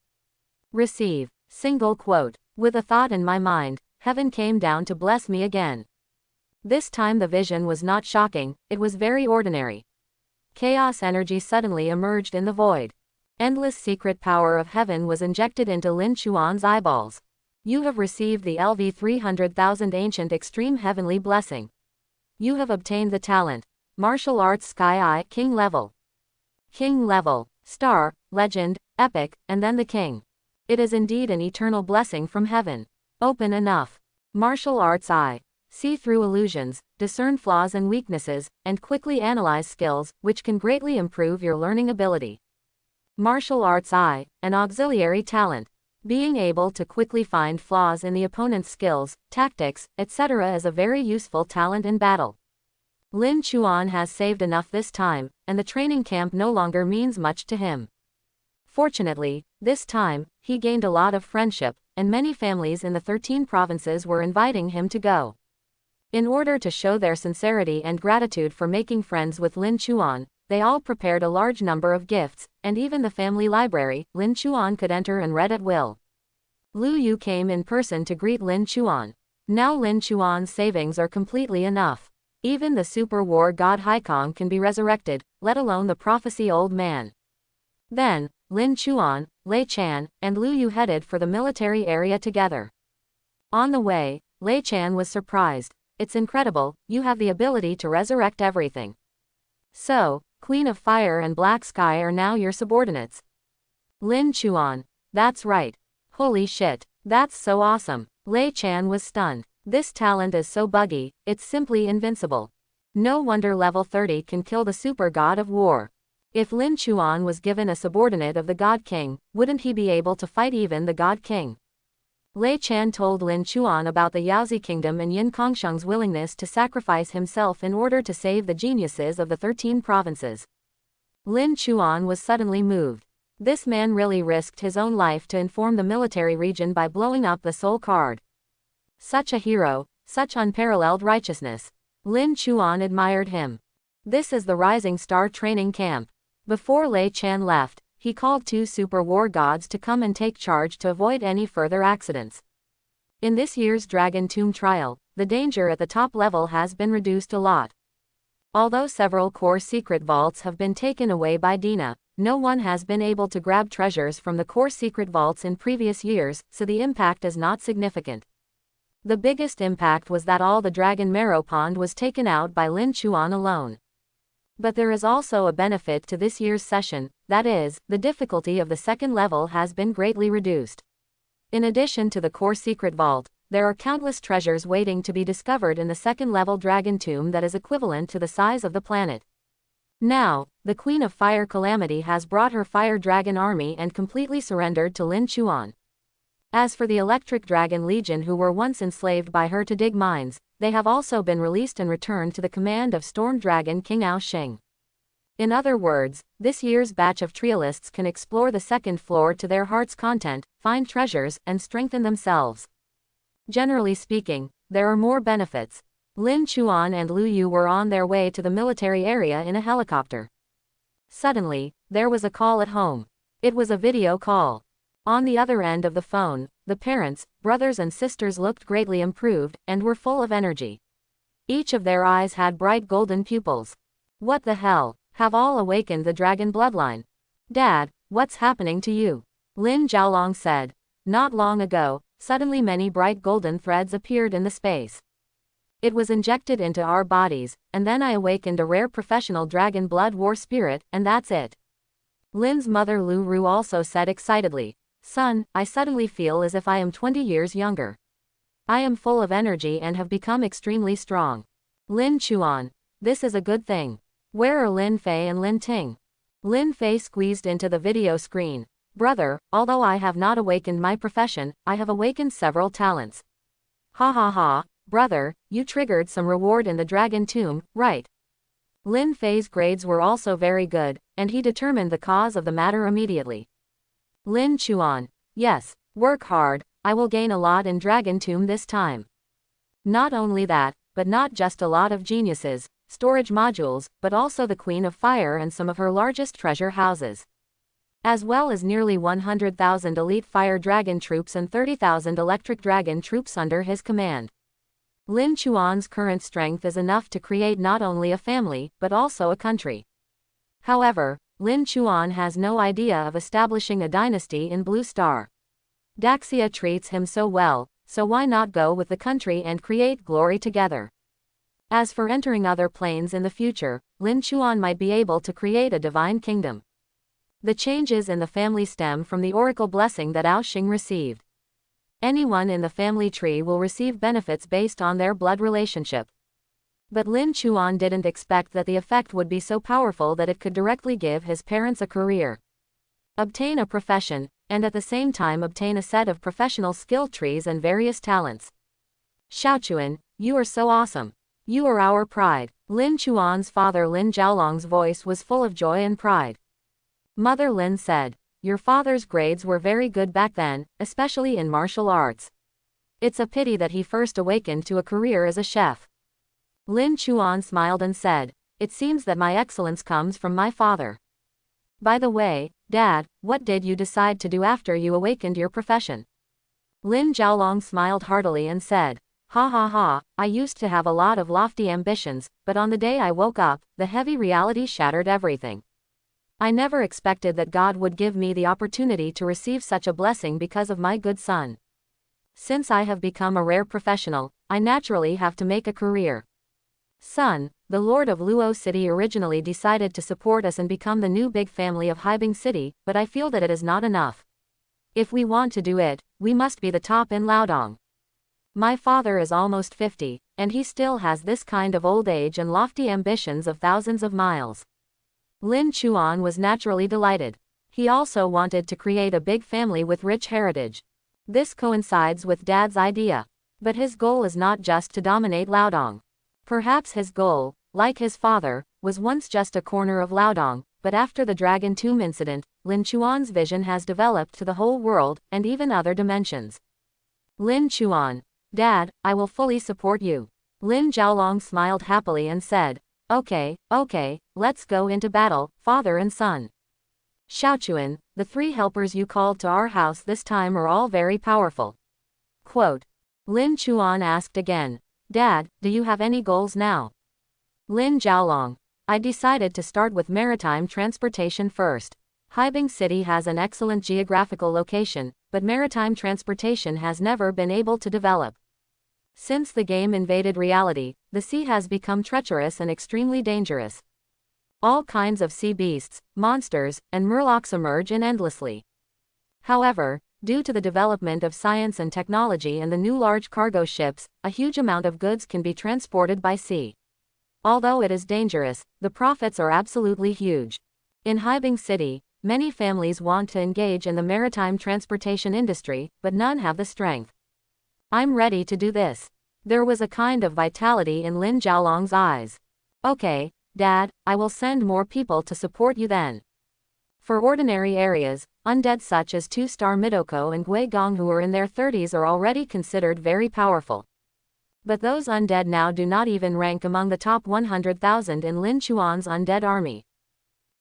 Receive. Single quote. With a thought in my mind, heaven came down to bless me again. This time the vision was not shocking, it was very ordinary. Chaos energy suddenly emerged in the void. Endless secret power of heaven was injected into Lin Chuan's eyeballs. You have received the LV 300,000 ancient extreme heavenly blessing. You have obtained the talent. Martial arts Sky Eye King level. King level, star, legend, epic, and then the king. It is indeed an eternal blessing from heaven. Open enough. Martial arts Eye. See through illusions, discern flaws and weaknesses, and quickly analyze skills, which can greatly improve your learning ability. Martial arts Eye, an auxiliary talent. Being able to quickly find flaws in the opponent's skills, tactics, etc. is a very useful talent in battle. Lin Chuan has saved enough this time, and the training camp no longer means much to him. Fortunately, this time, he gained a lot of friendship, and many families in the 13 provinces were inviting him to go. In order to show their sincerity and gratitude for making friends with Lin Chuan, they all prepared a large number of gifts, and even the family library, Lin Chuan could enter and read at will. Lu Yu came in person to greet Lin Chuan. Now Lin Chuan's savings are completely enough. Even the super war god Haikong can be resurrected, let alone the prophecy old man. Then, Lin Chuan, Lei Chan, and Lu Yu headed for the military area together. On the way, Lei Chan was surprised. It's incredible, you have the ability to resurrect everything. So, Queen of Fire and Black Sky are now your subordinates. Lin Chuan. That's right. Holy shit, that's so awesome. Lei Chan was stunned. This talent is so buggy, it's simply invincible. No wonder level 30 can kill the super god of war. If Lin Chuan was given a subordinate of the God King, wouldn't he be able to fight even the God King? Lei Chan told Lin Chuan about the Yaozi kingdom and Yin Kongsheng's willingness to sacrifice himself in order to save the geniuses of the 13 provinces. Lin Chuan was suddenly moved. This man really risked his own life to inform the military region by blowing up the soul card. Such a hero, such unparalleled righteousness. Lin Chuan admired him. This is the Rising Star training camp. Before Lei Chan left, he called 2 super war gods to come and take charge to avoid any further accidents. In this year's Dragon Tomb trial, the danger at the top level has been reduced a lot. Although several core secret vaults have been taken away by Dina, no one has been able to grab treasures from the core secret vaults in previous years, so the impact is not significant. The biggest impact was that all the Dragon Marrow Pond was taken out by Lin Chuan alone. But there is also a benefit to this year's session, that is, the difficulty of the second level has been greatly reduced. In addition to the core secret vault, there are countless treasures waiting to be discovered in the second level Dragon Tomb that is equivalent to the size of the planet. Now, the Queen of Fire Calamity has brought her Fire Dragon army and completely surrendered to Lin Chuan. As for the Electric Dragon Legion who were once enslaved by her to dig mines, they have also been released and returned to the command of Storm Dragon King Ao Xing. In other words, this year's batch of trialists can explore the second floor to their heart's content, find treasures, and strengthen themselves. Generally speaking, there are more benefits. Lin Chuan and Lu Yu were on their way to the military area in a helicopter. Suddenly, there was a call at home. It was a video call. On the other end of the phone, the parents, brothers and sisters looked greatly improved, and were full of energy. Each of their eyes had bright golden pupils. What the hell, have all awakened the dragon bloodline? Dad, what's happening to you? Lin Jiaolong said. Not long ago, suddenly many bright golden threads appeared in the space. It was injected into our bodies, and then I awakened a rare professional dragon blood war spirit, and that's it. Lin's mother Lu Ru also said excitedly. Son, I suddenly feel as if I am 20 years younger. I am full of energy and have become extremely strong. Lin Chuan. This is a good thing. Where are Lin Fei and Lin Ting? Lin Fei squeezed into the video screen. Brother, although I have not awakened my profession, I have awakened several talents. Ha ha ha, brother, you triggered some reward in the Dragon Tomb, right? Lin Fei's grades were also very good, and he determined the cause of the matter immediately. Lin Chuan. Yes, work hard, I will gain a lot in Dragon Tomb this time. Not only that, but not just a lot of geniuses, storage modules, but also the Queen of Fire and some of her largest treasure houses. As well as nearly 100,000 elite fire dragon troops and 30,000 electric dragon troops under his command. Lin Chuan's current strength is enough to create not only a family, but also a country. However, Lin Chuan has no idea of establishing a dynasty in Blue Star. Daxia treats him so well, so why not go with the country and create glory together? As for entering other planes in the future, Lin Chuan might be able to create a divine kingdom. The changes in the family stem from the oracle blessing that Ao Xing received. Anyone in the family tree will receive benefits based on their blood relationship. But Lin Chuan didn't expect that the effect would be so powerful that it could directly give his parents a career, obtain a profession, and at the same time obtain a set of professional skill trees and various talents. Xiaochuan, you are so awesome. You are our pride. Lin Chuan's father Lin Jiaolong's voice was full of joy and pride. Mother Lin said, your father's grades were very good back then, especially in martial arts. It's a pity that he first awakened to a career as a chef. Lin Chuan smiled and said, "It seems that my excellence comes from my father. By the way, Dad, what did you decide to do after you awakened your profession?" Lin Jiaolong smiled heartily and said, "Ha ha ha, I used to have a lot of lofty ambitions, but on the day I woke up, the heavy reality shattered everything. I never expected that God would give me the opportunity to receive such a blessing because of my good son. Since I have become a rare professional, I naturally have to make a career. Son, the Lord of Luo City originally decided to support us and become the new big family of Haibing City, but I feel that it is not enough. If we want to do it, we must be the top in Liaodong. My father is almost 50, and he still has this kind of old age and lofty ambitions of thousands of miles." Lin Chuan was naturally delighted. He also wanted to create a big family with rich heritage. This coincides with Dad's idea. But his goal is not just to dominate Liaodong. Perhaps his goal, like his father, was once just a corner of Liaodong, but after the Dragon Tomb incident, Lin Chuan's vision has developed to the whole world, and even other dimensions. Lin Chuan, "Dad, I will fully support you." Lin Jiaolong smiled happily and said, Okay, let's go into battle, father and son." "Xiaochuan, the 3 helpers you called to our house this time are all very powerful." Quote. Lin Chuan asked again, "Dad, do you have any goals now?" Lin Jiaolong, "I decided to start with maritime transportation first. Haibing City has an excellent geographical location, but maritime transportation has never been able to develop. Since the game invaded reality, the sea has become treacherous and extremely dangerous. All kinds of sea beasts, monsters, and murlocs emerge endlessly. However, due to the development of science and technology and the new large cargo ships, a huge amount of goods can be transported by sea. Although it is dangerous, the profits are absolutely huge. In Haibing City, many families want to engage in the maritime transportation industry, but none have the strength. I'm ready to do this." There was a kind of vitality in Lin Jiaolong's eyes. "Okay, Dad, I will send more people to support you then." For ordinary areas, undead such as 2-star Midoko and Guigong who are in their 30s are already considered very powerful. But those undead now do not even rank among the top 100,000 in Lin Chuan's undead army.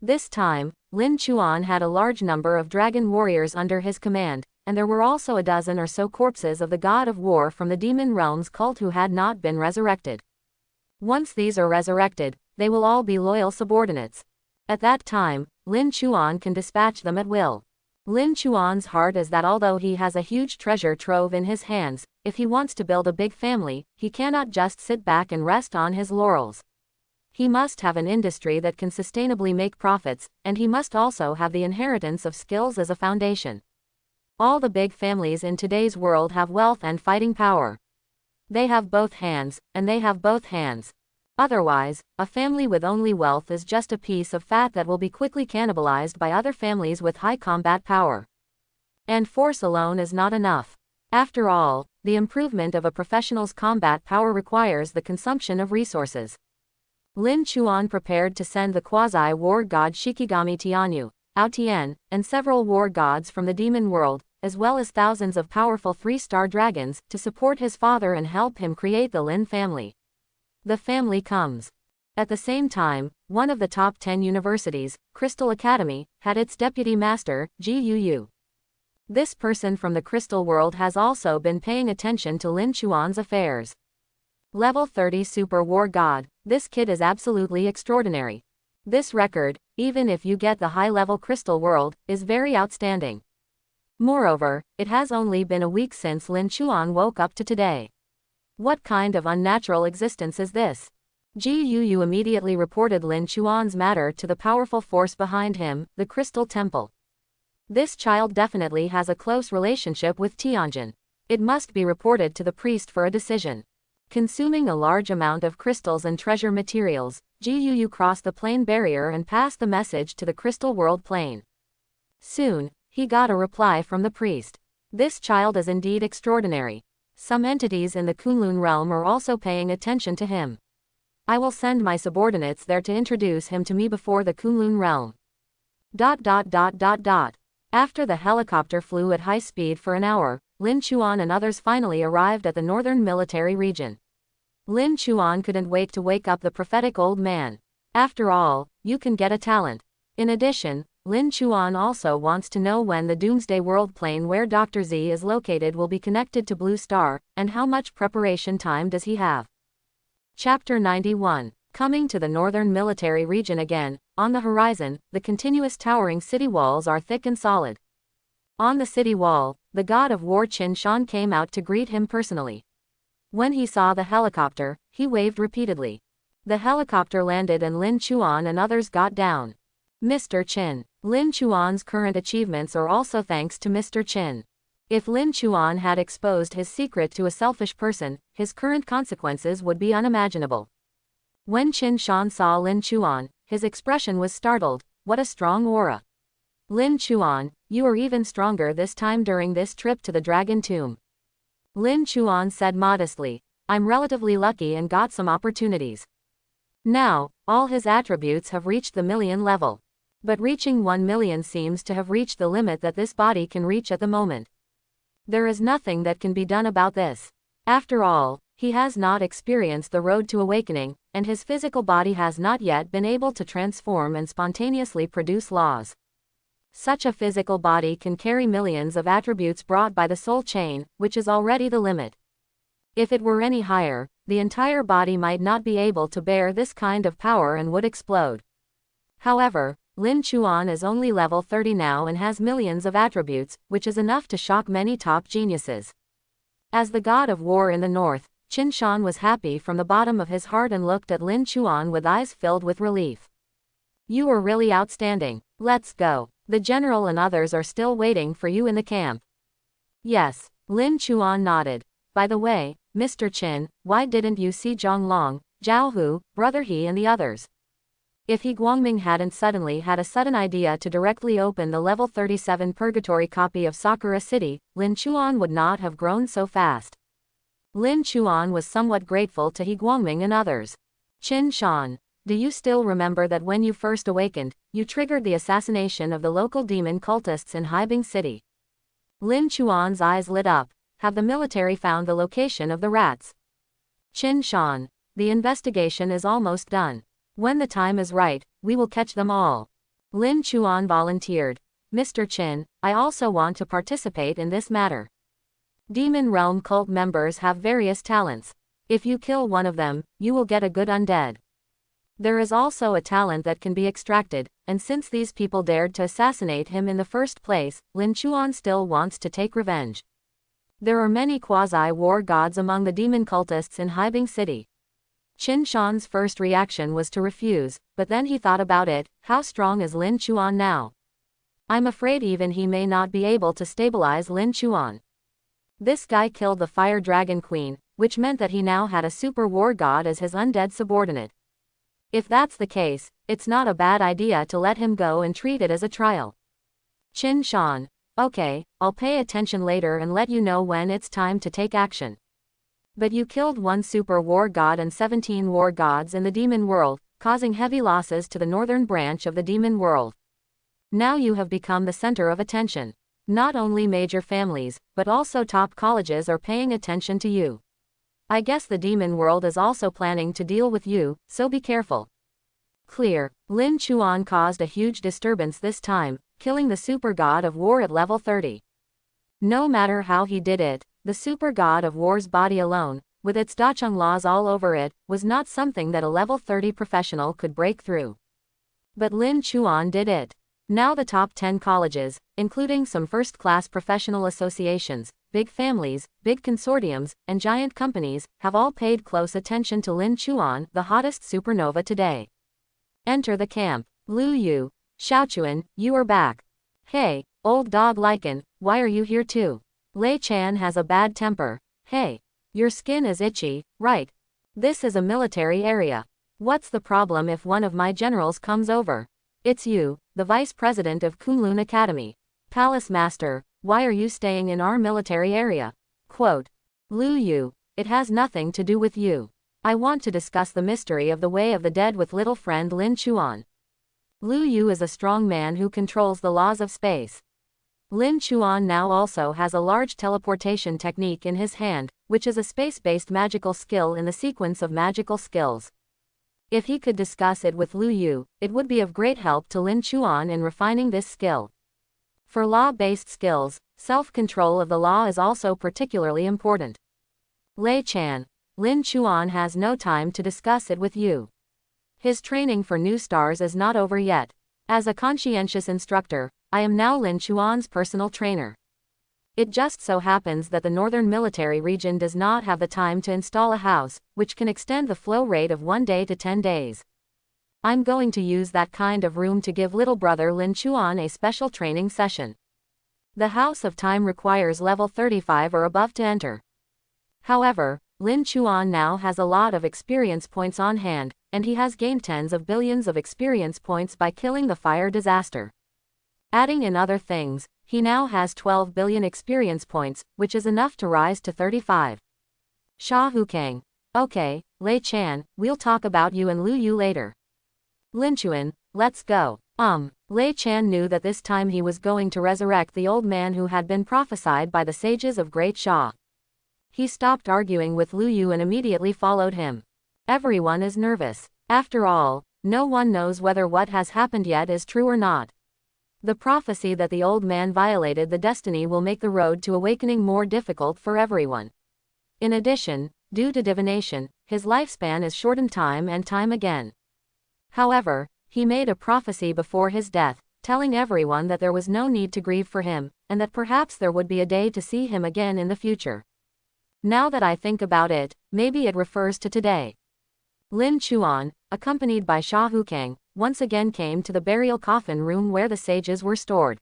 This time, Lin Chuan had a large number of dragon warriors under his command, and there were also a dozen or so corpses of the god of war from the demon realm's cult who had not been resurrected. Once these are resurrected, they will all be loyal subordinates. At that time, Lin Chuan can dispatch them at will. Lin Chuan's heart is that although he has a huge treasure trove in his hands, if he wants to build a big family, he cannot just sit back and rest on his laurels. He must have an industry that can sustainably make profits, and he must also have the inheritance of skills as a foundation. All the big families in today's world have wealth and fighting power. They have both hands, and they have both hands. Otherwise, a family with only wealth is just a piece of fat that will be quickly cannibalized by other families with high combat power. And force alone is not enough. After all, the improvement of a professional's combat power requires the consumption of resources. Lin Chuan prepared to send the quasi-war god Shikigami Tianyu, Aotian, and several war gods from the demon world, as well as thousands of powerful 3-star dragons, to support his father and help him create the Lin family. The family comes. At the same time, one of the top 10 universities, Crystal Academy, had its deputy master, Ji Yu. This person from the crystal world has also been paying attention to Lin Chuan's affairs. Level 30 Super War God, this kid is absolutely extraordinary. This record, even if you get the high-level crystal world, is very outstanding. Moreover, it has only been a week since Lin Chuan woke up to today. What kind of unnatural existence is this? Ji Yu immediately reported Lin Chuan's matter to the powerful force behind him, the Crystal Temple. This child definitely has a close relationship with Tianjin. It must be reported to the priest for a decision. Consuming a large amount of crystals and treasure materials, Ji Yu crossed the plane barrier and passed the message to the crystal world plane. Soon, he got a reply from the priest. This child is indeed extraordinary. Some entities in the Kunlun realm are also paying attention to him. I will send my subordinates there to introduce him to me before the Kunlun realm. After the helicopter flew at high speed for an hour, Lin Chuan and others finally arrived at the northern military region. Lin Chuan couldn't wait to wake up the prophetic old man. After all, you can get a talent. In addition, Lin Chuan also wants to know when the Doomsday World plane where Dr. Z is located will be connected to Blue Star, and how much preparation time does he have. Chapter 91. Coming to the northern military region again, on the horizon, the continuous towering city walls are thick and solid. On the city wall, the god of war Qin Shan came out to greet him personally. When he saw the helicopter, he waved repeatedly. The helicopter landed and Lin Chuan and others got down. Mr. Qin. Lin Chuan's current achievements are also thanks to Mr. Qin. If Lin Chuan had exposed his secret to a selfish person, his current consequences would be unimaginable. When Qin Shan saw Lin Chuan, his expression was startled. What a strong aura. Lin Chuan, you are even stronger this time during this trip to the Dragon Tomb. Lin Chuan said modestly, I'm relatively lucky and got some opportunities. Now, all his attributes have reached the million level. But reaching 1 million seems to have reached the limit that this body can reach at the moment. There is nothing that can be done about this. After all, he has not experienced the road to awakening, and his physical body has not yet been able to transform and spontaneously produce laws. Such a physical body can carry millions of attributes brought by the soul chain, which is already the limit. If it were any higher, the entire body might not be able to bear this kind of power and would explode. However, Lin Chuan is only level 30 now and has millions of attributes, which is enough to shock many top geniuses. As the god of war in the north, Qin Shan was happy from the bottom of his heart and looked at Lin Chuan with eyes filled with relief. You are really outstanding. Let's go. The general and others are still waiting for you in the camp. Yes, Lin Chuan nodded. By the way, Mr. Qin, why didn't you see Zhang Long, Zhao Hu, Brother He and the others? If He Guangming hadn't suddenly had a sudden idea to directly open the level 37 purgatory copy of Sakura City, Lin Chuan would not have grown so fast. Lin Chuan was somewhat grateful to He Guangming and others. Qin Shan, do you still remember that when you first awakened, you triggered the assassination of the local demon cultists in Haibing City? Lin Chuan's eyes lit up. Have the military found the location of the rats? Qin Shan, the investigation is almost done. When the time is right, we will catch them all. Lin Chuan volunteered. Mr. Qin, I also want to participate in this matter. Demon Realm cult members have various talents. If you kill one of them, you will get a good undead. There is also a talent that can be extracted, and since these people dared to assassinate him in the first place, Lin Chuan still wants to take revenge. There are many quasi-war gods among the demon cultists in Haibing City. Qin Shan's first reaction was to refuse, but then he thought about it. How strong is Lin Chuan now? I'm afraid even he may not be able to stabilize Lin Chuan. This guy killed the Fire Dragon Queen, which meant that he now had a super war god as his undead subordinate. If that's the case, it's not a bad idea to let him go and treat it as a trial. Qin Shan, okay, I'll pay attention later and let you know when it's time to take action. But you killed one super war god and 17 war gods in the demon world, causing heavy losses to the northern branch of the demon world. Now you have become the center of attention. Not only major families, but also top colleges are paying attention to you. I guess the demon world is also planning to deal with you, so be careful. Clear. Lin Chuan caused a huge disturbance this time, killing the super god of war at level 30. No matter how he did it, the super god of war's body alone, with its Dacheng laws all over it, was not something that a level 30 professional could break through. But Lin Chuan did it. Now the top 10 colleges, including some first-class professional associations, big families, big consortiums, and giant companies, have all paid close attention to Lin Chuan, the hottest supernova today. Enter the camp. Lu Yu. Xiaochuan, you are back. Hey, old dog Lycan, why are you here too? Lei Chan has a bad temper. Hey, your skin is itchy, right? This is a military area. What's the problem if one of my generals comes over? It's you, the vice president of Kunlun Academy. Palace Master, why are you staying in our military area? Quote. Lu Yu, it has nothing to do with you. I want to discuss the mystery of the Way of the Dead with little friend Lin Chuan. Lu Yu is a strong man who controls the laws of space. Lin Chuan now also has a large teleportation technique in his hand, which is a space-based magical skill in the sequence of magical skills. If he could discuss it with Lu Yu, it would be of great help to Lin Chuan in refining this skill. For law-based skills, self-control of the law is also particularly important. Lei Chan, Lin Chuan has no time to discuss it with you. His training for new stars is not over yet. As a conscientious instructor, I am now Lin Chuan's personal trainer. It just so happens that the northern military region does not have the time to install a house, which can extend the flow rate of 1 day to 10 days. I'm going to use that kind of room to give little brother Lin Chuan a special training session. The House of Time requires level 35 or above to enter. However, Lin Chuan now has a lot of experience points on hand, and he has gained tens of billions of experience points by killing the fire disaster. Adding in other things, he now has 12 billion experience points, which is enough to rise to 35. Sha Hukang. Okay, Lei Chan, we'll talk about you and Lu Yu later. Lin Chuan, let's go. Lei Chan knew that this time he was going to resurrect the old man who had been prophesied by the sages of Great Sha. He stopped arguing with Lu Yu and immediately followed him. Everyone is nervous. After all, no one knows whether what has happened yet is true or not. The prophecy that the old man violated the destiny will make the road to awakening more difficult for everyone. In addition, due to divination, his lifespan is shortened time and time again. However, he made a prophecy before his death, telling everyone that there was no need to grieve for him, and that perhaps there would be a day to see him again in the future. Now that I think about it, maybe it refers to today. Lin Chuan, accompanied by Sha Hukang, once again came to the burial coffin room where the sages were stored.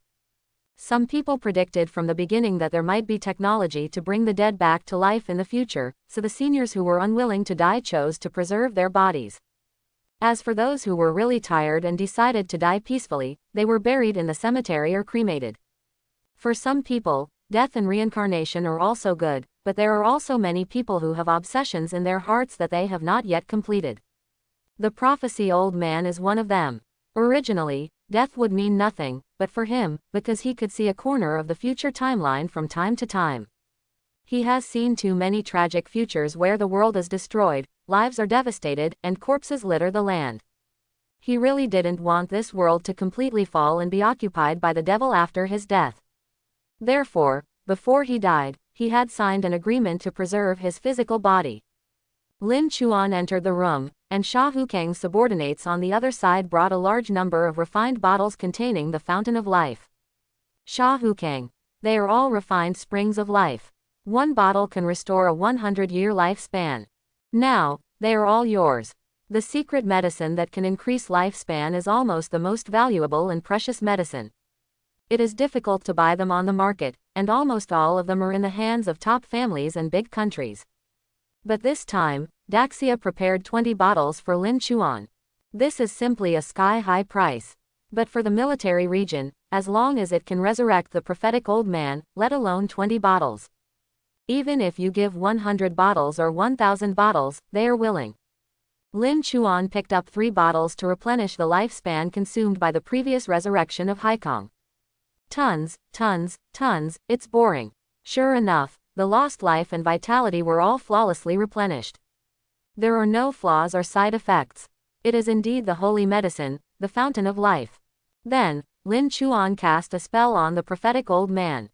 Some people predicted from the beginning that there might be technology to bring the dead back to life in the future, so the seniors who were unwilling to die chose to preserve their bodies. As for those who were really tired and decided to die peacefully, they were buried in the cemetery or cremated. For some people, death and reincarnation are also good, but there are also many people who have obsessions in their hearts that they have not yet completed. The prophecy old man is one of them. Originally, death would mean nothing, but for him, because he could see a corner of the future timeline from time to time. He has seen too many tragic futures where the world is destroyed, lives are devastated, and corpses litter the land. He really didn't want this world to completely fall and be occupied by the devil after his death. Therefore, before he died, he had signed an agreement to preserve his physical body. Lin Chuan entered the room, and Sha Hukang's subordinates on the other side brought a large number of refined bottles containing the fountain of life. Sha Hukang. They are all refined springs of life. One bottle can restore a 100-year lifespan. Now, they are all yours. The secret medicine that can increase lifespan is almost the most valuable and precious medicine. It is difficult to buy them on the market, and almost all of them are in the hands of top families and big countries. But this time, Daxia prepared 20 bottles for Lin Chuan. This is simply a sky-high price. But for the military region, as long as it can resurrect the prophetic old man, let alone 20 bottles. Even if you give 100 bottles or 1,000 bottles, they are willing. Lin Chuan picked up 3 bottles to replenish the lifespan consumed by the previous resurrection of Haikong. Tons, tons, tons, it's boring. Sure enough, the lost life and vitality were all flawlessly replenished. There are no flaws or side effects. It is indeed the holy medicine, the fountain of life. Then, Lin Chuan cast a spell on the prophetic old man.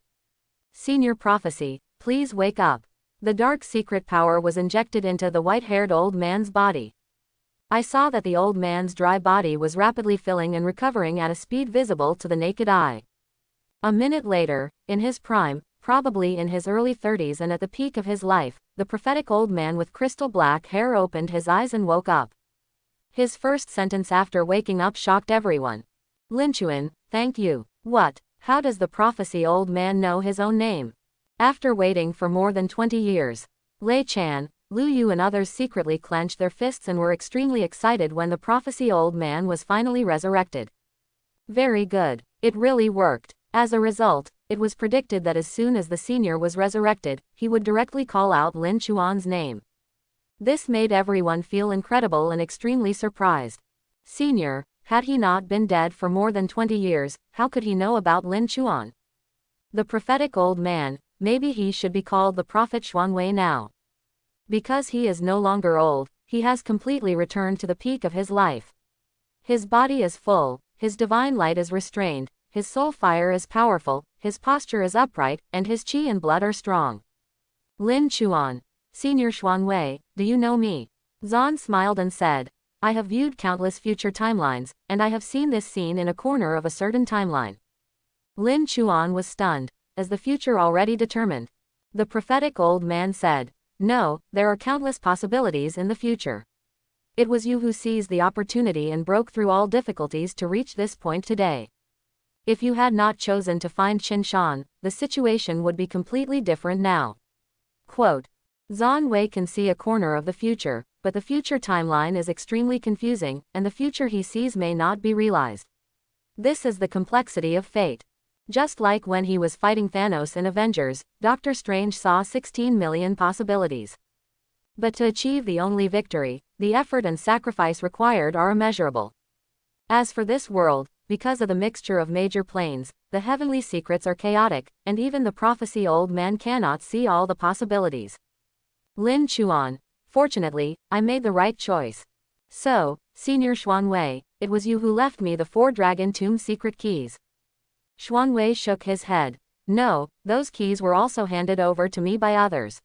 Senior prophecy, please wake up. The dark secret power was injected into the white-haired old man's body. I saw that the old man's dry body was rapidly filling and recovering at a speed visible to the naked eye. A minute later, in his prime, probably in his early 30s and at the peak of his life, the prophetic old man with crystal black hair opened his eyes and woke up. His first sentence after waking up shocked everyone. Lin Chuan, thank you. What? How does the prophecy old man know his own name? After waiting for more than 20 years, Lei Chan, Lu Yu and others secretly clenched their fists and were extremely excited when the prophecy old man was finally resurrected. Very good. It really worked. As a result, it was predicted that as soon as the senior was resurrected, he would directly call out Lin Chuan's name. This made everyone feel incredible and extremely surprised. Senior, had he not been dead for more than 20 years, how could he know about Lin Chuan? The prophetic old man, maybe he should be called the Prophet Xuanwei now. Because he is no longer old, he has completely returned to the peak of his life. His body is full, his divine light is restrained, his soul fire is powerful, his posture is upright, and his qi and blood are strong. Lin Chuan, Senior Xuanwei, do you know me? Zan smiled and said, I have viewed countless future timelines, and I have seen this scene in a corner of a certain timeline. Lin Chuan was stunned, as the future already determined. The prophetic old man said, no, there are countless possibilities in the future. It was you who seized the opportunity and broke through all difficulties to reach this point today. If you had not chosen to find Qinshan, the situation would be completely different now. Quote, Zan Wei can see a corner of the future, but the future timeline is extremely confusing, and the future he sees may not be realized. This is the complexity of fate. Just like when he was fighting Thanos in Avengers, Doctor Strange saw 16 million possibilities. But to achieve the only victory, the effort and sacrifice required are immeasurable. As for this world, because of the mixture of major planes, the heavenly secrets are chaotic, and even the prophecy old man cannot see all the possibilities. Lin Chuan, fortunately, I made the right choice. So, Senior Xuanwei, it was you who left me the 4 Dragon Tomb secret keys. Xuanwei shook his head. No, those keys were also handed over to me by others.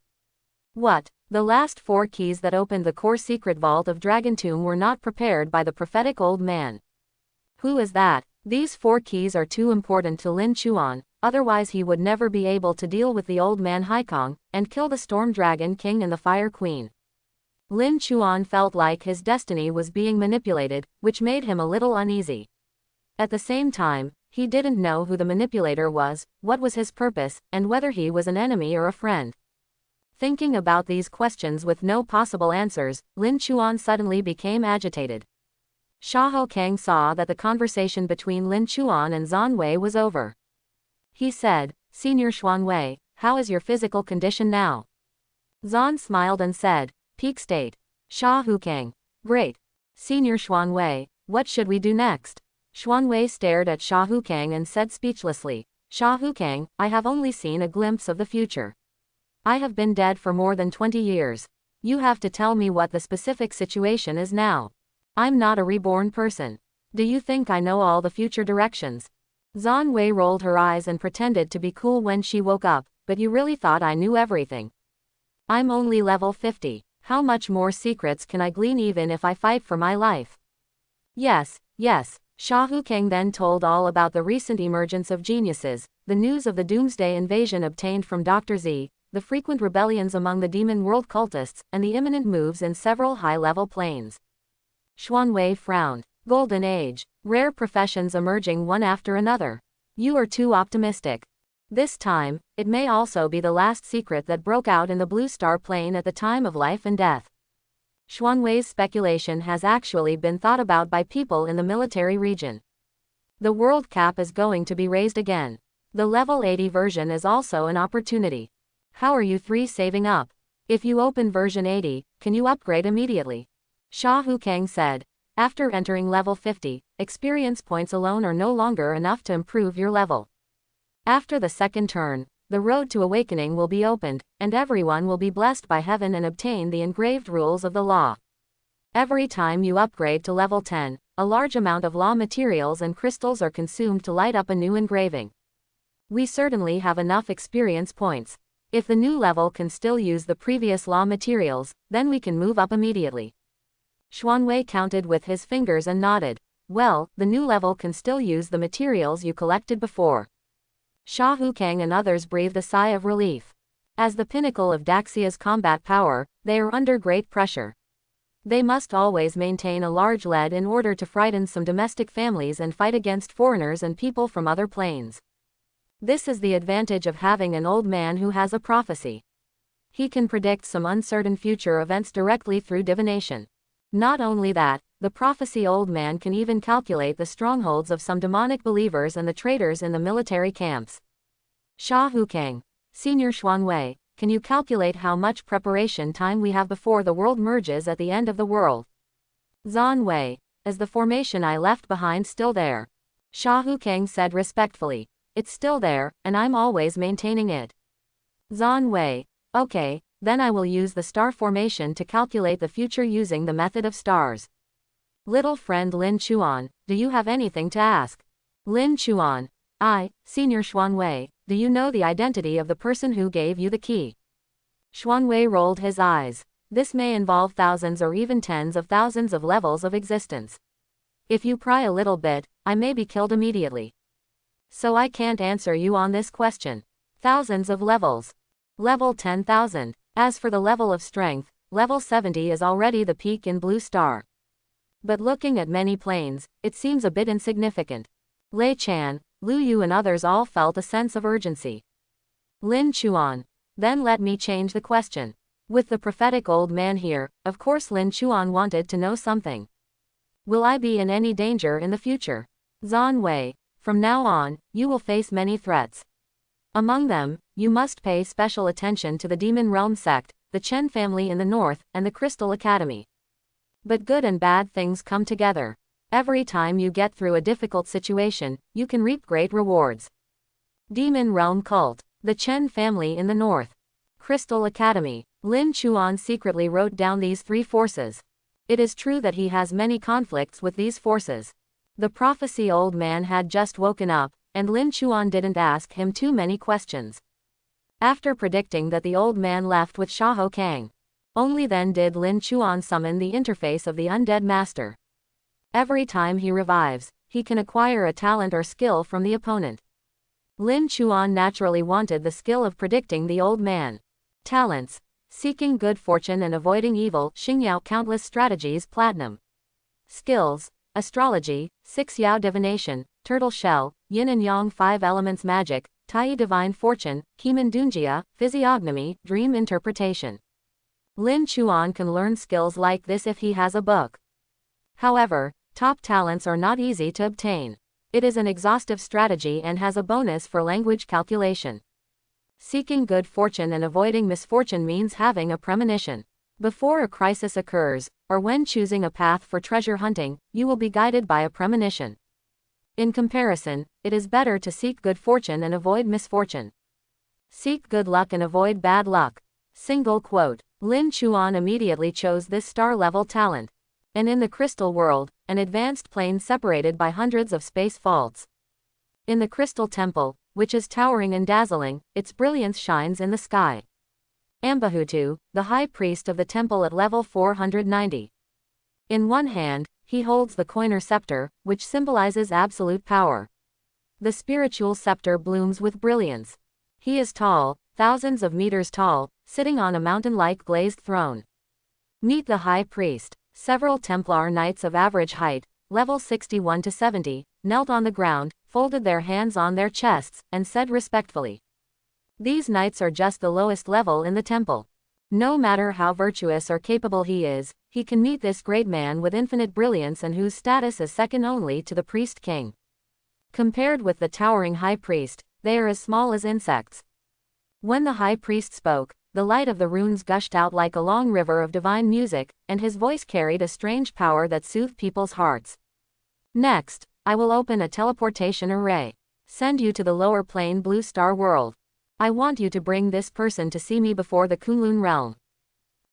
What? The last 4 keys that opened the core secret vault of Dragon Tomb were not prepared by the prophetic old man. Who is that? These 4 keys are too important to Lin Chuan, otherwise he would never be able to deal with the old man Haikong, and kill the Storm Dragon King and the Fire Queen. Lin Chuan felt like his destiny was being manipulated, which made him a little uneasy. At the same time, he didn't know who the manipulator was, what was his purpose, and whether he was an enemy or a friend. Thinking about these questions with no possible answers, Lin Chuan suddenly became agitated. Xiahou Kang saw that the conversation between Lin Chuan and Zan Wei was over. He said, Senior Xuanwei, how is your physical condition now? Zan smiled and said, peak state. Xiahou Kang, great. Senior Xuanwei, what should we do next? Xuanwei stared at Xiahou Kang and said speechlessly, Xiahou Kang, I have only seen a glimpse of the future. I have been dead for more than 20 years. You have to tell me what the specific situation is now. I'm not a reborn person. Do you think I know all the future directions? Zan Wei rolled her eyes and pretended to be cool when she woke up, but you really thought I knew everything. I'm only level 50. How much more secrets can I glean even if I fight for my life? Yes. Xiahou Kang then told all about the recent emergence of geniuses, the news of the Doomsday invasion obtained from Dr. Z, the frequent rebellions among the Demon World cultists, and the imminent moves in several high-level planes. Xuanwei frowned. Golden Age. Rare professions emerging one after another. You are too optimistic. This time, it may also be the last secret that broke out in the Blue Star plane at the time of life and death. Xuanwei's speculation has actually been thought about by people in the military region. The world cap is going to be raised again. The level 80 version is also an opportunity. How are you 3 saving up? If you open version 80, can you upgrade immediately? Xiahou Kang said. After entering level 50, experience points alone are no longer enough to improve your level. After the second turn, the road to awakening will be opened, and everyone will be blessed by heaven and obtain the engraved rules of the law. Every time you upgrade to level 10, a large amount of law materials and crystals are consumed to light up a new engraving. We certainly have enough experience points. If the new level can still use the previous law materials, then we can move up immediately. Xuanwei counted with his fingers and nodded. Well, the new level can still use the materials you collected before. Xiahou Kang and others breathed a sigh of relief. As the pinnacle of Daxia's combat power, they are under great pressure. They must always maintain a large lead in order to frighten some domestic families and fight against foreigners and people from other planes. This is the advantage of having an old man who has a prophecy. He can predict some uncertain future events directly through divination. Not only that, the prophecy old man can even calculate the strongholds of some demonic believers and the traitors in the military camps. Xiahou Kang, Senior Xuanwei, can you calculate how much preparation time we have before the world merges at the end of the world? Zan Wei, is the formation I left behind still there? Xiahou Kang said respectfully. It's still there, and I'm always maintaining it. Zhan Wei. Okay, then I will use the star formation to calculate the future using the method of stars. Little friend Lin Chuan, do you have anything to ask? Lin Chuan. Senior Xuanwei, do you know the identity of the person who gave you the key? Xuanwei rolled his eyes. This may involve thousands or even tens of thousands of levels of existence. If you pry a little bit, I may be killed immediately. So I can't answer you on this question. Thousands of levels. Level 10,000. As for the level of strength, level 70 is already the peak in Blue Star. But looking at many planes, it seems a bit insignificant. Lei Chan, Lu Yu and others all felt a sense of urgency. Lin Chuan. Then let me change the question. With the prophetic old man here, of course Lin Chuan wanted to know something. Will I be in any danger in the future? Zhan Wei. From now on, you will face many threats. Among them, you must pay special attention to the Demon Realm sect, the Chen family in the north, and the Crystal Academy. But good and bad things come together. Every time you get through a difficult situation, you can reap great rewards. Demon Realm Cult, the Chen family in the north, Crystal Academy. Lin Chuan secretly wrote down these three forces. It is true that he has many conflicts with these forces. The prophecy old man had just woken up, and Lin Chuan didn't ask him too many questions. After predicting that the old man left with Xiahou Kang, only then did Lin Chuan summon the interface of the Undead Master. Every time he revives, he can acquire a talent or skill from the opponent. Lin Chuan naturally wanted the skill of predicting the old man. Talents: seeking good fortune and avoiding evil, Xingyao countless strategies platinum. Skills: astrology, 6 Yao divination, turtle shell, yin and yang 5 elements magic, Tai divine fortune, Kimen Dunjia, physiognomy, dream interpretation. Lin Chuan can learn skills like this if he has a book. However, top talents are not easy to obtain. It is an exhaustive strategy and has a bonus for language calculation. Seeking good fortune and avoiding misfortune means having a premonition. Before a crisis occurs, or when choosing a path for treasure hunting, you will be guided by a premonition. In comparison, it is better to seek good fortune and avoid misfortune. Seek good luck and avoid bad luck. Single quote. Lin Chuan immediately chose this star-level talent. And in the crystal world, an advanced plane separated by hundreds of space faults. In the crystal temple, which is towering and dazzling, its brilliance shines in the sky. Ambahutu, the high priest of the temple at level 490. In one hand, he holds the Coiner scepter, which symbolizes absolute power. The spiritual scepter blooms with brilliance. He is tall, thousands of meters tall, sitting on a mountain-like glazed throne. Meet the high priest. Several Templar knights of average height, level 61 to 70, knelt on the ground, folded their hands on their chests, and said respectfully. These knights are just the lowest level in the temple. No matter how virtuous or capable he is, he can meet this great man with infinite brilliance and whose status is second only to the priest king. Compared with the towering high priest, they are as small as insects. When the high priest spoke, the light of the runes gushed out like a long river of divine music, and his voice carried a strange power that soothed people's hearts. Next, I will open a teleportation array. Send you to the lower plane Blue Star world. I want you to bring this person to see me before the Kunlun realm.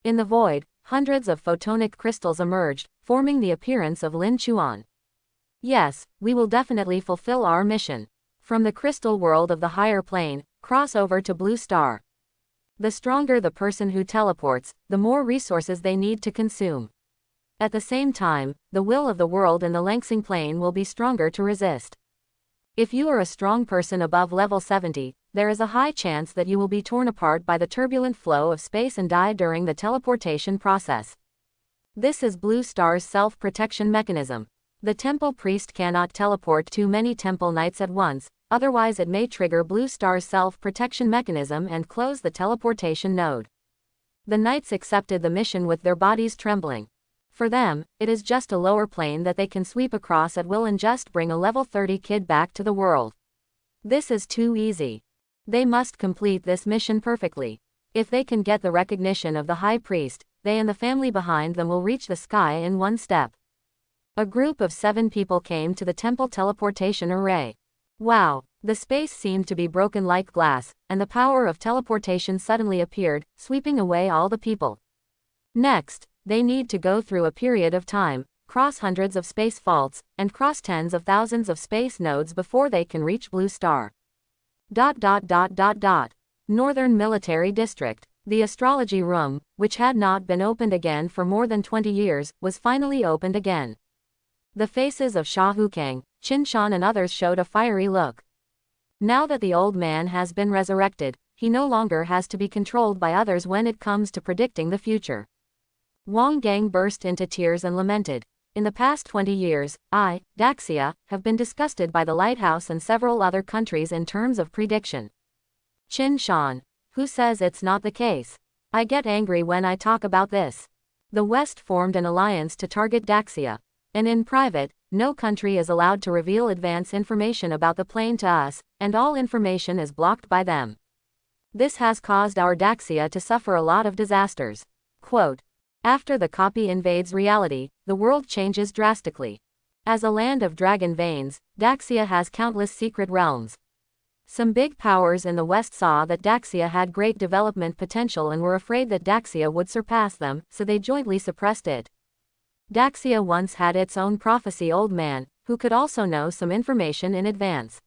In the void, hundreds of photonic crystals emerged, forming the appearance of Lin Chuan. Yes, we will definitely fulfill our mission. From the crystal world of the higher plane, cross over to Blue Star. The stronger the person who teleports, the more resources they need to consume. At the same time, the will of the world in the Langsing plane will be stronger to resist. If you are a strong person above level 70, there is a high chance that you will be torn apart by the turbulent flow of space and die during the teleportation process. This is Blue Star's self-protection mechanism. The temple priest cannot teleport too many temple knights at once, otherwise it may trigger Blue Star's self-protection mechanism and close the teleportation node. The knights accepted the mission with their bodies trembling. For them, it is just a lower plane that they can sweep across at will and just bring a level 30 kid back to the world. This is too easy. They must complete this mission perfectly. If they can get the recognition of the high priest, they and the family behind them will reach the sky in one step. A group of 7 people came to the temple teleportation array. Wow, The space seemed to be broken like glass, and the power of teleportation suddenly appeared, sweeping away all the people. Next, they need to go through a period of time, cross hundreds of space faults, and cross tens of thousands of space nodes before they can reach Blue Star. Northern Military District. The astrology room, which had not been opened again for more than 20 years, was finally opened again. The faces of Sha Hukang, Qin Shan and others showed a fiery look. Now that the old man has been resurrected, he no longer has to be controlled by others when it comes to predicting the future. Wang Gang burst into tears and lamented. In the past 20 years, Daxia, have been disgusted by the lighthouse and several other countries in terms of prediction. Qin Shan. Who says it's not the case? I get angry when I talk about this. The West formed an alliance to target Daxia. And in private, no country is allowed to reveal advance information about the plane to us, and all information is blocked by them. This has caused our Daxia to suffer a lot of disasters. Quote, after the copy invades reality, the world changes drastically. As a land of dragon veins, Daxia has countless secret realms. Some big powers in the West saw that Daxia had great development potential and were afraid that Daxia would surpass them, so they jointly suppressed it. Daxia once had its own prophecy old man, who could also know some information in advance.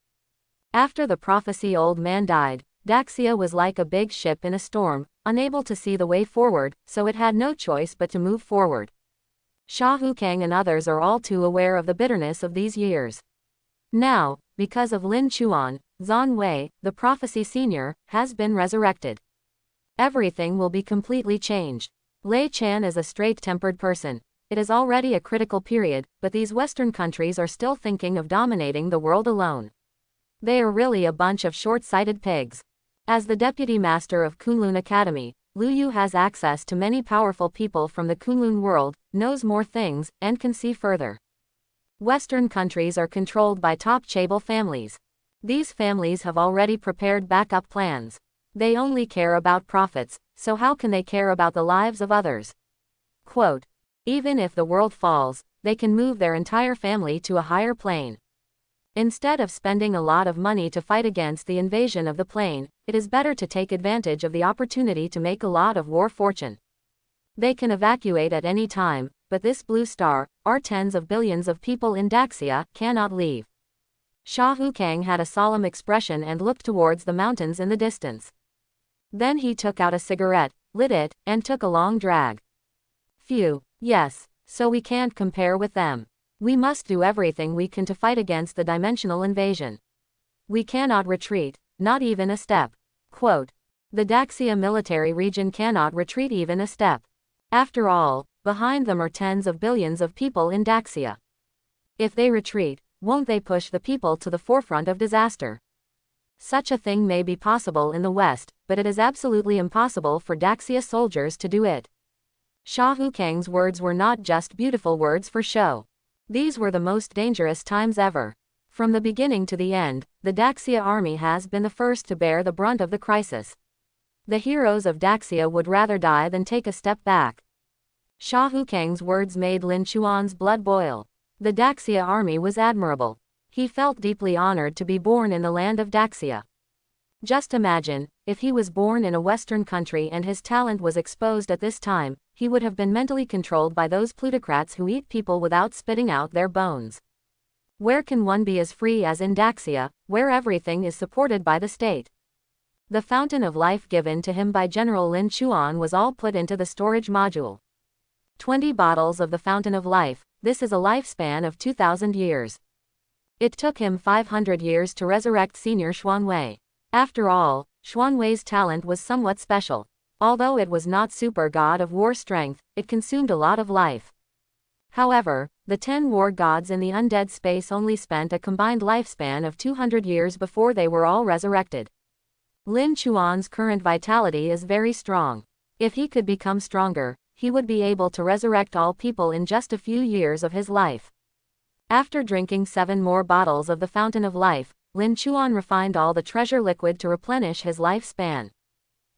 After the prophecy old man died, Daxia was like a big ship in a storm, unable to see the way forward, so it had no choice but to move forward. Sha Hukang and others are all too aware of the bitterness of these years. Now, because of Lin Chuan, Zhang Wei, the prophecy senior, has been resurrected. Everything will be completely changed. Lei Chan is a straight-tempered person. It is already a critical period, but these Western countries are still thinking of dominating the world alone. They are really a bunch of short-sighted pigs. As the deputy master of Kunlun Academy, Liu Yu has access to many powerful people from the Kunlun world, knows more things, and can see further. Western countries are controlled by top chaebol families. These families have already prepared backup plans. They only care about profits, so how can they care about the lives of others? Quote, even if the world falls, they can move their entire family to a higher plane. Instead of spending a lot of money to fight against the invasion of the plane, it is better to take advantage of the opportunity to make a lot of war fortune. They can evacuate at any time, but this Blue Star, our tens of billions of people in Daxia, cannot leave. Sha Hukang had a solemn expression and looked towards the mountains in the distance. Then he took out a cigarette, lit it, and took a long drag. Phew, yes, so we can't compare with them. We must do everything we can to fight against the dimensional invasion. We cannot retreat, not even a step. Quote, the Daxia military region cannot retreat even a step. After all, behind them are tens of billions of people in Daxia. If they retreat, won't they push the people to the forefront of disaster? Such a thing may be possible in the West, but it is absolutely impossible for Daxia soldiers to do it. Sha Hukang's words were not just beautiful words for show. These were the most dangerous times ever. From the beginning to the end, the Daxia army has been the first to bear the brunt of the crisis. The heroes of Daxia would rather die than take a step back. Sha Hukang's words made Lin Chuan's blood boil. The Daxia army was admirable. He felt deeply honored to be born in the land of Daxia. Just imagine, if he was born in a Western country and his talent was exposed at this time, he would have been mentally controlled by those plutocrats who eat people without spitting out their bones. Where can one be as free as in Daxia, where everything is supported by the state? The fountain of life given to him by General Lin Chuan was all put into the storage module. 20 bottles of the fountain of life, this is a lifespan of 2,000 years. It took him 500 years to resurrect Senior Xuanwei. After all, Xuanwei's talent was somewhat special. Although it was not super god of war strength, it consumed a lot of life. However, the 10 war gods in the undead space only spent a combined lifespan of 200 years before they were all resurrected. Lin Chuan's current vitality is very strong. If he could become stronger, he would be able to resurrect all people in just a few years of his life. After drinking 7 more bottles of the fountain of life, Lin Chuan refined all the treasure liquid to replenish his lifespan.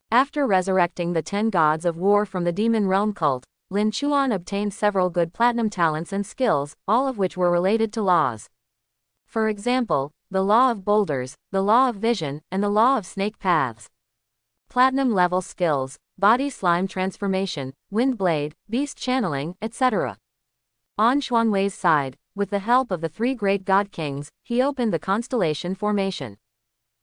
After resurrecting the 10 gods of war from the demon realm cult, Lin Chuan obtained several good platinum talents and skills, all of which were related to laws. For example, the law of boulders, the law of vision, and the law of snake paths. Platinum level skills, body slime transformation, wind blade, beast channeling, etc. On Xuanwei's side, with the help of the three great god kings, he opened the constellation formation.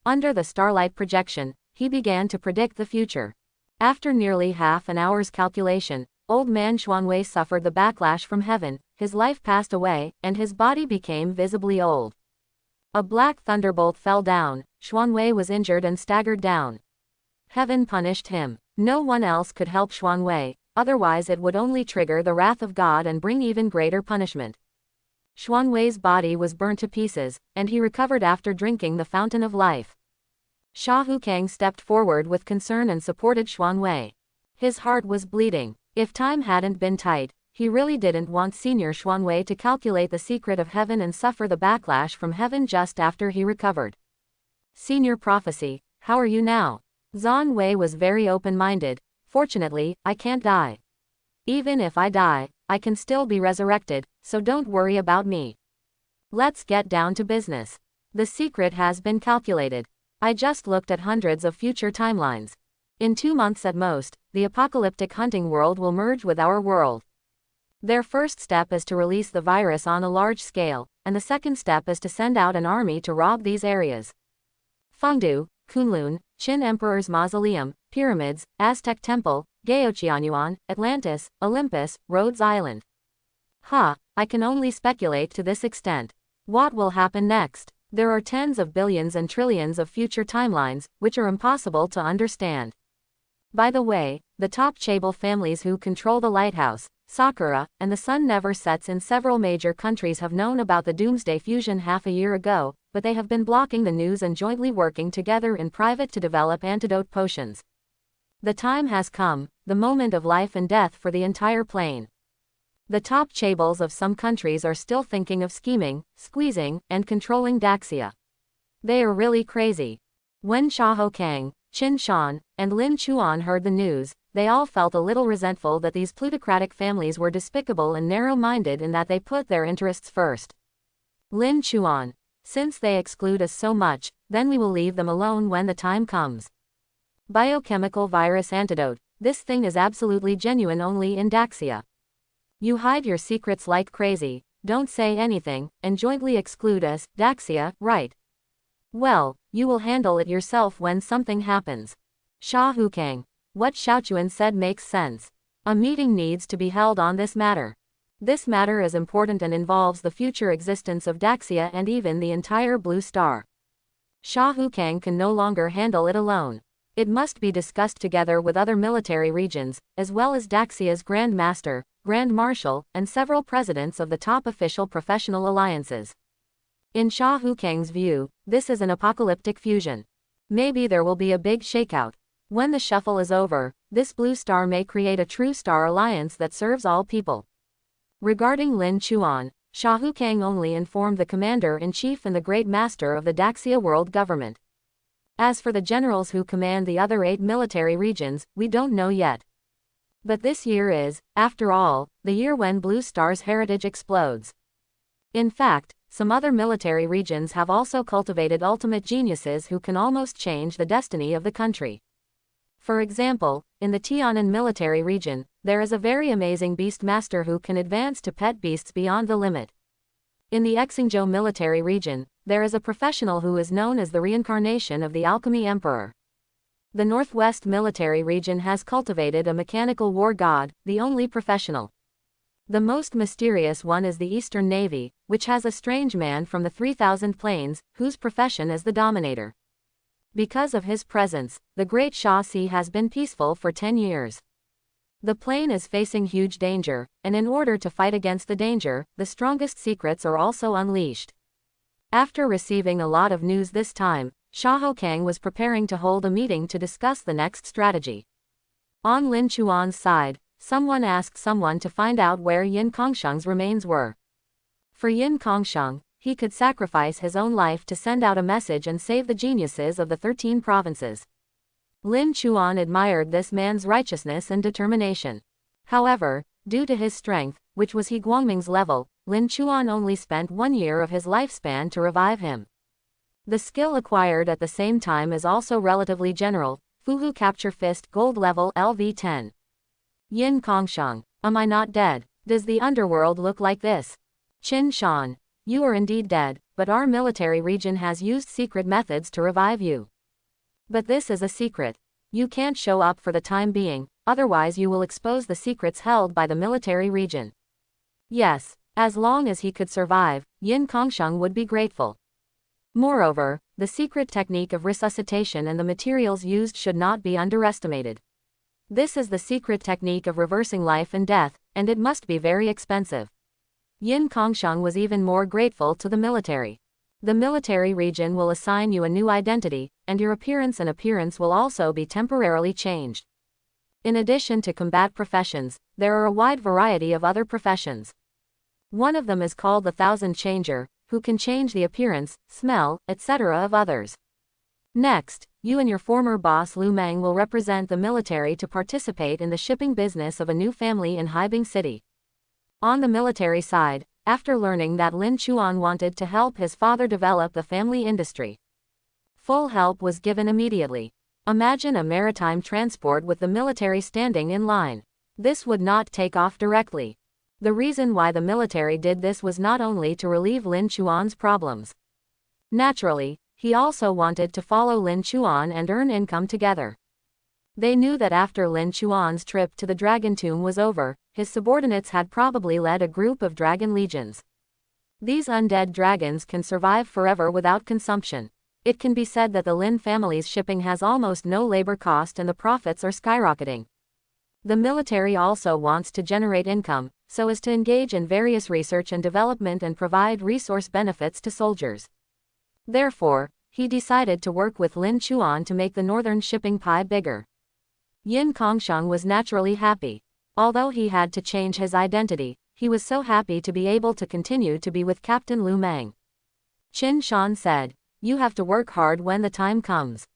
Under the starlight projection, he began to predict the future. After nearly half an hour's calculation, old man Xuanwei suffered the backlash from heaven, his life passed away, and his body became visibly old. A black thunderbolt fell down, Xuanwei was injured and staggered down. Heaven punished him. No one else could help Xuanwei, otherwise it would only trigger the wrath of God and bring even greater punishment. Xuanwei's body was burnt to pieces, and he recovered after drinking the fountain of life. Sha Hukang stepped forward with concern and supported Xuanwei. His heart was bleeding. If time hadn't been tight, he really didn't want Senior Xuanwei to calculate the secret of heaven and suffer the backlash from heaven just after he recovered. Senior Prophecy, how are you now? Zhang Wei was very open-minded. Fortunately, I can't die. Even if I die, I can still be resurrected, so don't worry about me. Let's get down to business. The secret has been calculated. I just looked at hundreds of future timelines. In 2 months at most, the apocalyptic hunting world will merge with our world. Their first step is to release the virus on a large scale, and the second step is to send out an army to rob these areas. Fengdu, Kunlun, Qin Emperor's Mausoleum, Pyramids, Aztec Temple, Gaoqianyuan, Atlantis, Olympus, Rhodes Island. I can only speculate to this extent. What will happen next? There are tens of billions and trillions of future timelines, which are impossible to understand. By the way, the top Chaebol families who control the lighthouse, Sakura, and the sun never sets in several major countries have known about the Doomsday Fusion half a year ago, but they have been blocking the news and jointly working together in private to develop antidote potions. The time has come, the moment of life and death for the entire plane. The top Chaebols of some countries are still thinking of scheming, squeezing, and controlling Daxia. They are really crazy. When Sha Hokang, Qin Shan, and Lin Chuan heard the news, they all felt a little resentful that these plutocratic families were despicable and narrow-minded in that they put their interests first. Lin Chuan. Since they exclude us so much, then we will leave them alone when the time comes. Biochemical virus antidote. This thing is absolutely genuine only in Daxia. You hide your secrets like crazy, don't say anything, and jointly exclude us, Daxia, right? Well, you will handle it yourself when something happens. Sha Hukang. What Xiaochuan said makes sense. A meeting needs to be held on this matter. This matter is important and involves the future existence of Daxia and even the entire Blue Star. Sha Hukang can no longer handle it alone. It must be discussed together with other military regions, as well as Daxia's Grand Master, Grand Marshal, and several presidents of the top official professional alliances. In Sha Hukang's view, this is an apocalyptic fusion. Maybe there will be a big shakeout. When the shuffle is over, this Blue Star may create a true star alliance that serves all people. Regarding Lin Chuan, Sha Hukang only informed the commander-in-chief and the great master of the Daxia world government. As for the generals who command the other 8 military regions, we don't know yet. But this year is, after all, the year when Blue Star's heritage explodes. In fact, some other military regions have also cultivated ultimate geniuses who can almost change the destiny of the country. For example, in the Tianan military region, there is a very amazing beast master who can advance to pet beasts beyond the limit. In the Xingzhou military region, there is a professional who is known as the reincarnation of the alchemy emperor. The Northwest military region has cultivated a mechanical war god, the only professional. The most mysterious one is the Eastern Navy, which has a strange man from the 3000 planes, whose profession is the dominator. Because of his presence, the Great Sha Sea has been peaceful for 10 years. The plane is facing huge danger, and in order to fight against the danger, the strongest secrets are also unleashed. After receiving a lot of news this time, Sha Hokang was preparing to hold a meeting to discuss the next strategy. On Lin Chuan's side, someone asked someone to find out where Yin Kongsheng's remains were. For Yin Kongsheng, he could sacrifice his own life to send out a message and save the geniuses of the 13 provinces. Lin Chuan admired this man's righteousness and determination. However, due to his strength, which was He Guangming's level, Lin Chuan only spent 1 year of his lifespan to revive him. The skill acquired at the same time is also relatively general. Fuhu Capture Fist Gold Level LV10. Yin Kongsheng. Am I not dead? Does the underworld look like this? Qin Shan. You are indeed dead, but our military region has used secret methods to revive you. But this is a secret. You can't show up for the time being, otherwise you will expose the secrets held by the military region. Yes, as long as he could survive, Yin Kongsheng would be grateful. Moreover, the secret technique of resuscitation and the materials used should not be underestimated. This is the secret technique of reversing life and death, and it must be very expensive. Yin Kongsheng was even more grateful to the military. The military region will assign you a new identity, and your appearance will also be temporarily changed. In addition to combat professions, there are a wide variety of other professions. One of them is called the Thousand Changer, who can change the appearance, smell, etc. of others. Next, you and your former boss Lu Meng will represent the military to participate in the shipping business of a new family in Haibing City. On the military side, after learning that Lin Chuan wanted to help his father develop the family industry, full help was given immediately. Imagine a maritime transport with the military standing in line. This would not take off directly. The reason why the military did this was not only to relieve Lin Chuan's problems. Naturally, he also wanted to follow Lin Chuan and earn income together. They knew that after Lin Chuan's trip to the Dragon Tomb was over, his subordinates had probably led a group of dragon legions. These undead dragons can survive forever without consumption. It can be said that the Lin family's shipping has almost no labor cost and the profits are skyrocketing. The military also wants to generate income, so as to engage in various research and development and provide resource benefits to soldiers. Therefore, he decided to work with Lin Chuan to make the northern shipping pie bigger. Yin Kongsheng was naturally happy. Although he had to change his identity, he was so happy to be able to continue to be with Captain Lu Meng. Qin Shan said, "You have to work hard when the time comes.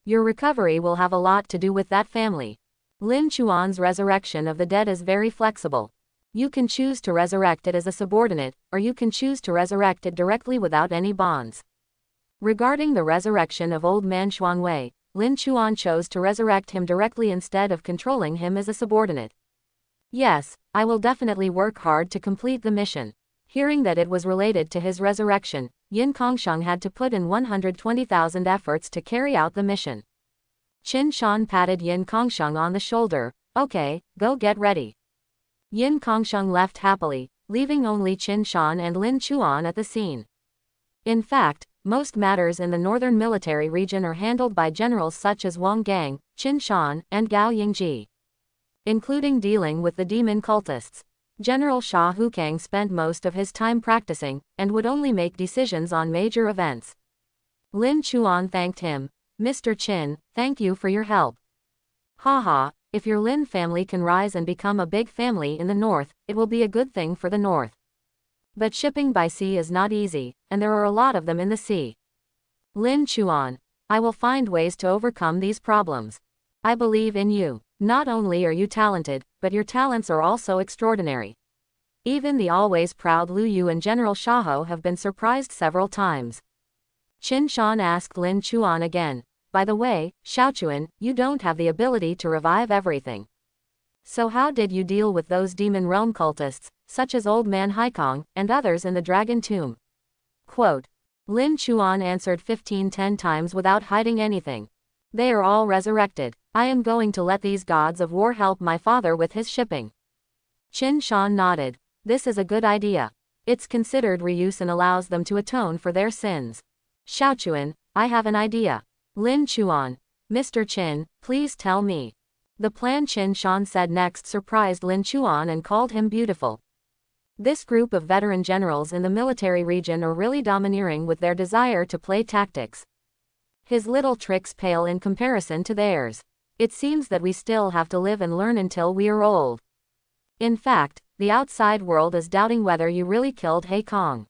Your recovery will have a lot to do with that family. Lin Chuan's resurrection of the dead is very flexible. You can choose to resurrect it as a subordinate, or you can choose to resurrect it directly without any bonds." Regarding the resurrection of old man Xuanwei, Lin Chuan chose to resurrect him directly instead of controlling him as a subordinate. Yes, I will definitely work hard to complete the mission. Hearing that it was related to his resurrection, Yin Kongsheng had to put in 120,000 efforts to carry out the mission. Qin Shan patted Yin Kongsheng on the shoulder. "Okay, go get ready." Yin Kongsheng left happily, leaving only Qin Shan and Lin Chuan at the scene. In fact, most matters in the northern military region are handled by generals such as Wang Gang, Qin Shan, and Gao Yingji. Including dealing with the demon cultists. General Sha Hukang spent most of his time practicing, and would only make decisions on major events. Lin Chuan thanked him. "Mr. Qin, thank you for your help. Haha, if your Lin family can rise and become a big family in the north, it will be a good thing for the north. But shipping by sea is not easy, and there are a lot of them in the sea. Lin Chuan, I will find ways to overcome these problems. I believe in you. Not only are you talented, but your talents are also extraordinary." Even the always proud Lu Yu and General Shaho have been surprised several times. Qin Shan asked Lin Chuan again, "By the way, Xiaochuan, you don't have the ability to revive everything. So how did you deal with those demon realm cultists, such as Old Man Haikong, and others in the Dragon Tomb?" Quote. Lin Chuan answered 10 times without hiding anything. "They are all resurrected. I am going to let these gods of war help my father with his shipping." Qin Shan nodded. "This is a good idea. It's considered reuse and allows them to atone for their sins. Xiaochuan, I have an idea." Lin Chuan. "Mr. Qin, please tell me." The plan Qin Shan said next surprised Lin Chuan and called him beautiful. This group of veteran generals in the military region are really domineering with their desire to play tactics. His little tricks pale in comparison to theirs. It seems that we still have to live and learn until we are old. In fact, the outside world is doubting whether you really killed He Kong.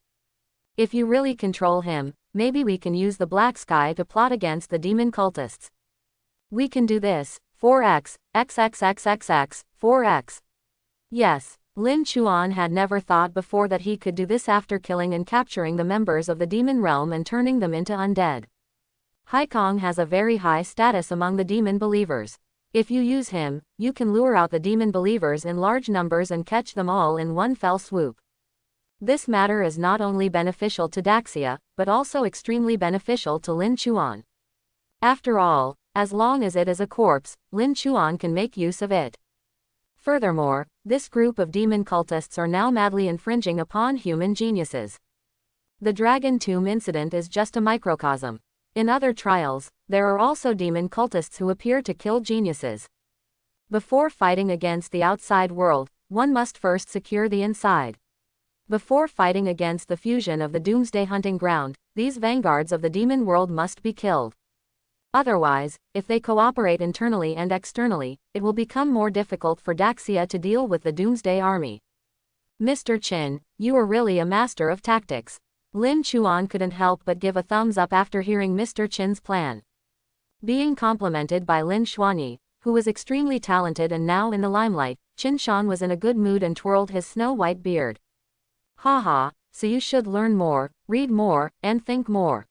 If you really control him, maybe we can use the black sky to plot against the demon cultists. We can do this. 4x, xxxxx, 4x. Yes, Lin Chuan had never thought before that he could do this after killing and capturing the members of the demon realm and turning them into undead. Haikong has a very high status among the demon believers. If you use him, you can lure out the demon believers in large numbers and catch them all in one fell swoop. This matter is not only beneficial to Daxia, but also extremely beneficial to Lin Chuan. After all, as long as it is a corpse, Lin Chuan can make use of it. Furthermore, this group of demon cultists are now madly infringing upon human geniuses. The Dragon Tomb incident is just a microcosm. In other trials, there are also demon cultists who appear to kill geniuses. Before fighting against the outside world, one must first secure the inside. Before fighting against the fusion of the Doomsday Hunting Ground, these vanguards of the demon world must be killed. Otherwise, if they cooperate internally and externally, it will become more difficult for Daxia to deal with the Doomsday Army. Mr. Qin, you are really a master of tactics. Lin Chuan couldn't help but give a thumbs up after hearing Mr. Qin's plan. Being complimented by Lin Xuanyi, who was extremely talented and now in the limelight, Qin Shan was in a good mood and twirled his snow-white beard. Haha, so you should learn more, read more, and think more.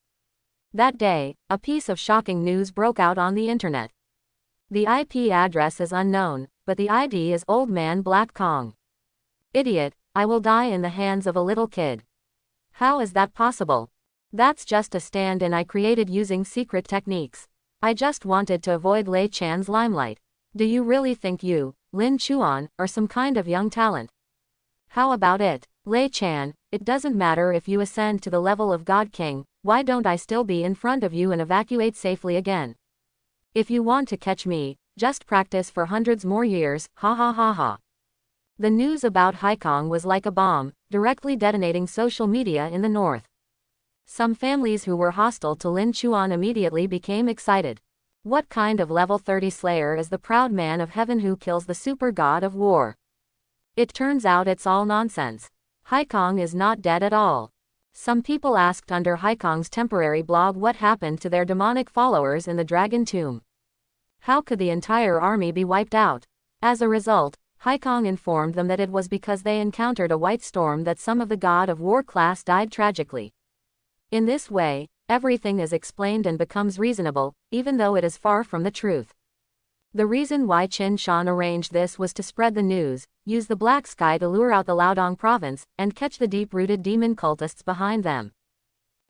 That day, a piece of shocking news broke out on the internet. The IP address is unknown, but the ID is Old Man Black Kong. Idiot, I will die in the hands of a little kid. How is that possible? That's just a stand-in I created using secret techniques. I just wanted to avoid Lei Chan's limelight. Do you really think you, Lin Chuan, are some kind of young talent? How about it, Lei Chan? It doesn't matter if you ascend to the level of God King, why don't I still be in front of you and evacuate safely again? If you want to catch me, just practice for hundreds more years, ha ha ha ha. The news about Haikong was like a bomb, directly detonating social media in the north. Some families who were hostile to Lin Chuan immediately became excited. What kind of level 30 slayer is the proud man of heaven who kills the super god of war? It turns out it's all nonsense. Haikong is not dead at all. Some people asked under Haikong's temporary blog what happened to their demonic followers in the Dragon Tomb. How could the entire army be wiped out? As a result, Haikong informed them that it was because they encountered a white storm that some of the god of war class died tragically. In this way, everything is explained and becomes reasonable, even though it is far from the truth. The reason why Qin Shan arranged this was to spread the news, use the black sky to lure out the Liaodong province, and catch the deep-rooted demon cultists behind them.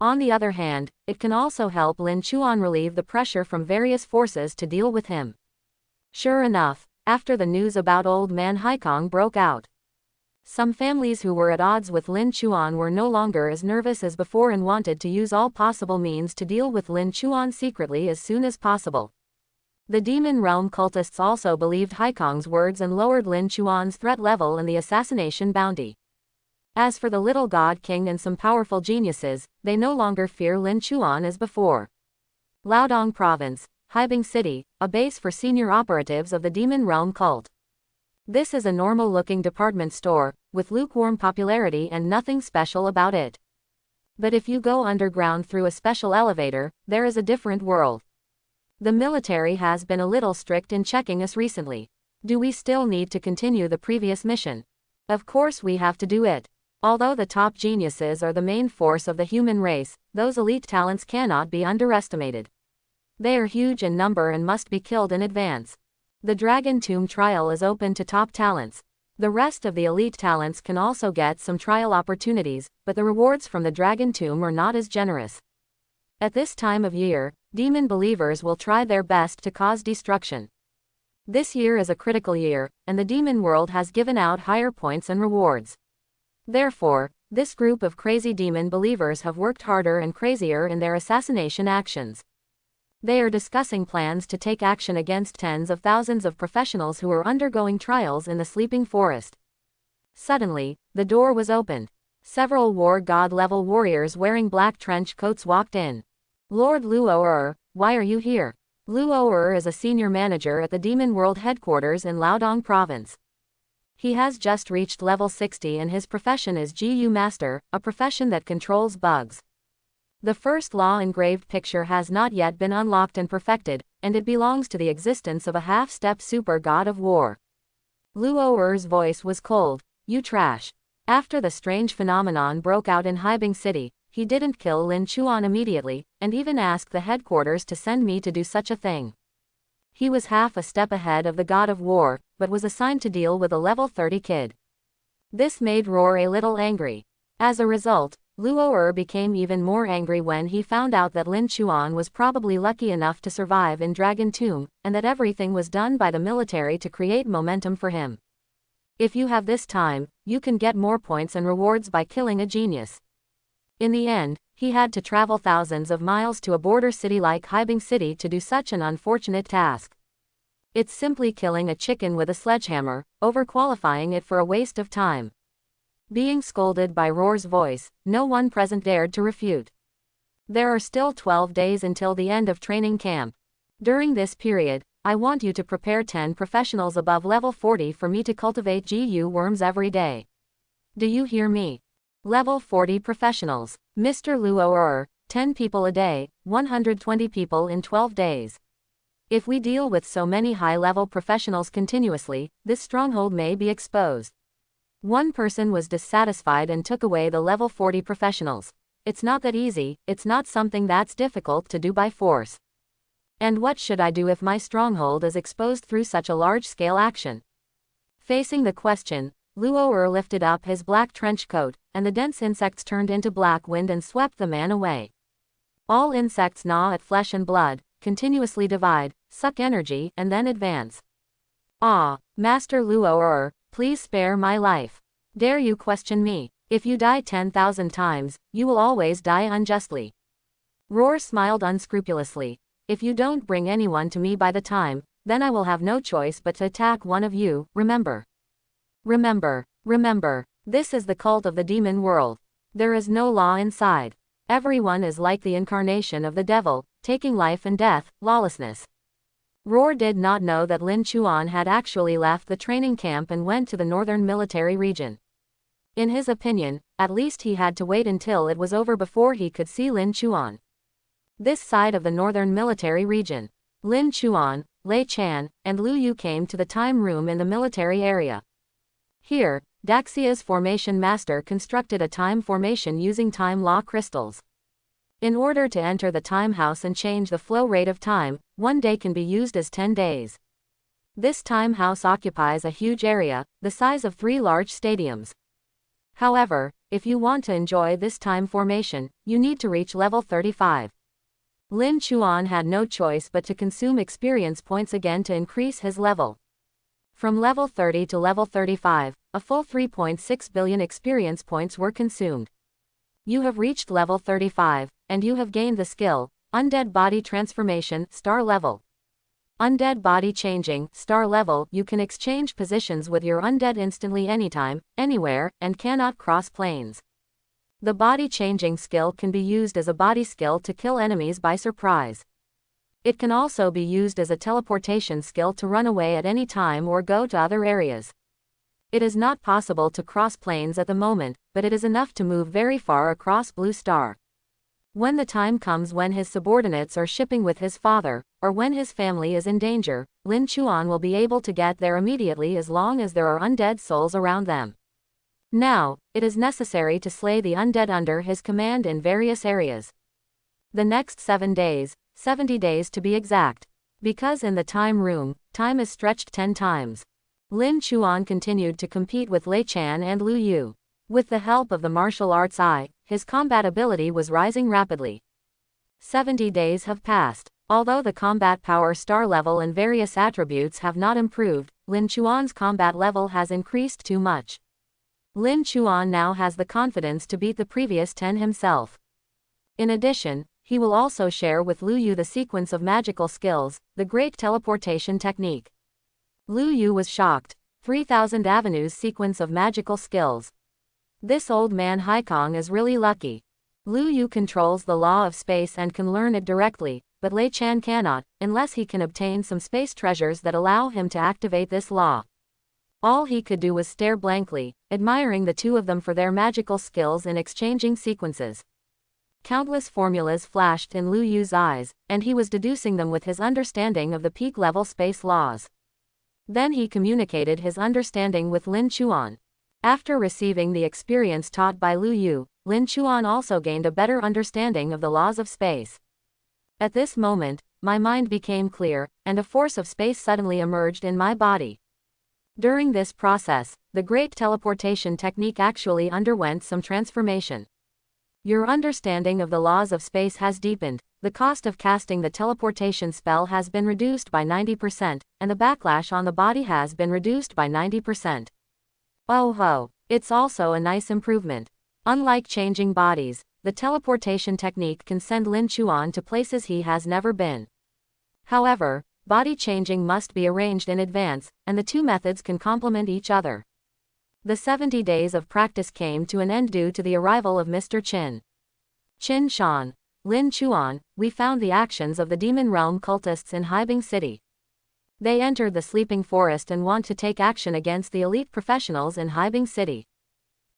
On the other hand, it can also help Lin Chuan relieve the pressure from various forces to deal with him. Sure enough, after the news about Old Man Haikong broke out, some families who were at odds with Lin Chuan were no longer as nervous as before and wanted to use all possible means to deal with Lin Chuan secretly as soon as possible. The Demon Realm cultists also believed Haikong's words and lowered Lin Chuan's threat level and the assassination bounty. As for the little God King and some powerful geniuses, they no longer fear Lin Chuan as before. Liaodong Province, Haibing City, a base for senior operatives of the Demon Realm cult. This is a normal-looking department store, with lukewarm popularity and nothing special about it. But if you go underground through a special elevator, there is a different world. The military has been a little strict in checking us recently. Do we still need to continue the previous mission? Of course we have to do it. Although the top geniuses are the main force of the human race, those elite talents cannot be underestimated. They are huge in number and must be killed in advance. The Dragon Tomb trial is open to top talents. The rest of the elite talents can also get some trial opportunities, but the rewards from the Dragon Tomb are not as generous. At this time of year, demon believers will try their best to cause destruction. This year is a critical year, and the demon world has given out higher points and rewards. Therefore, this group of crazy demon believers have worked harder and crazier in their assassination actions. They are discussing plans to take action against tens of thousands of professionals who are undergoing trials in the sleeping forest. Suddenly, the door was opened. Several war god-level warriors wearing black trench coats walked in. Lord Luo, why are you here? Luo is a senior manager at the Demon World headquarters in Liaodong Province. He has just reached level 60 and his profession is GU Master, a profession that controls bugs. The first law engraved picture has not yet been unlocked and perfected, and it belongs to the existence of a half-step super god of war. Luo's voice was cold. you trash. After the strange phenomenon broke out in Haibing City, he didn't kill Lin Chuan immediately, and even asked the headquarters to send me to do such a thing. He was half a step ahead of the god of war, but was assigned to deal with a level 30 kid. This made Roar a little angry. As a result, Luo became even more angry when he found out that Lin Chuan was probably lucky enough to survive in Dragon Tomb, and that everything was done by the military to create momentum for him. If you have this time, you can get more points and rewards by killing a genius. In the end, he had to travel thousands of miles to a border city like Haibing City to do such an unfortunate task. It's simply killing a chicken with a sledgehammer, overqualifying it for a waste of time. Being scolded by Roar's voice, no one present dared to refute. There are still 12 days until the end of training camp. During this period, I want you to prepare 10 professionals above level 40 for me to cultivate GU worms every day. Do you hear me? Level 40 professionals. Mr. Luo 10 people a day, 120 people in 12 days. If we deal with so many high-level professionals continuously, this stronghold may be exposed. One person was dissatisfied and took away the level 40 professionals. It's not that easy, it's not something that's difficult to do by force. And what should I do if my stronghold is exposed through such a large-scale action? Facing the question, Luo lifted up his black trench coat, and the dense insects turned into black wind and swept the man away. All insects gnaw at flesh and blood, continuously divide, suck energy, and then advance. Ah, Master Luo, please spare my life. Dare you question me? If you die 10,000 times, you will always die unjustly. Roar smiled unscrupulously. If you don't bring anyone to me by the time, then I will have no choice but to attack one of you, remember. Remember, remember, this is the cult of the demon world. There is no law inside. Everyone is like the incarnation of the devil, taking life and death, lawlessness. Roar did not know that Lin Chuan had actually left the training camp and went to the northern military region. In his opinion, at least he had to wait until it was over before he could see Lin Chuan. This side of the northern military region. Lin Chuan, Lei Chan, and Lu Yu came to the time room in the military area. Here, Daxia's formation master constructed a time formation using time law crystals. In order to enter the time house and change the flow rate of time, 1 day can be used as 10 days. This time house occupies a huge area, the size of 3 large stadiums. However, if you want to enjoy this time formation, you need to reach level 35. Lin Chuan had no choice but to consume experience points again to increase his level. From level 30 to level 35, a full 3.6 billion experience points were consumed. You have reached level 35, and you have gained the skill, Undead Body Transformation, star level. Undead Body Changing, star level. You can exchange positions with your undead instantly anytime, anywhere, and cannot cross planes. The body changing skill can be used as a body skill to kill enemies by surprise. It can also be used as a teleportation skill to run away at any time or go to other areas. It is not possible to cross planes at the moment, but it is enough to move very far across Blue Star. When the time comes when his subordinates are shipping with his father, or when his family is in danger, Lin Chuan will be able to get there immediately as long as there are undead souls around them. Now, it is necessary to slay the undead under his command in various areas. The next 7 days, 70 days to be exact. Because in the time room, time is stretched 10 times. Lin Chuan continued to compete with Lei Chan and Lu Yu. With the help of the martial arts eye, his combat ability was rising rapidly. 70 days have passed. Although the combat power star level and various attributes have not improved, Lin Chuan's combat level has increased too much. Lin Chuan now has the confidence to beat the previous 10 himself. In addition, he will also share with Lu Yu the sequence of magical skills, the Great Teleportation Technique. Lu Yu was shocked. 3,000 avenues sequence of magical skills. This old man Haikong is really lucky. Lu Yu controls the law of space and can learn it directly, but Lei Chan cannot, unless he can obtain some space treasures that allow him to activate this law. All he could do was stare blankly, admiring the two of them for their magical skills in exchanging sequences. Countless formulas flashed in Lu Yu's eyes, and he was deducing them with his understanding of the peak-level space laws. Then he communicated his understanding with Lin Chuan. After receiving the experience taught by Lu Yu, Lin Chuan also gained a better understanding of the laws of space. At this moment, my mind became clear, and a force of space suddenly emerged in my body. During this process, the great teleportation technique actually underwent some transformation. Your understanding of the laws of space has deepened, the cost of casting the teleportation spell has been reduced by 90%, and the backlash on the body has been reduced by 90%. Oh ho, it's also a nice improvement. Unlike changing bodies, the teleportation technique can send Lin Chuan to places he has never been. However, body changing must be arranged in advance, and the two methods can complement each other. The 70 days of practice came to an end due to the arrival of Mr. Qin. Qin Shan, Lin Chuan, we found the actions of the demon realm cultists in Haibing City. They entered the sleeping forest and want to take action against the elite professionals in Haibing City.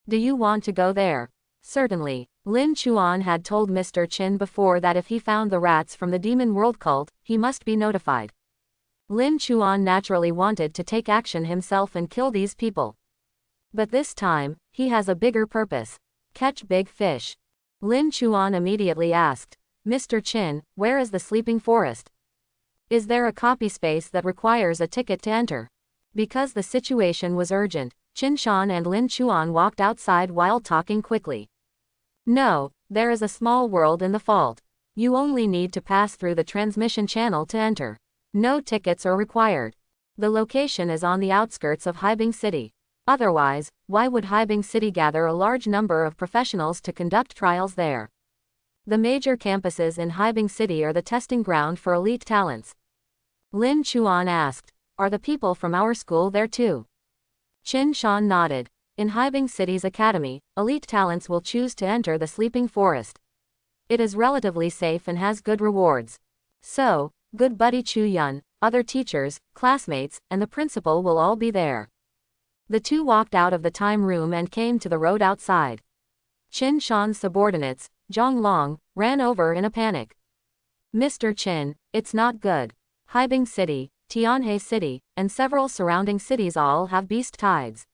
Do you want to go there? Certainly. Lin Chuan had told Mr. Qin before that if he found the rats from the demon world cult, he must be notified. Lin Chuan naturally wanted to take action himself and kill these people. But this time, he has a bigger purpose. Catch big fish. Lin Chuan immediately asked, Mr. Qin, where is the sleeping forest? Is there a copy space that requires a ticket to enter? Because the situation was urgent, Qin Shan and Lin Chuan walked outside while talking quickly. No, there is a small world in the fault. You only need to pass through the transmission channel to enter. No tickets are required. The location is on the outskirts of Haibing City. Otherwise, why would Haibing City gather a large number of professionals to conduct trials there? The major campuses in Haibing City are the testing ground for elite talents. Lin Chuan asked, are the people from our school there too? Qin Shan nodded. In Haibing City's academy, elite talents will choose to enter the sleeping forest. It is relatively safe and has good rewards. So, good buddy Chu Yun, other teachers, classmates, and the principal will all be there. The two walked out of the time room and came to the road outside. Qin Shan's subordinates, Zhang Long, ran over in a panic. Mr. Qin, it's not good. Haibing City, Tianhe City, and several surrounding cities all have beast tides.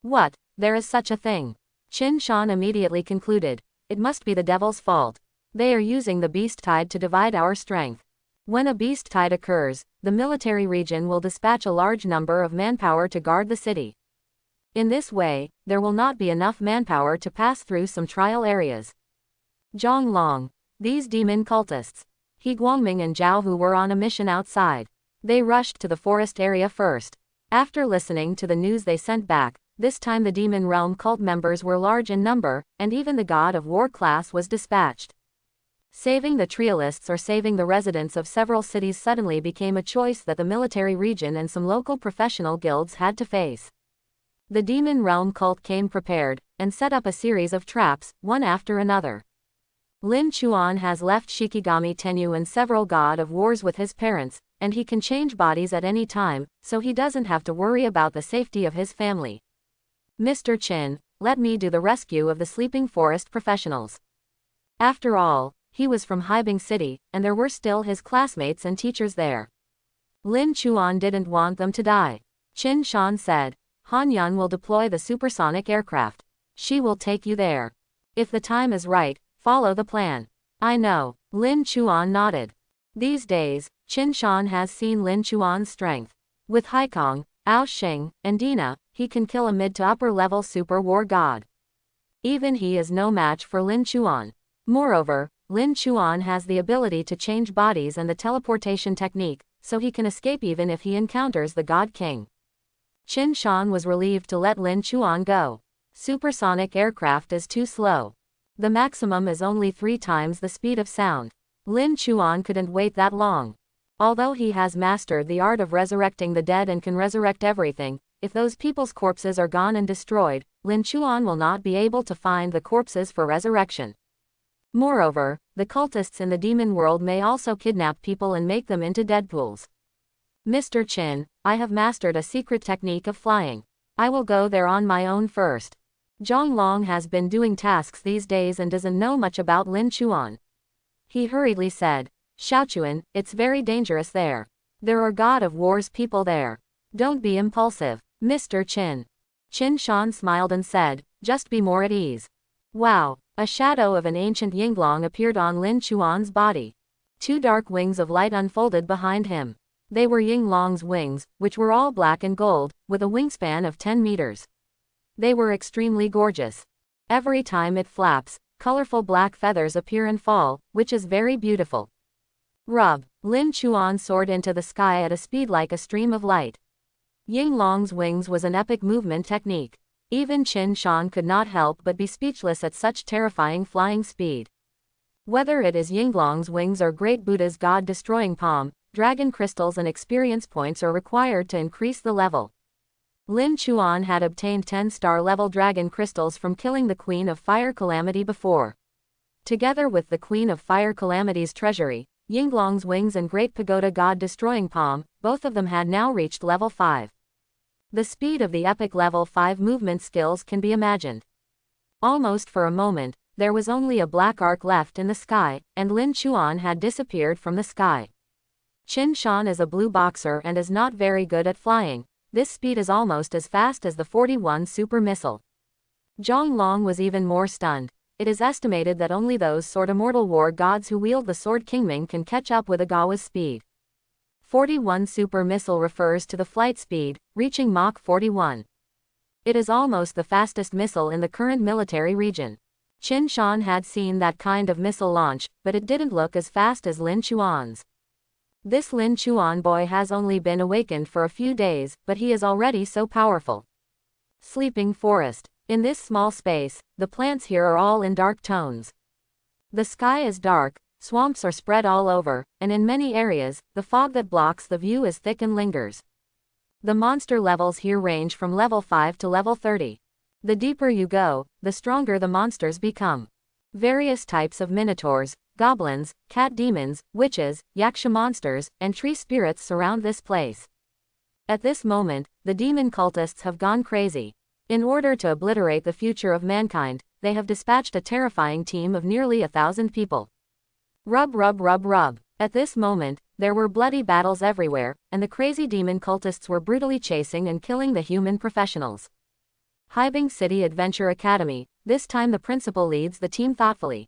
What? There is such a thing. Qin Shan immediately concluded. It must be the devil's fault. They are using the beast tide to divide our strength. When a beast tide occurs, the military region will dispatch a large number of manpower to guard the city. In this way, there will not be enough manpower to pass through some trial areas. Zhang Long, these demon cultists. He Guangming and Zhao Hu were on a mission outside. They rushed to the forest area first. After listening to the news they sent back, this time the demon realm cult members were large in number, and even the god of war class was dispatched. Saving the trialists or saving the residents of several cities suddenly became a choice that the military region and some local professional guilds had to face. The demon realm cult came prepared, and set up a series of traps, one after another. Lin Chuan has left Shikigami Tenyu and several god of wars with his parents, and he can change bodies at any time, so he doesn't have to worry about the safety of his family. Mr. Qin, let me do the rescue of the sleeping forest professionals. After all, he was from Haibing City, and there were still his classmates and teachers there. Lin Chuan didn't want them to die. Qin Shan said, Han Yun will deploy the supersonic aircraft. She will take you there. If the time is right, follow the plan. I know. Lin Chuan nodded. These days, Qin Shan has seen Lin Chuan's strength. With Haikong, Ao Xing, and Dina, he can kill a mid to upper level super war god. Even he is no match for Lin Chuan. Moreover, Lin Chuan has the ability to change bodies and the teleportation technique, so he can escape even if he encounters the God King. Qin Shan was relieved to let Lin Chuan go. Supersonic aircraft is too slow. The maximum is only 3 times the speed of sound. Lin Chuan couldn't wait that long. Although he has mastered the art of resurrecting the dead and can resurrect everything, if those people's corpses are gone and destroyed, Lin Chuan will not be able to find the corpses for resurrection. Moreover, the cultists in the demon world may also kidnap people and make them into Deadpools. Mr. Qin, I have mastered a secret technique of flying. I will go there on my own first. Zhang Long has been doing tasks these days and doesn't know much about Lin Chuan. He hurriedly said, Xiaochuan, it's very dangerous there. There are God of War's people there. Don't be impulsive, Mr. Qin. Qin Shan smiled and said, just be more at ease. Wow! A shadow of an ancient Yinglong appeared on Lin Chuan's body. Two dark wings of light unfolded behind him. They were Yinglong's wings, which were all black and gold, with a wingspan of 10 meters. They were extremely gorgeous. Every time it flaps, colorful black feathers appear and fall, which is very beautiful. Rub. Lin Chuan soared into the sky at a speed like a stream of light. Yinglong's wings was an epic movement technique. Even Qin Shan could not help but be speechless at such terrifying flying speed. Whether it is Yinglong's wings or Great Buddha's God-destroying palm, dragon crystals and experience points are required to increase the level. Lin Chuan had obtained 10-star level dragon crystals from killing the Queen of Fire Calamity before. Together with the Queen of Fire Calamity's treasury, Yinglong's wings and Great Pagoda God-destroying palm, both of them had now reached level 5. The speed of the epic level 5 movement skills can be imagined. Almost for a moment, there was only a black arc left in the sky, and Lin Chuan had disappeared from the sky. Qin Shan is a blue boxer and is not very good at flying. This speed is almost as fast as the 41 super missile. Zhang Long was even more stunned. It is estimated that only those sword immortal war gods who wield the sword Kingming can catch up with Agawa's speed. 41 super missile refers to the flight speed, reaching Mach 41. It is almost the fastest missile in the current military region. Qin Shan had seen that kind of missile launch, but it didn't look as fast as Lin Chuan's. This Lin Chuan boy has only been awakened for a few days, but he is already so powerful. Sleeping forest. In this small space, the plants here are all in dark tones. The sky is dark, swamps are spread all over, and in many areas, the fog that blocks the view is thick and lingers. The monster levels here range from level 5 to level 30. The deeper you go, the stronger the monsters become. Various types of minotaurs, goblins, cat demons, witches, yaksha monsters, and tree spirits surround this place. At this moment, the demon cultists have gone crazy. In order to obliterate the future of mankind, they have dispatched a terrifying team of nearly 1,000 people. Rub rub rub rub. At this moment, there were bloody battles everywhere, and the crazy demon cultists were brutally chasing and killing the human professionals. Haibing City Adventure Academy. This time the principal leads the team thoughtfully.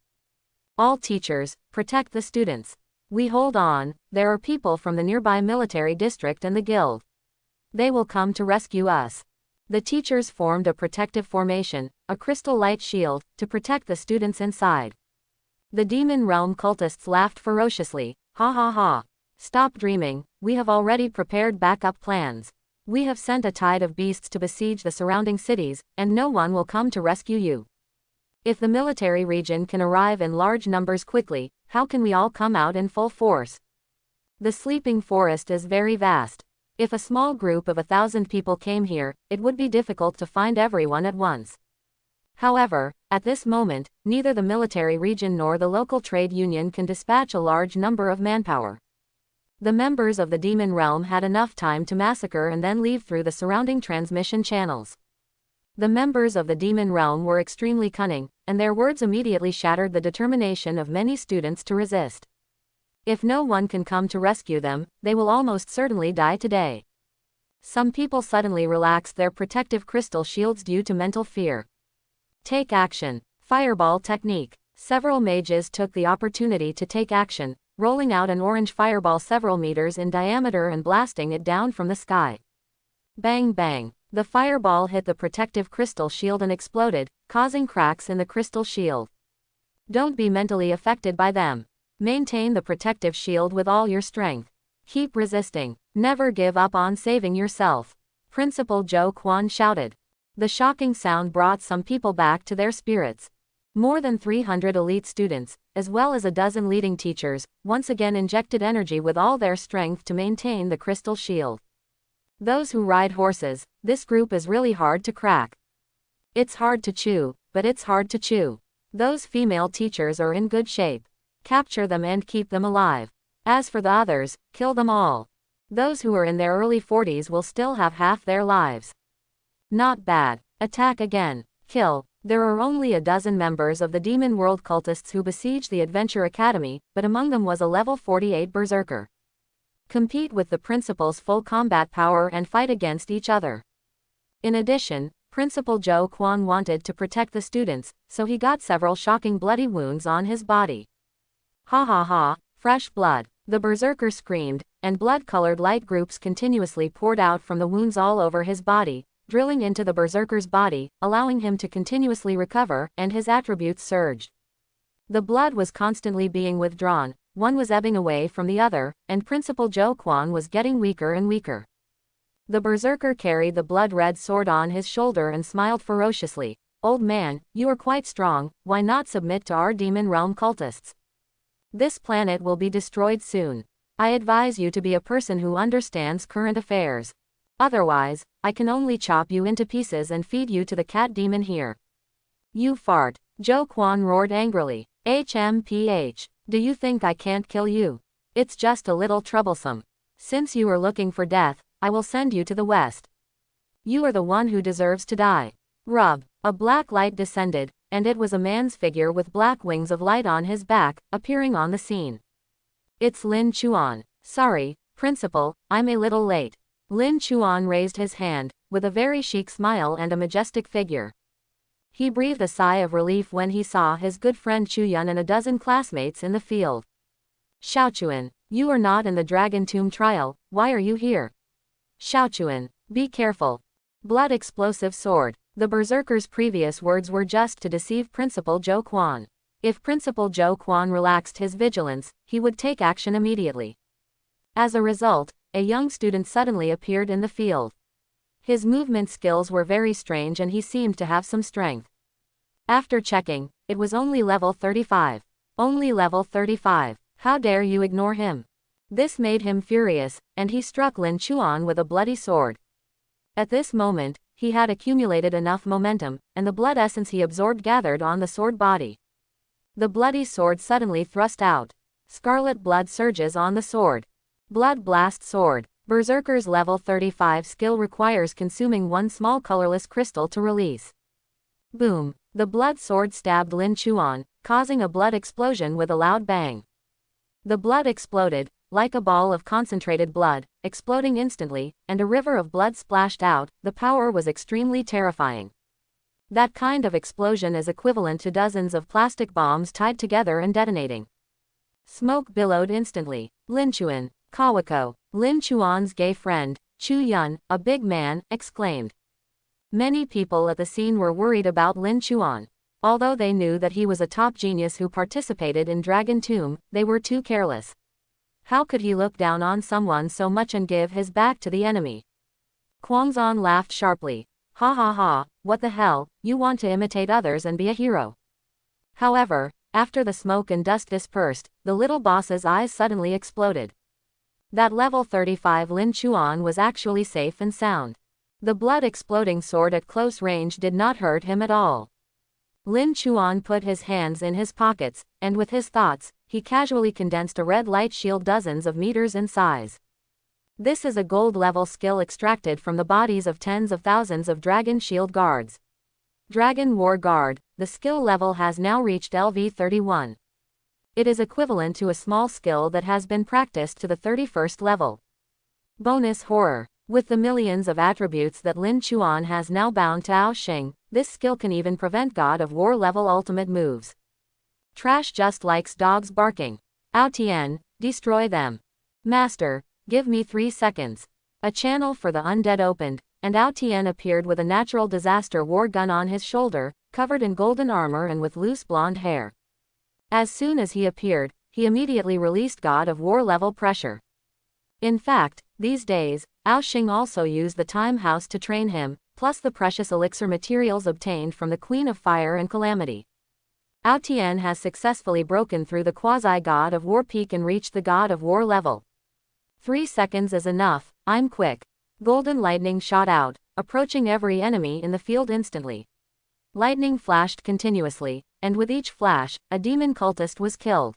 All teachers, protect the students. We hold on, there are people from the nearby military district and the guild. They will come to rescue us. The teachers formed a protective formation, a crystal light shield, to protect the students inside. The demon realm cultists laughed ferociously. Ha ha ha. Stop dreaming, we have already prepared backup plans. We have sent a tide of beasts to besiege the surrounding cities, and no one will come to rescue you. If the military region can arrive in large numbers quickly, how can we all come out in full force? The sleeping forest is very vast. If a small group of 1,000 people came here, it would be difficult to find everyone at once. However, at this moment, neither the military region nor the local trade union can dispatch a large number of manpower. The members of the demon realm had enough time to massacre and then leave through the surrounding transmission channels. The members of the demon realm were extremely cunning, and their words immediately shattered the determination of many students to resist. If no one can come to rescue them, they will almost certainly die today. Some people suddenly relaxed their protective crystal shields due to mental fear. Take action. Fireball technique. Several mages took the opportunity to take action, rolling out an orange fireball several meters in diameter and blasting it down from the sky. Bang bang. The fireball hit the protective crystal shield and exploded, causing cracks in the crystal shield. Don't be mentally affected by them. Maintain the protective shield with all your strength. Keep resisting. Never give up on saving yourself. Principal Zhou Quan shouted. The shocking sound brought some people back to their spirits. More than 300 elite students, as well as a dozen leading teachers, once again injected energy with all their strength to maintain the crystal shield. Those who ride horses, this group is really hard to crack. It's hard to chew, but it's hard to chew. Those female teachers are in good shape. Capture them and keep them alive. As for the others, kill them all. Those who are in their early 40s will still have half their lives. Not bad. Attack again. Kill. There are only a dozen members of the Demon World cultists who besieged the Adventure Academy, but among them was a level 48 berserker. Compete with the principal's full combat power and fight against each other. In addition, Principal Zhou Quan wanted to protect the students, so he got several shocking bloody wounds on his body. Ha ha ha, fresh blood. The berserker screamed, and blood-colored light groups continuously poured out from the wounds all over his body, drilling into the berserker's body, allowing him to continuously recover, and his attributes surged. The blood was constantly being withdrawn, one was ebbing away from the other, and Principal Zhou Quan was getting weaker and weaker. The berserker carried the blood-red sword on his shoulder and smiled ferociously. Old man, you are quite strong, why not submit to our demon realm cultists? This planet will be destroyed soon. I advise you to be a person who understands current affairs. Otherwise, I can only chop you into pieces and feed you to the cat demon here. You fart. Zhou Quan roared angrily. HMPH. Do you think I can't kill you? It's just a little troublesome. Since you are looking for death, I will send you to the west. You are the one who deserves to die. Rub. A black light descended, and it was a man's figure with black wings of light on his back, appearing on the scene. It's Lin Chuan. Sorry, Principal, I'm a little late. Lin Chuan raised his hand, with a very chic smile and a majestic figure. He breathed a sigh of relief when he saw his good friend Chu Yun and a dozen classmates in the field. Xiaochuan, you are not in the Dragon Tomb trial, why are you here? Xiaochuan, be careful. Blood explosive sword. The berserker's previous words were just to deceive Principal Zhou Quan. If Principal Zhou Quan relaxed his vigilance, he would take action immediately. As a result, a young student suddenly appeared in the field. His movement skills were very strange and he seemed to have some strength. After checking, it was only level 35. Only level 35. How dare you ignore him? This made him furious, and he struck Lin Chuan with a bloody sword. At this moment, he had accumulated enough momentum, and the blood essence he absorbed gathered on the sword body. The bloody sword suddenly thrust out. Scarlet blood surges on the sword. Blood blast sword. Berserker's level 35 skill requires consuming one small colorless crystal to release. Boom. The blood sword stabbed Lin Chuan, causing a blood explosion with a loud bang. The blood exploded, like a ball of concentrated blood, exploding instantly, and a river of blood splashed out. The power was extremely terrifying. That kind of explosion is equivalent to dozens of plastic bombs tied together and detonating. Smoke billowed instantly. Lin Chuan, Kawako, Lin Chuan's gay friend, Chu Yun, a big man, exclaimed. Many people at the scene were worried about Lin Chuan. Although they knew that he was a top genius who participated in Dragon Tomb, they were too careless. How could he look down on someone so much and give his back to the enemy? Guangzhong laughed sharply. Ha ha ha, what the hell, you want to imitate others and be a hero. However, after the smoke and dust dispersed, the little boss's eyes suddenly exploded. That level 35 Lin Chuan was actually safe and sound. The blood-exploding sword at close range did not hurt him at all. Lin Chuan put his hands in his pockets, and with his thoughts, he casually condensed a red light shield dozens of meters in size. This is a gold-level skill extracted from the bodies of tens of thousands of Dragon Shield Guards. Dragon War Guard, the skill level has now reached LV31. It is equivalent to a small skill that has been practiced to the 31st level. Bonus horror. With the millions of attributes that Lin Chuan has now bound to Ao Xing, this skill can even prevent God of War level ultimate moves. Trash just likes dogs barking. Ao Tian, destroy them. Master, give me 3 seconds. A channel for the undead opened, and Ao Tian appeared with a natural disaster war gun on his shoulder, covered in golden armor and with loose blonde hair. As soon as he appeared, he immediately released God of War level pressure. In fact, these days, Ao Xing also used the Time House to train him, plus the precious elixir materials obtained from the Queen of Fire and Calamity. Ao Tian has successfully broken through the quasi-God of War peak and reached the God of War level. 3 seconds is enough, I'm quick. Golden lightning shot out, approaching every enemy in the field instantly. Lightning flashed continuously, and with each flash, a demon cultist was killed.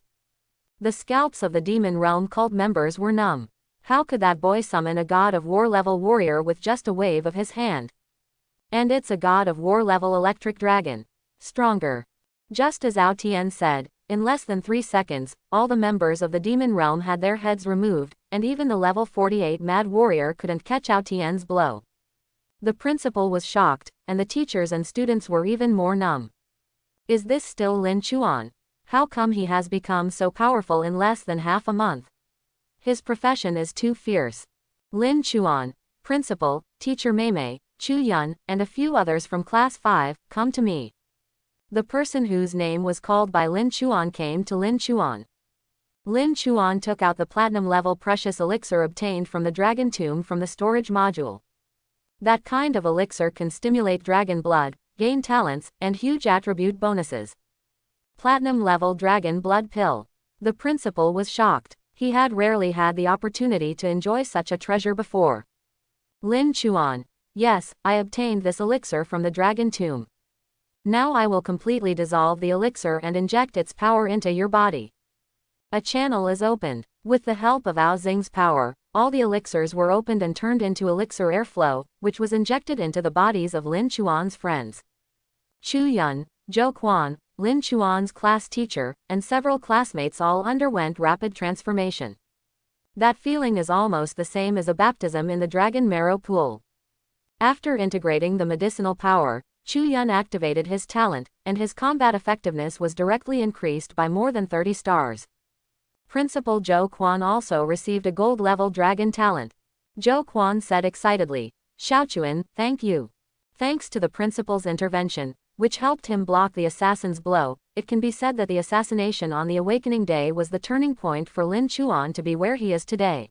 The scalps of the demon realm cult members were numb. How could that boy summon a God of War level warrior with just a wave of his hand? And it's a God of War level electric dragon. Stronger. Just as Ao Tian said, in less than 3 seconds, all the members of the demon realm had their heads removed, and even the level 48 mad warrior couldn't catch Ao Tian's blow. The principal was shocked, and the teachers and students were even more numb. Is this still Lin Chuan? How come he has become so powerful in less than half a month? His profession is too fierce. Lin Chuan, principal, teacher Meimei, Chu Yun, and a few others from class 5, come to me. The person whose name was called by Lin Chuan came to Lin Chuan. Lin Chuan took out the platinum-level precious elixir obtained from the dragon tomb from the storage module. That kind of elixir can stimulate dragon blood, gain talents, and huge attribute bonuses. Platinum-level dragon blood pill. The principal was shocked. He had rarely had the opportunity to enjoy such a treasure before. Lin Chuan. Yes, I obtained this elixir from the dragon tomb. Now I will completely dissolve the elixir and inject its power into your body. A channel is opened. With the help of Ao Xing's power, all the elixirs were opened and turned into elixir airflow, which was injected into the bodies of Lin Chuan's friends. Chu Yun, Zhou Quan, Lin Chuan's class teacher, and several classmates all underwent rapid transformation. That feeling is almost the same as a baptism in the dragon marrow pool. After integrating the medicinal power, Chu Yun activated his talent, and his combat effectiveness was directly increased by more than 30 stars. Principal Zhou Quan also received a gold-level dragon talent. Zhou Quan said excitedly, Xiaochuan, thank you. Thanks to the principal's intervention, which helped him block the assassin's blow, it can be said that the assassination on the awakening day was the turning point for Lin Chuan to be where he is today.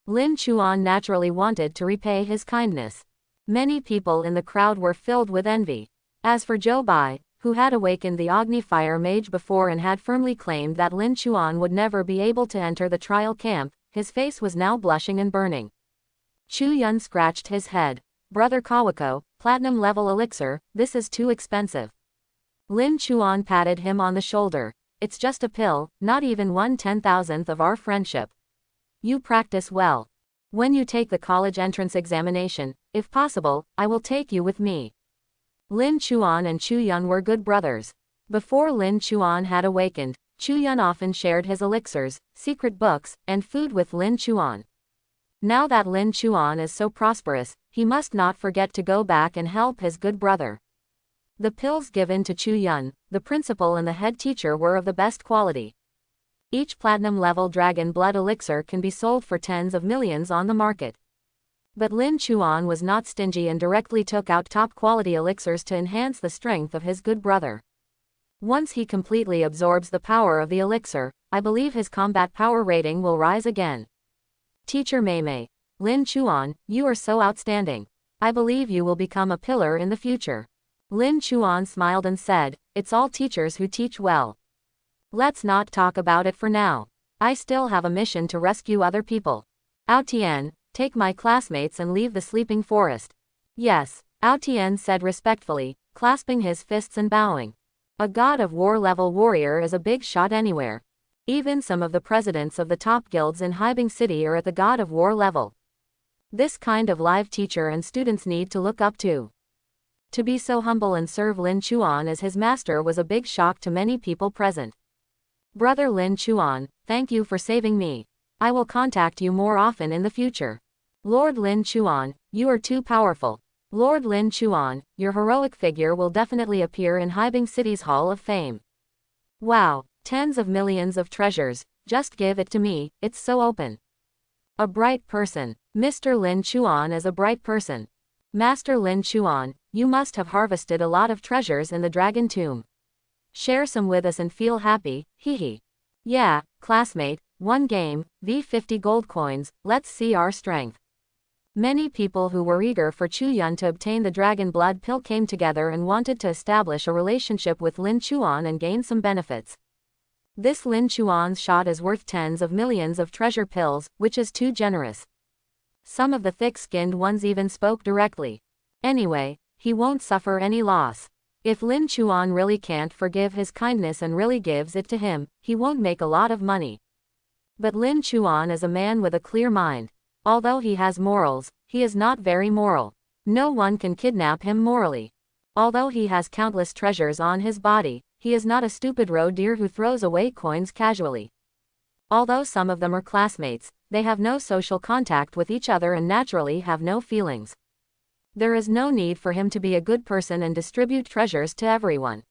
Lin Chuan naturally wanted to repay his kindness. Many people in the crowd were filled with envy. As for Zhou Bai, who had awakened the Agni Fire Mage before and had firmly claimed that Lin Chuan would never be able to enter the trial camp, his face was now blushing and burning. Chu Yun scratched his head. Brother Kawako, platinum level elixir, this is too expensive. Lin Chuan patted him on the shoulder. It's just a pill, not even 1/10,000th of our friendship. You practice well. When you take the college entrance examination, if possible, I will take you with me. Lin Chuan and Chu Yun were good brothers. Before Lin Chuan had awakened, Chu Yun often shared his elixirs, secret books, and food with Lin Chuan. Now that Lin Chuan is so prosperous, he must not forget to go back and help his good brother. The pills given to Chu Yun, the principal and the head teacher were of the best quality. Each platinum-level dragon blood elixir can be sold for tens of millions on the market. But Lin Chuan was not stingy and directly took out top-quality elixirs to enhance the strength of his good brother. Once he completely absorbs the power of the elixir, I believe his combat power rating will rise again. Teacher Meimei. Lin Chuan, you are so outstanding. I believe you will become a pillar in the future. Lin Chuan smiled and said, it's all teachers who teach well. Let's not talk about it for now. I still have a mission to rescue other people. Ao Tian, take my classmates and leave the sleeping forest. Yes, Ao Tian said respectfully, clasping his fists and bowing. A god of war level warrior is a big shot anywhere. Even some of the presidents of the top guilds in Haibing City are at the god of war level. This kind of live teacher and students need to look up to. To be so humble and serve Lin Chuan as his master was a big shock to many people present. Brother Lin Chuan, thank you for saving me. I will contact you more often in the future. Lord Lin Chuan, you are too powerful. Lord Lin Chuan, your heroic figure will definitely appear in Haibing City's Hall of Fame. Wow, tens of millions of treasures, just give it to me, it's so open. A bright person. Mr. Lin Chuan is a bright person. Master Lin Chuan, you must have harvested a lot of treasures in the Dragon Tomb. Share some with us and feel happy, hee. Yeah, classmate, one game, V50 gold coins, let's see our strength. Many people who were eager for Chu Yun to obtain the dragon blood pill came together and wanted to establish a relationship with Lin Chuan and gain some benefits. This Lin Chuan's shot is worth tens of millions of treasure pills, which is too generous. Some of the thick-skinned ones even spoke directly. Anyway, he won't suffer any loss. If Lin Chuan really can't forgive his kindness and really gives it to him, he won't make a lot of money. But Lin Chuan is a man with a clear mind. Although he has morals, he is not very moral. No one can kidnap him morally. Although he has countless treasures on his body, he is not a stupid roe deer who throws away coins casually. Although some of them are classmates, they have no social contact with each other and naturally have no feelings. There is no need for him to be a good person and distribute treasures to everyone.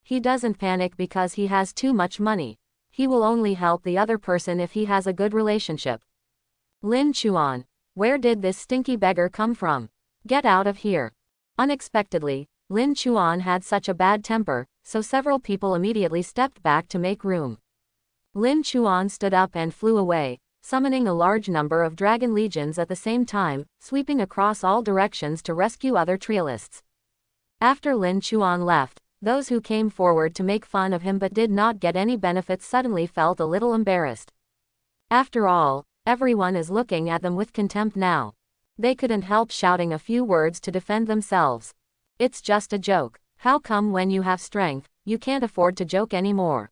He doesn't panic because he has too much money. He will only help the other person if he has a good relationship. Lin Chuan, where did this stinky beggar come from? Get out of here. Unexpectedly, Lin Chuan had such a bad temper, so several people immediately stepped back to make room. Lin Chuan stood up and flew away, summoning a large number of dragon legions at the same time, sweeping across all directions to rescue other trialists. After Lin Chuan left, those who came forward to make fun of him but did not get any benefits suddenly felt a little embarrassed. After all, everyone is looking at them with contempt now. They couldn't help shouting a few words to defend themselves. It's just a joke. How come when you have strength, you can't afford to joke anymore?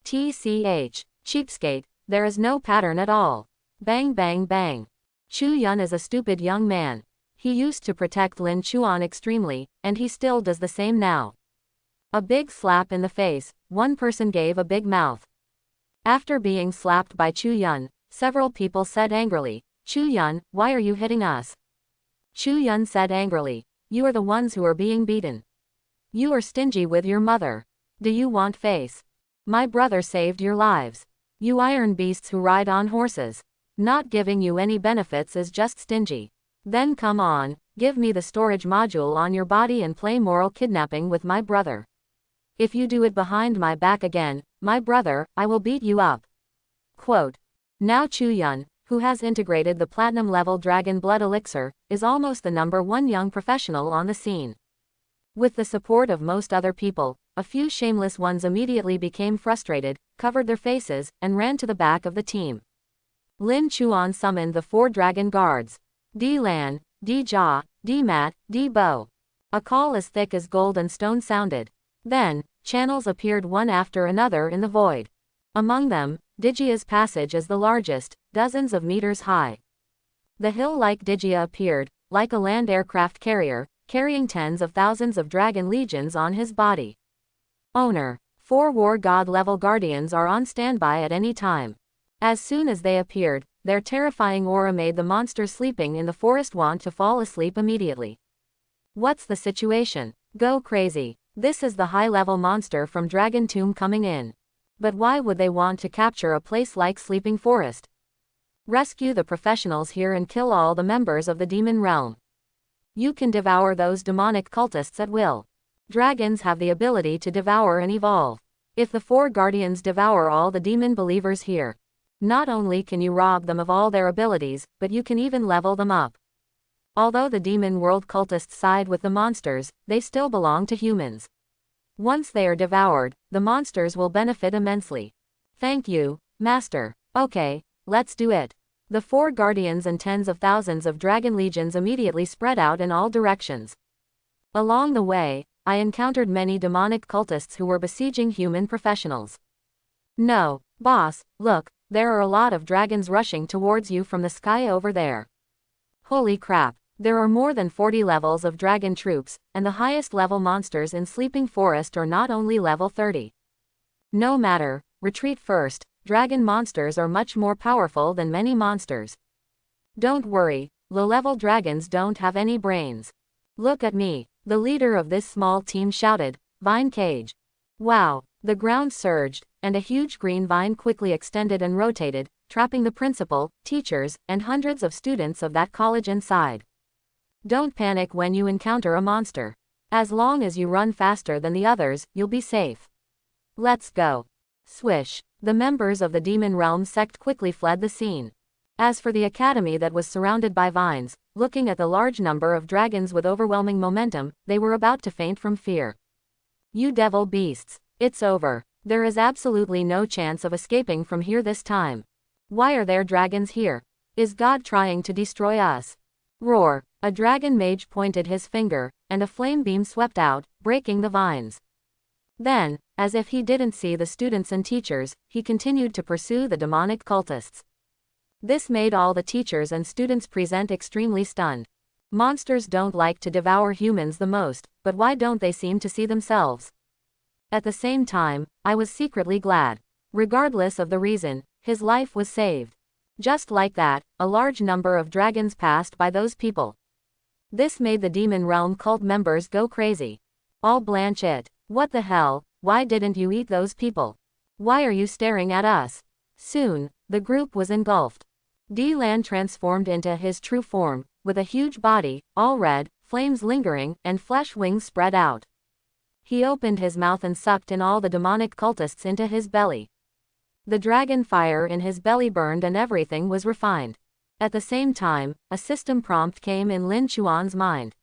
TCH. Cheapskate, there is no pattern at all. Bang bang bang. Chu Yun is a stupid young man. He used to protect Lin Chuan extremely, and he still does the same now. A big slap in the face, one person gave a big mouth. After being slapped by Chu Yun, several people said angrily, Chu Yun, why are you hitting us? Chu Yun said angrily, you are the ones who are being beaten. You are stingy with your mother. Do you want face? My brother saved your lives. You iron beasts who ride on horses. Not giving you any benefits is just stingy. Then come on, give me the storage module on your body and play moral kidnapping with my brother. If you do it behind my back again, my brother, I will beat you up. Quote. Now Chu Yun, who has integrated the platinum level dragon blood elixir, is almost the #1 young professional on the scene. With the support of most other people, a few shameless ones immediately became frustrated, covered their faces, and ran to the back of the team. Lin Chuan summoned the 4 dragon guards. D Lan, D Jia, D Mat, D Bo. A call as thick as gold and stone sounded. Then, channels appeared one after another in the void. Among them, Digia's passage is the largest, dozens of meters high. The hill-like Digia appeared, like a land aircraft carrier, carrying tens of thousands of dragon legions on his body. Owner. 4 war god level guardians are on standby at any time. As soon as they appeared, their terrifying aura made the monsters sleeping in the forest want to fall asleep immediately. What's the situation? Go crazy. This is the high-level monster from Dragon Tomb coming in. But why would they want to capture a place like Sleeping Forest? Rescue the professionals here and kill all the members of the demon realm. You can devour those demonic cultists at will. Dragons have the ability to devour and evolve. If the 4 guardians devour all the demon believers here, not only can you rob them of all their abilities, but you can even level them up. Although the demon world cultists side with the monsters, they still belong to humans. Once they are devoured, the monsters will benefit immensely. Thank you, Master. Okay, let's do it. The 4 guardians and tens of thousands of dragon legions immediately spread out in all directions. Along the way, I encountered many demonic cultists who were besieging human professionals. No, boss, look, there are a lot of dragons rushing towards you from the sky over there. Holy crap. There are more than 40 levels of dragon troops, and the highest level monsters in Sleeping Forest are not only level 30. No matter, retreat first, dragon monsters are much more powerful than many monsters. Don't worry, low-level dragons don't have any brains. Look at me, the leader of this small team shouted, Vine Cage. Wow, the ground surged, and a huge green vine quickly extended and rotated, trapping the principal, teachers, and hundreds of students of that college inside. Don't panic when you encounter a monster. As long as you run faster than the others, you'll be safe. Let's go. Swish. The members of the Demon Realm sect quickly fled the scene. As for the academy that was surrounded by vines, looking at the large number of dragons with overwhelming momentum, they were about to faint from fear. You devil beasts. It's over. There is absolutely no chance of escaping from here this time. Why are there dragons here? Is God trying to destroy us? Roar. A dragon mage pointed his finger, and a flame beam swept out, breaking the vines. Then, as if he didn't see the students and teachers, he continued to pursue the demonic cultists. This made all the teachers and students present extremely stunned. Monsters don't like to devour humans the most, but why don't they seem to see themselves? At the same time, I was secretly glad. Regardless of the reason, his life was saved. Just like that, a large number of dragons passed by those people. This made the demon realm cult members go crazy. All blanch it. What the hell, why didn't you eat those people? Why are you staring at us? Soon, the group was engulfed. D-Lan transformed into his true form, with a huge body, all red, flames lingering, and flesh wings spread out. He opened his mouth and sucked in all the demonic cultists into his belly. The dragon fire in his belly burned and everything was refined. At the same time, a system prompt came in Lin Chuan's mind.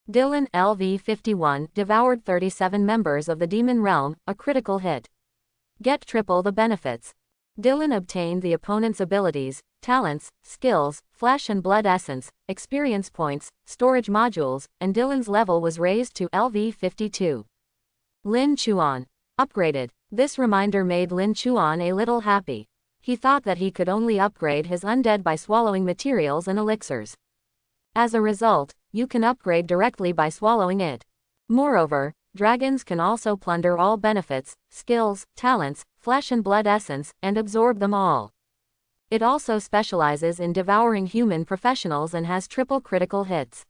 Dylan LV51 devoured 37 members of the demon realm, a critical hit. Get triple the benefits. Dylan obtained the opponent's abilities, talents, skills, flesh and blood essence, experience points, storage modules, and Dylan's level was raised to LV52. Lin Chuan. Upgraded. This reminder made Lin Chuan a little happy. He thought that he could only upgrade his undead by swallowing materials and elixirs. As a result, you can upgrade directly by swallowing it. Moreover, dragons can also plunder all benefits, skills, talents, flesh and blood essence, and absorb them all. It also specializes in devouring human professionals and has triple critical hits.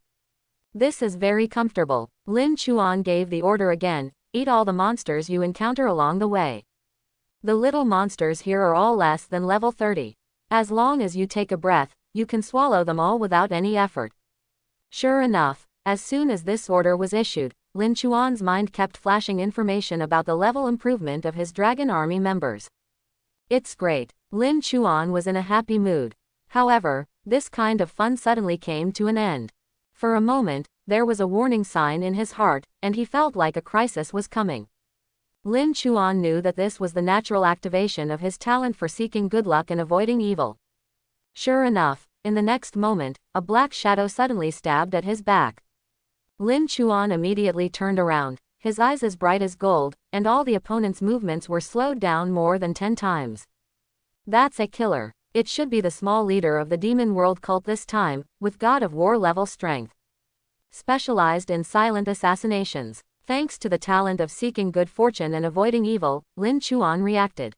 This is very comfortable. Lin Chuan gave the order again, eat all the monsters you encounter along the way. The little monsters here are all less than level 30. As long as you take a breath, you can swallow them all without any effort. Sure enough, as soon as this order was issued, Lin Chuan's mind kept flashing information about the level improvement of his dragon army members. It's great. Lin Chuan was in a happy mood. However, this kind of fun suddenly came to an end. For a moment, there was a warning sign in his heart, and he felt like a crisis was coming. Lin Chuan knew that this was the natural activation of his talent for seeking good luck and avoiding evil. Sure enough, in the next moment, a black shadow suddenly stabbed at his back. Lin Chuan immediately turned around, his eyes as bright as gold, and all the opponent's movements were slowed down more than 10 times. That's a killer. It should be the small leader of the demon world cult this time, with God of War level strength. Specialized in silent assassinations. Thanks to the talent of seeking good fortune and avoiding evil, Lin Chuan reacted.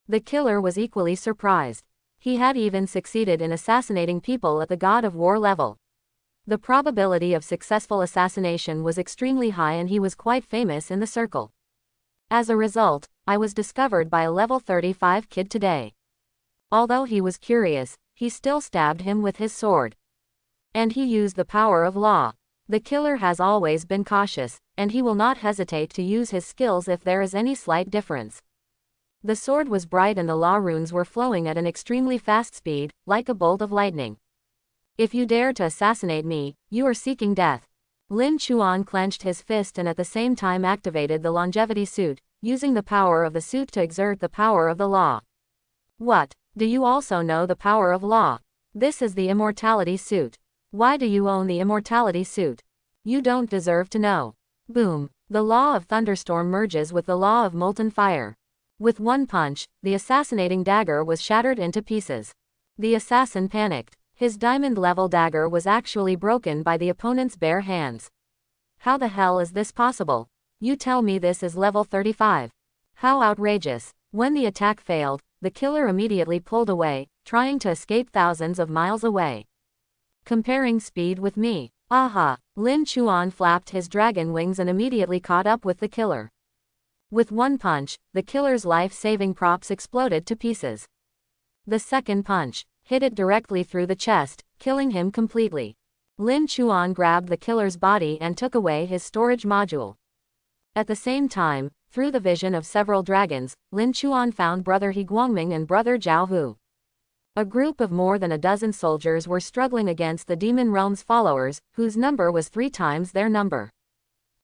The killer was equally surprised. He had even succeeded in assassinating people at the God of War level. The probability of successful assassination was extremely high and he was quite famous in the circle. As a result, I was discovered by a level 35 kid today. Although he was curious, he still stabbed him with his sword. And he used the power of law. The killer has always been cautious, and he will not hesitate to use his skills if there is any slight difference. The sword was bright and the law runes were flowing at an extremely fast speed, like a bolt of lightning. If you dare to assassinate me, you are seeking death. Lin Chuan clenched his fist and at the same time activated the longevity suit, using the power of the suit to exert the power of the law. What? Do you also know the power of law? This is the immortality suit. Why do you own the immortality suit? You don't deserve to know. Boom. The law of thunderstorm merges with the law of molten fire. With one punch, the assassinating dagger was shattered into pieces. The assassin panicked. His diamond-level dagger was actually broken by the opponent's bare hands. How the hell is this possible? You tell me this is level 35. How outrageous. When the attack failed, the killer immediately pulled away, trying to escape thousands of miles away. Comparing speed with me. Aha! Lin Chuan flapped his dragon wings and immediately caught up with the killer. With one punch, the killer's life-saving props exploded to pieces. The second punch hit it directly through the chest, killing him completely. Lin Chuan grabbed the killer's body and took away his storage module. At the same time, through the vision of several dragons, Lin Chuan found Brother He Guangming and Brother Zhao Hu. A group of more than a dozen soldiers were struggling against the demon realm's followers, whose number was 3 times their number.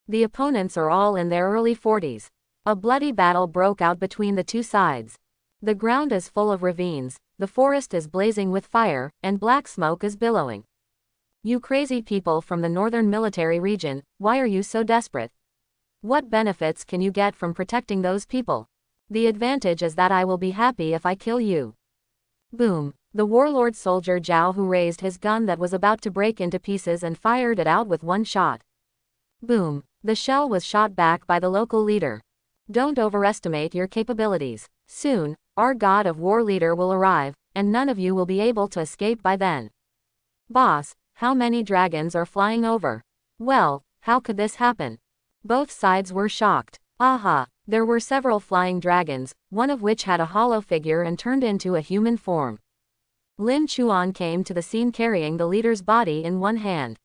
The opponents are all in their early 40s. A bloody battle broke out between the two sides. The ground is full of ravines, the forest is blazing with fire, and black smoke is billowing. You crazy people from the northern military region, why are you so desperate? What benefits can you get from protecting those people? The advantage is that I will be happy if I kill you. Boom. The warlord soldier Zhao Hu raised his gun that was about to break into pieces and fired it out with one shot. Boom. The shell was shot back by the local leader. Don't overestimate your capabilities. Soon, our God of War leader will arrive, and none of you will be able to escape by then. Boss, How many dragons are flying over? Well, how could this happen? Both sides were shocked. Aha! There were several flying dragons, one of which had a hollow figure and turned into a human form. Lin Chuan came to the scene carrying the leader's body in one hand.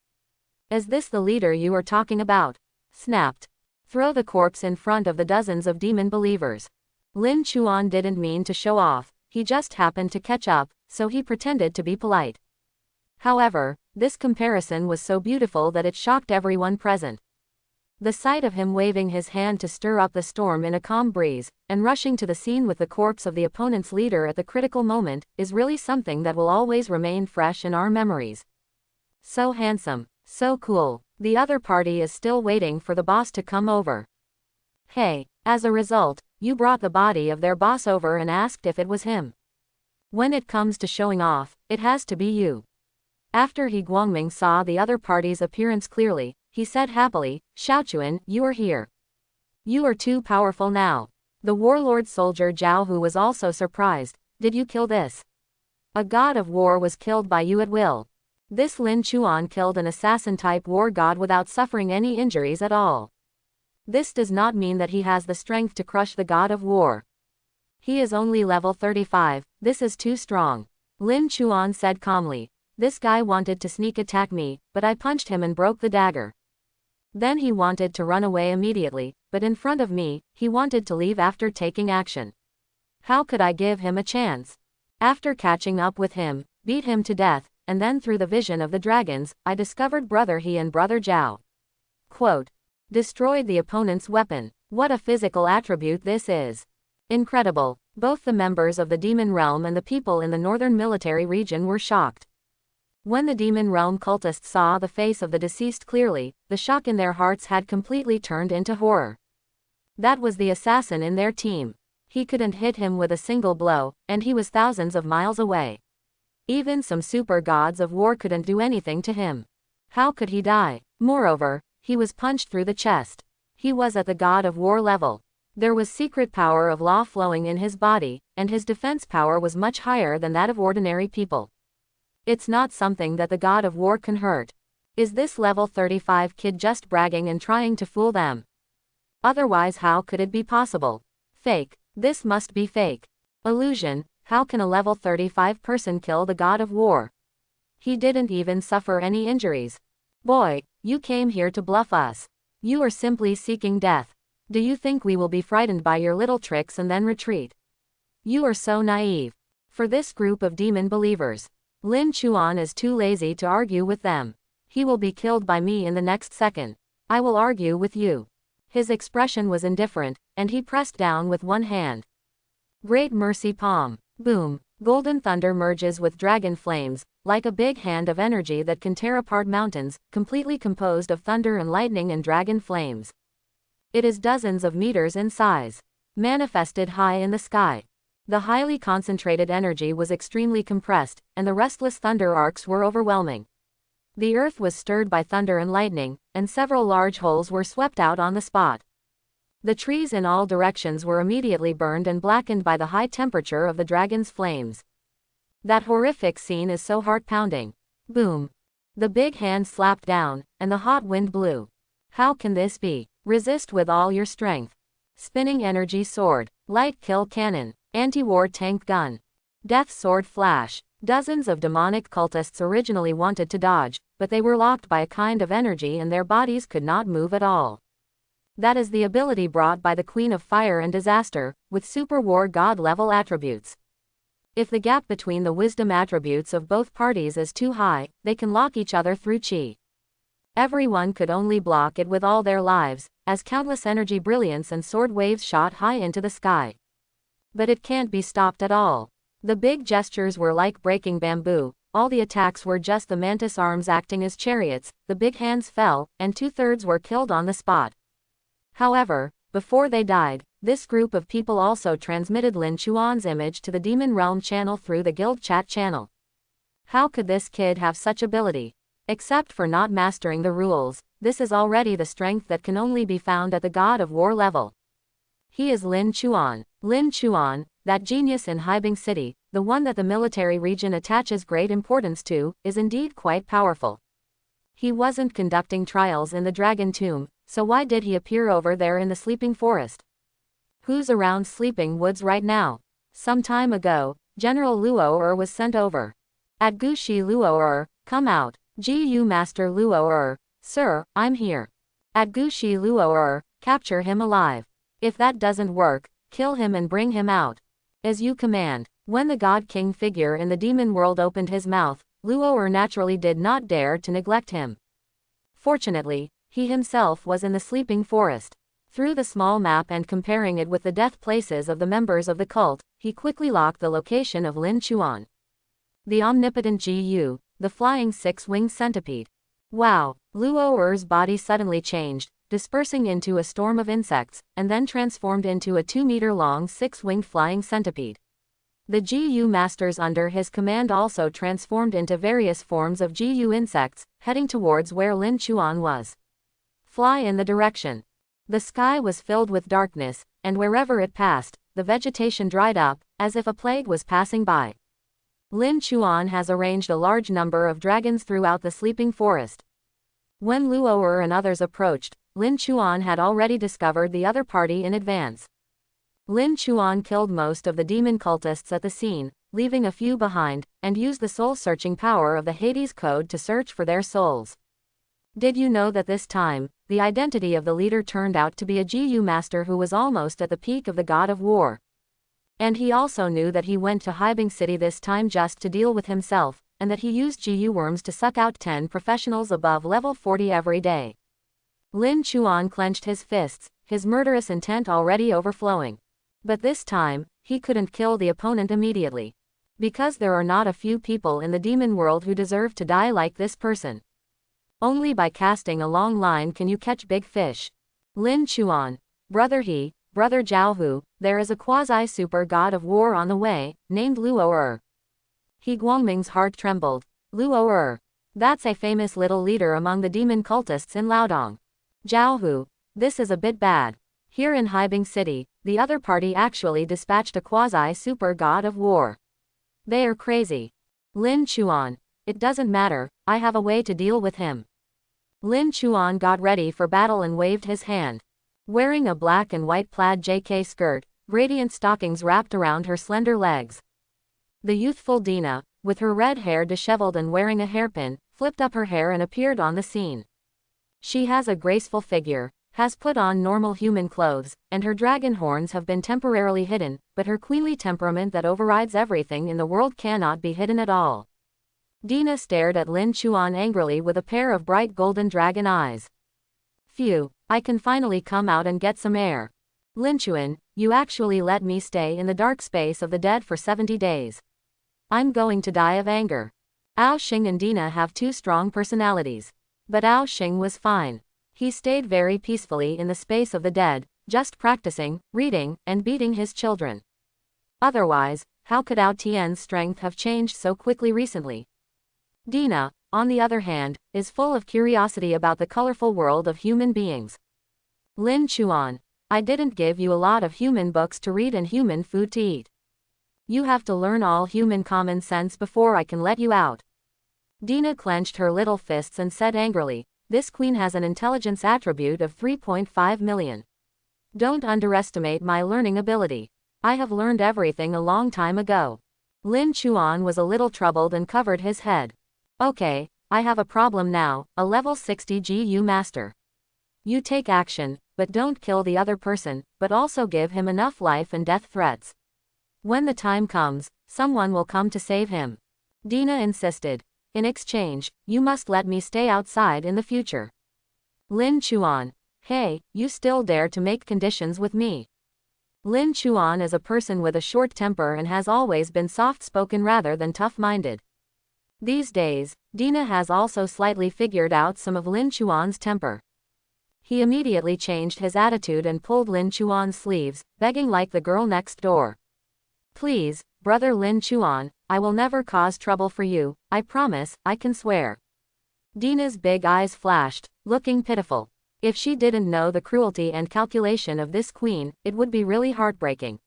Is this the leader you are talking about? Snapped. Throw the corpse in front of the dozens of demon believers. Lin Chuan didn't mean to show off, he just happened to catch up, so he pretended to be polite. However, this comparison was so beautiful that it shocked everyone present. The sight of him waving his hand to stir up the storm in a calm breeze, and rushing to the scene with the corpse of the opponent's leader at the critical moment, is really something that will always remain fresh in our memories. So handsome, so cool. The other party is still waiting for the boss to come over. Hey, as a result, you brought the body of their boss over and asked if it was him. When it comes to showing off, it has to be you. After He Guangming saw the other party's appearance clearly, he said happily, Xiaochuan, you are here. You are too powerful now. The warlord soldier Zhao Hu was also surprised. Did you kill this? A god of war was killed by you at will. This Lin Chuan killed an assassin-type war god without suffering any injuries at all. This does not mean that he has the strength to crush the god of war. He is only level 35, this is too strong. Lin Chuan said calmly. This guy wanted to sneak attack me, but I punched him and broke the dagger. Then he wanted to run away immediately, but in front of me, he wanted to leave after taking action. How could I give him a chance? After catching up with him, beat him to death, and then through the vision of the dragons, I discovered Brother He and Brother Zhao. Quote. Destroyed the opponent's weapon. What a physical attribute this is. Incredible. Both the members of the demon realm and the people in the northern military region were shocked. When the demon realm cultists saw the face of the deceased clearly, the shock in their hearts had completely turned into horror. That was the assassin in their team. He couldn't hit him with a single blow, and he was thousands of miles away. Even some super gods of war couldn't do anything to him. How could he die? Moreover, he was punched through the chest. He was at the god of war level. There was secret power of law flowing in his body, and his defense power was much higher than that of ordinary people. It's not something that the god of war can hurt. Is this level 35 kid just bragging and trying to fool them? Otherwise, how could it be possible? Fake. This must be fake. Illusion. How can a level 35 person kill the god of war? He didn't even suffer any injuries. Boy, you came here to bluff us. You are simply seeking death. Do you think we will be frightened by your little tricks and then retreat? You are so naive. For this group of demon believers, Lin Chuan is too lazy to argue with them. He will be killed by me in the next second. I will argue with you. His expression was indifferent, and he pressed down with one hand. Great mercy palm. Boom. Golden thunder merges with dragon flames, like a big hand of energy that can tear apart mountains, completely composed of thunder and lightning and dragon flames. It is dozens of meters in size. Manifested high in the sky. The highly concentrated energy was extremely compressed, and the restless thunder arcs were overwhelming. The earth was stirred by thunder and lightning, and several large holes were swept out on the spot. The trees in all directions were immediately burned and blackened by the high temperature of the dragon's flames. That horrific scene is so heart-pounding. Boom. The big hand slapped down, and the hot wind blew. How can this be? Resist with all your strength. Spinning energy sword. Light kill cannon. Anti-war tank gun. Death sword flash. Dozens of demonic cultists originally wanted to dodge, but they were locked by a kind of energy and their bodies could not move at all. That is the ability brought by the Queen of Fire and Disaster, with super war god level attributes. If the gap between the wisdom attributes of both parties is too high, they can lock each other through chi. Everyone could only block it with all their lives, as countless energy brilliance and sword waves shot high into the sky. But it can't be stopped at all. The big gestures were like breaking bamboo, all the attacks were just the mantis arms acting as chariots, the big hands fell, and 2/3 were killed on the spot. However, before they died, this group of people also transmitted Lin Chuan's image to the Demon Realm channel through the guild chat channel. How could this kid have such ability? Except for not mastering the rules, this is already the strength that can only be found at the God of War level. He is Lin Chuan. Lin Chuan, that genius in Haibing City, the one that the military region attaches great importance to, is indeed quite powerful. He wasn't conducting trials in the dragon tomb, so why did he appear over there in the sleeping forest? Who's around sleeping woods right now? Some time ago, General Luo was sent over. At Gushi Luo, come out. GU Master Luo, sir, I'm here. At Gushi Luo, capture him alive. If that doesn't work, kill him and bring him out. As you command. When the God King figure in the demon world opened his mouth, Luo naturally did not dare to neglect him. Fortunately, he himself was in the sleeping forest. Through the small map and comparing it with the death places of the members of the cult, he quickly locked the location of Lin Chuan. The omnipotent GU, the flying six-winged centipede. Wow, Luo's body suddenly changed, dispersing into a storm of insects, and then transformed into a 2-meter-long six-winged flying centipede. The GU masters under his command also transformed into various forms of GU insects, heading towards where Lin Chuan was. Fly in the direction. The sky was filled with darkness, and wherever it passed, the vegetation dried up, as if a plague was passing by. Lin Chuan has arranged a large number of dragons throughout the sleeping forest. When Luo and others approached, Lin Chuan had already discovered the other party in advance. Lin Chuan killed most of the demon cultists at the scene, leaving a few behind, and used the soul-searching power of the Hades Code to search for their souls. Did you know that this time, the identity of the leader turned out to be a GU master who was almost at the peak of the god of war? And he also knew that he went to Hibing City this time just to deal with himself, and that he used GU worms to suck out 10 professionals above level 40 every day. Lin Chuan clenched his fists, his murderous intent already overflowing. But this time, he couldn't kill the opponent immediately. Because there are not a few people in the demon world who deserve to die like this person. Only by casting a long line can you catch big fish. Lin Chuan, brother Zhao, there is a quasi-super god of war on the way, named Luo. He Guangming's heart trembled. Luo. That's a famous little leader among the demon cultists in Liaodong. Zhao, this is a bit bad. Here in Hibing City, the other party actually dispatched a quasi-super god of war. They are crazy. Lin Chuan, it doesn't matter, I have a way to deal with him. Lin Chuan got ready for battle and waved his hand. Wearing a black and white plaid JK skirt, radiant stockings wrapped around her slender legs. The youthful Dina, with her red hair disheveled and wearing a hairpin, flipped up her hair and appeared on the scene. She has a graceful figure, has put on normal human clothes, and her dragon horns have been temporarily hidden, but her queenly temperament that overrides everything in the world cannot be hidden at all. Dina stared at Lin Chuan angrily with a pair of bright golden dragon eyes. Phew, I can finally come out and get some air. Lin Chuan, you actually let me stay in the dark space of the dead for 70 days. I'm going to die of anger. Ao Xing and Dina have 2 strong personalities. But Ao Xing was fine. He stayed very peacefully in the space of the dead, just practicing, reading, and beating his children. Otherwise, how could Ao Tian's strength have changed so quickly recently? Dina, on the other hand, is full of curiosity about the colorful world of human beings. Lin Chuan, I didn't give you a lot of human books to read and human food to eat. You have to learn all human common sense before I can let you out. Dina clenched her little fists and said angrily, this queen has an intelligence attribute of 3.5 million. Don't underestimate my learning ability. I have learned everything a long time ago. Lin Chuan was a little troubled and covered his head. Okay, I have a problem now, a level 60 GU master. You take action, but don't kill the other person, but also give him enough life and death threats. When the time comes, someone will come to save him. Dina insisted. In exchange, you must let me stay outside in the future. Lin Chuan, hey, you still dare to make conditions with me? Lin Chuan is a person with a short temper and has always been soft-spoken rather than tough-minded. These days, Dina has also slightly figured out some of Lin Chuan's temper. He immediately changed his attitude and pulled Lin Chuan's sleeves, begging like the girl next door. Please, brother Lin Chuan, I will never cause trouble for you, I promise, I can swear. Dina's big eyes flashed, looking pitiful. If she didn't know the cruelty and calculation of this queen, it would be really heartbreaking.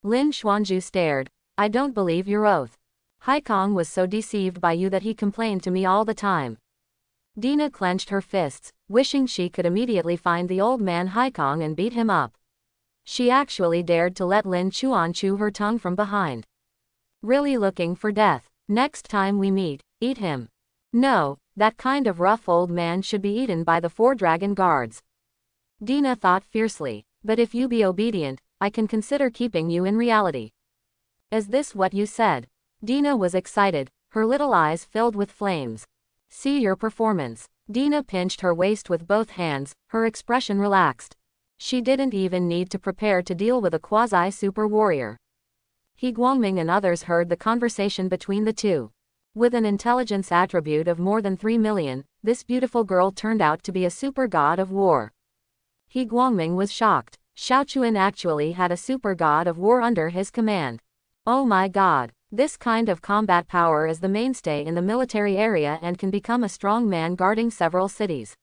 Lin Xuanzhu stared. I don't believe your oath. Haikong was so deceived by you that he complained to me all the time. Dina clenched her fists, wishing she could immediately find the old man Haikong and beat him up. She actually dared to let Lin Chuan chew her tongue from behind. Really looking for death. Next time we meet, eat him. No, that kind of rough old man should be eaten by the 4 dragon guards. Dina thought fiercely, but if you be obedient, I can consider keeping you in reality. Is this what you said? Dina was excited, her little eyes filled with flames. See your performance. Dina pinched her waist with both hands, her expression relaxed. She didn't even need to prepare to deal with a quasi-super warrior. He Guangming and others heard the conversation between the two. With an intelligence attribute of more than 3 million, this beautiful girl turned out to be a super god of war. He Guangming was shocked. Xiaochuan actually had a super god of war under his command. Oh my god, this kind of combat power is the mainstay in the military area and can become a strong man guarding several cities.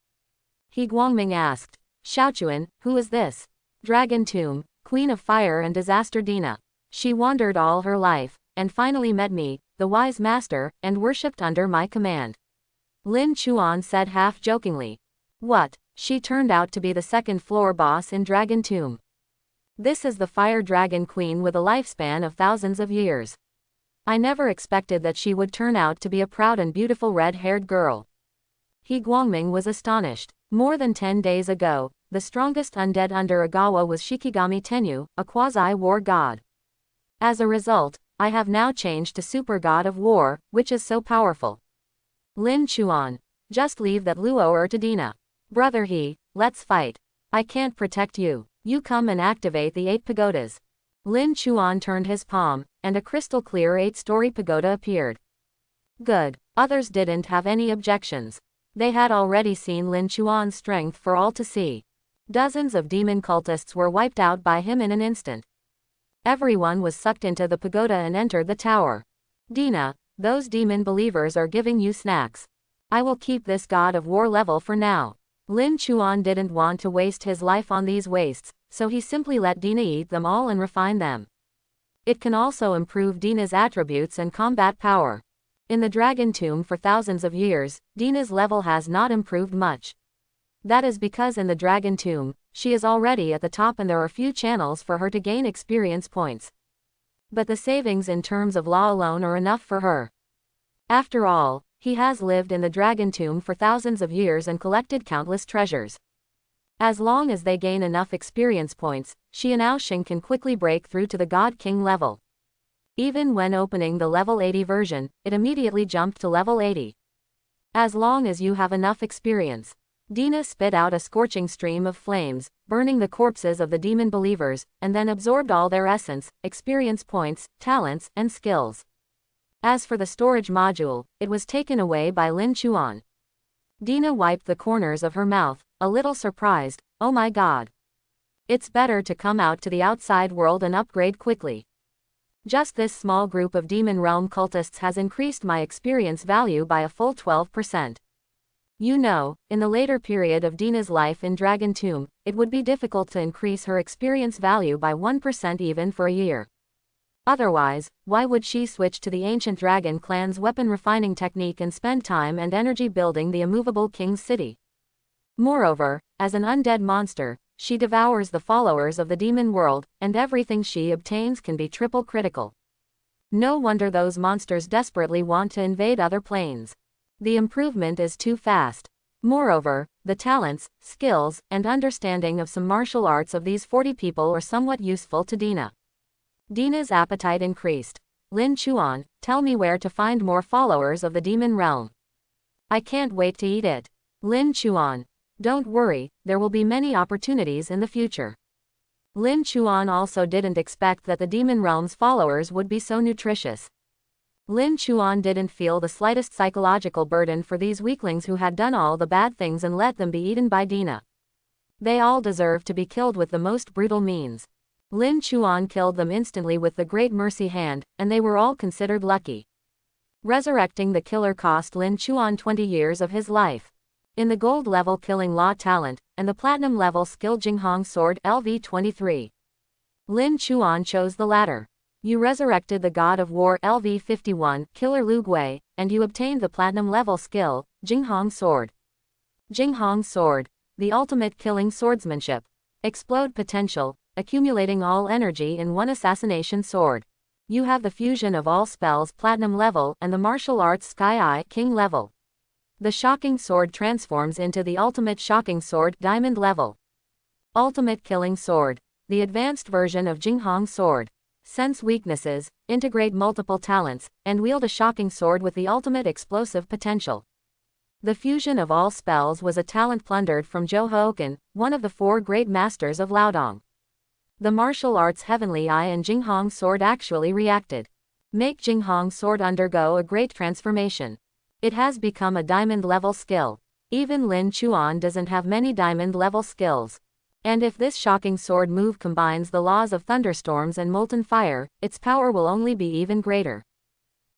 He Guangming asked. Xiaochuan, who is this? Dragon Tomb, Queen of Fire and Disaster Dina. She wandered all her life, and finally met me, the wise master, and worshipped under my command. Lin Chuan said half-jokingly. What? She turned out to be the second floor boss in Dragon Tomb. This is the Fire Dragon Queen with a lifespan of thousands of years. I never expected that she would turn out to be a proud and beautiful red-haired girl. He Guangming was astonished. More than 10 days ago, the strongest undead under Agawa was Shikigami Tenyu, a quasi-war god. As a result, I have now changed to Super God of War, which is so powerful. Lin Chuan. Just leave that Luo to Dina. Brother He, let's fight. I can't protect you. You come and activate the 8 pagodas. Lin Chuan turned his palm, and a crystal-clear 8-story pagoda appeared. Good. Others didn't have any objections. They had already seen Lin Chuan's strength for all to see. Dozens of demon cultists were wiped out by him in an instant. Everyone was sucked into the pagoda and entered the tower. Dina, those demon believers are giving you snacks. I will keep this god of war level for now. Lin Chuan didn't want to waste his life on these wastes, so he simply let Dina eat them all and refine them. It can also improve Dina's attributes and combat power. In the Dragon Tomb for thousands of years, Dina's level has not improved much. That is because in the Dragon Tomb, she is already at the top and there are few channels for her to gain experience points. But the savings in terms of law alone are enough for her. After all, he has lived in the Dragon Tomb for thousands of years and collected countless treasures. As long as they gain enough experience points, she and Aoxing can quickly break through to the God King level. Even when opening the level 80 version, it immediately jumped to level 80. As long as you have enough experience. Dina spit out a scorching stream of flames, burning the corpses of the demon believers, and then absorbed all their essence, experience points, talents, and skills. As for the storage module, it was taken away by Lin Chuan. Dina wiped the corners of her mouth, a little surprised. Oh my god. It's better to come out to the outside world and upgrade quickly. Just this small group of Demon Realm cultists has increased my experience value by a full 12%. You know, in the later period of Dina's life in Dragon Tomb, it would be difficult to increase her experience value by 1% even for a year. Otherwise, why would she switch to the ancient dragon clan's weapon refining technique and spend time and energy building the immovable king's city? Moreover, as an undead monster, she devours the followers of the demon world, and everything she obtains can be triple critical. No wonder those monsters desperately want to invade other planes. The improvement is too fast. Moreover, the talents, skills, and understanding of some martial arts of these 40 people are somewhat useful to Dina. Dina's appetite increased. Lin Chuan, tell me where to find more followers of the demon realm. I can't wait to eat it. Lin Chuan, don't worry, there will be many opportunities in the future. Lin Chuan also didn't expect that the demon realm's followers would be so nutritious. Lin Chuan didn't feel the slightest psychological burden for these weaklings who had done all the bad things and let them be eaten by Dina. They all deserve to be killed with the most brutal means. Lin Chuan killed them instantly with the Great Mercy Hand, and they were all considered lucky. Resurrecting the killer cost Lin Chuan 20 years of his life. In the gold level killing law talent, and the platinum level skill Jinghong sword LV23. Lin Chuan chose the latter. You resurrected the god of war LV51 killer Lu Gui, and you obtained the platinum level skill, Jinghong sword. Jinghong Sword. The ultimate killing swordsmanship. Explode potential, accumulating all energy in one assassination sword. You have the fusion of all spells Platinum level and the martial arts Sky Eye King level. The shocking sword transforms into the ultimate shocking sword Diamond level. Ultimate killing sword. The advanced version of Jinghong Sword. Sense weaknesses, integrate multiple talents, and wield a shocking sword with the ultimate explosive potential. The fusion of all spells was a talent plundered from Zhou Houken, one of the 4 great masters of Liaodong. The martial arts Heavenly Eye and Jinghong Sword actually reacted. Make Jinghong Sword undergo a great transformation. It has become a diamond level skill. Even Lin Chuan doesn't have many diamond level skills. And if this shocking sword move combines the laws of thunderstorms and molten fire, its power will only be even greater.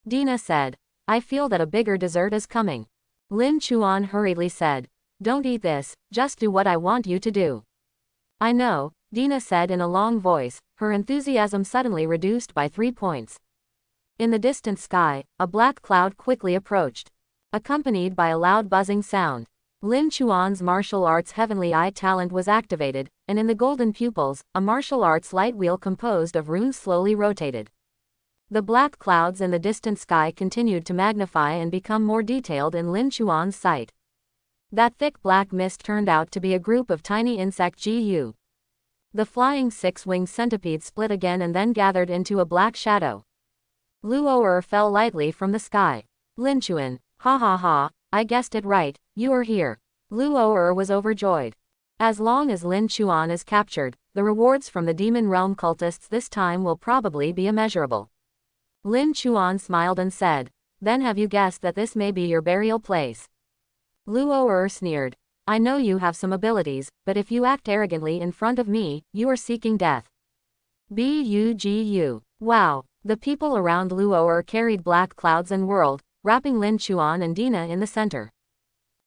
Dina said, I feel that a bigger dessert is coming. Lin Chuan hurriedly said, don't eat this, just do what I want you to do. I know, Dina said in a long voice, her enthusiasm suddenly reduced by 3 points. In the distant sky, a black cloud quickly approached, accompanied by a loud buzzing sound. Lin Chuan's martial arts Heavenly Eye talent was activated, and in the golden pupils, a martial arts light wheel composed of runes slowly rotated. The black clouds in the distant sky continued to magnify and become more detailed in Lin Chuan's sight. That thick black mist turned out to be a group of tiny insect GU. The flying 6-winged centipede split again and then gathered into a black shadow. Luo fell lightly from the sky. Lin Chuan, ha ha ha, I guessed it right, you are here. Luo was overjoyed. As long as Lin Chuan is captured, the rewards from the Demon Realm cultists this time will probably be immeasurable. Lin Chuan smiled and said, then have you guessed that this may be your burial place? Luo sneered. I know you have some abilities, but if you act arrogantly in front of me, you are seeking death. Bugu. Wow. The people around Luo carried black clouds and whirled, wrapping Lin Chuan and Dina in the center.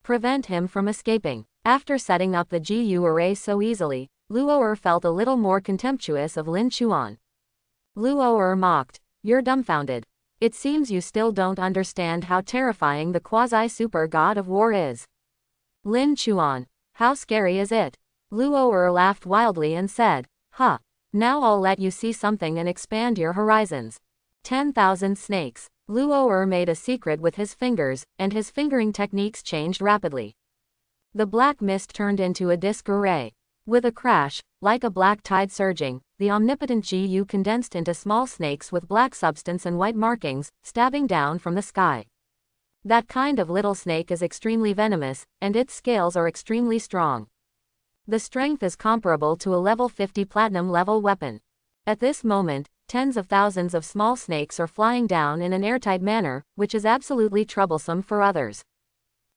Prevent him from escaping. After setting up the GU array so easily, Luo felt a little more contemptuous of Lin Chuan. Luo mocked, you're dumbfounded. It seems you still don't understand how terrifying the quasi-super god of war is. Lin Chuan, how scary is it? Luo laughed wildly and said, huh. Now I'll let you see something and expand your horizons. 10,000 snakes. Luo made a secret with his fingers, and his fingering techniques changed rapidly. The black mist turned into a disc array. With a crash, like a black tide surging, the omnipotent GU condensed into small snakes with black substance and white markings, stabbing down from the sky. That kind of little snake is extremely venomous, and its scales are extremely strong. The strength is comparable to a level 50 platinum level weapon. At this moment, tens of thousands of small snakes are flying down in an airtight manner, which is absolutely troublesome for others.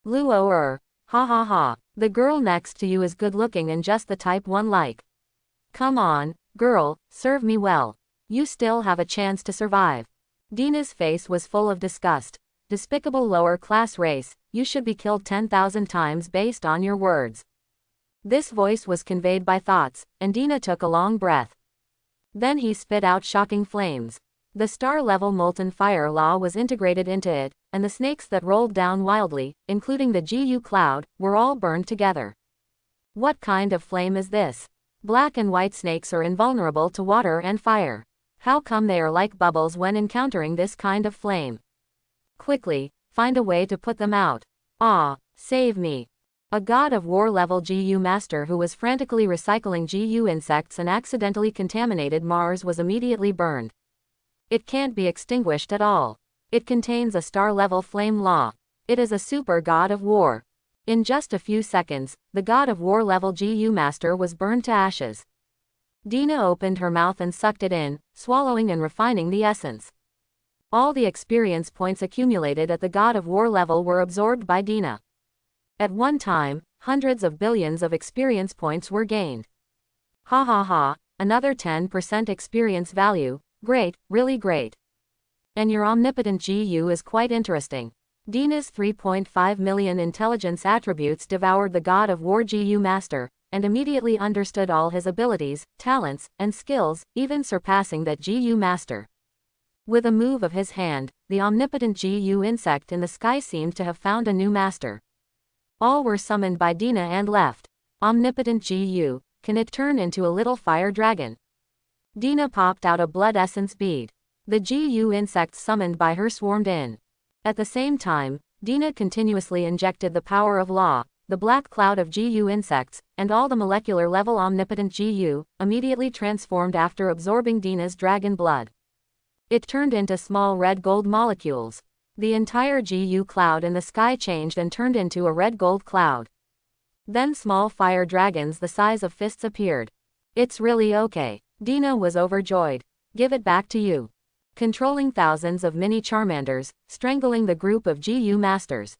Luo ha ha ha, the girl next to you is good looking and just the type one like. Come on, girl, serve me well. You still have a chance to survive. Dina's face was full of disgust. Despicable lower class race, you should be killed 10,000 times based on your words. This voice was conveyed by thoughts, and Dina took a long breath. Then he spit out shocking flames. The star-level molten fire law was integrated into it, and the snakes that rolled down wildly, including the GU cloud, were all burned together. What kind of flame is this? Black and white snakes are invulnerable to water and fire. How come they are like bubbles when encountering this kind of flame? Quickly, find a way to put them out. Ah, save me. A god of war level GU master who was frantically recycling GU insects and accidentally contaminated Mars was immediately burned. It can't be extinguished at all. It contains a star level flame law. It is a super god of war. In just a few seconds, the god of war level GU master was burned to ashes. Dina opened her mouth and sucked it in, swallowing and refining the essence. All the experience points accumulated at the god of war level were absorbed by Dina. At one time, hundreds of billions of experience points were gained. Ha ha ha, another 10% experience value, great, really great. And your omnipotent GU is quite interesting. Dina's 3.5 million intelligence attributes devoured the god of war GU master, and immediately understood all his abilities, talents, and skills, even surpassing that GU master. With a move of his hand, the omnipotent GU insect in the sky seemed to have found a new master. All were summoned by Dina and left. Omnipotent GU, can it turn into a little fire dragon? Dina popped out a blood essence bead. The GU insects summoned by her swarmed in. At the same time, Dina continuously injected the power of law, the black cloud of GU insects, and all the molecular level omnipotent GU, immediately transformed after absorbing Dina's dragon blood. It turned into small red-gold molecules. The entire GU cloud in the sky changed and turned into a red-gold cloud. Then small fire dragons the size of fists appeared. It's really okay. Dina was overjoyed. Give it back to you. Controlling thousands of mini Charmanders, strangling the group of GU masters.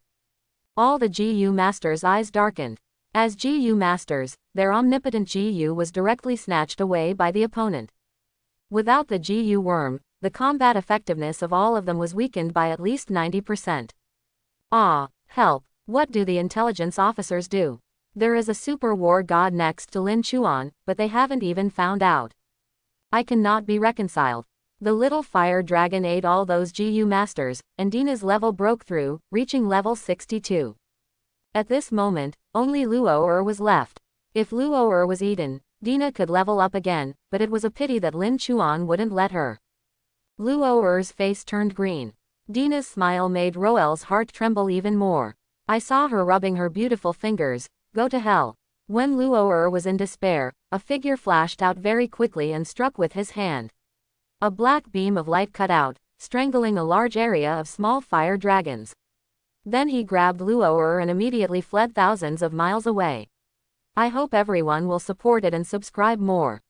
All the GU masters' eyes darkened. As GU masters, their omnipotent GU was directly snatched away by the opponent. Without the GU worm, the combat effectiveness of all of them was weakened by at least 90%. Ah, help, what do the intelligence officers do? There is a super war god next to Lin Chuan, but they haven't even found out. I cannot be reconciled. The little fire dragon ate all those GU masters, and Dina's level broke through, reaching level 62. At this moment, only Luo was left. If Luo was eaten, Dina could level up again, but it was a pity that Lin Chuan wouldn't let her. Luo's face turned green. Dina's smile made Roel's heart tremble even more. I saw her rubbing her beautiful fingers. Go to hell. When Luo was in despair, a figure flashed out very quickly and struck with his hand. A black beam of light cut out, strangling a large area of small fire dragons. Then he grabbed Luo and immediately fled thousands of miles away. I hope everyone will support it and subscribe more.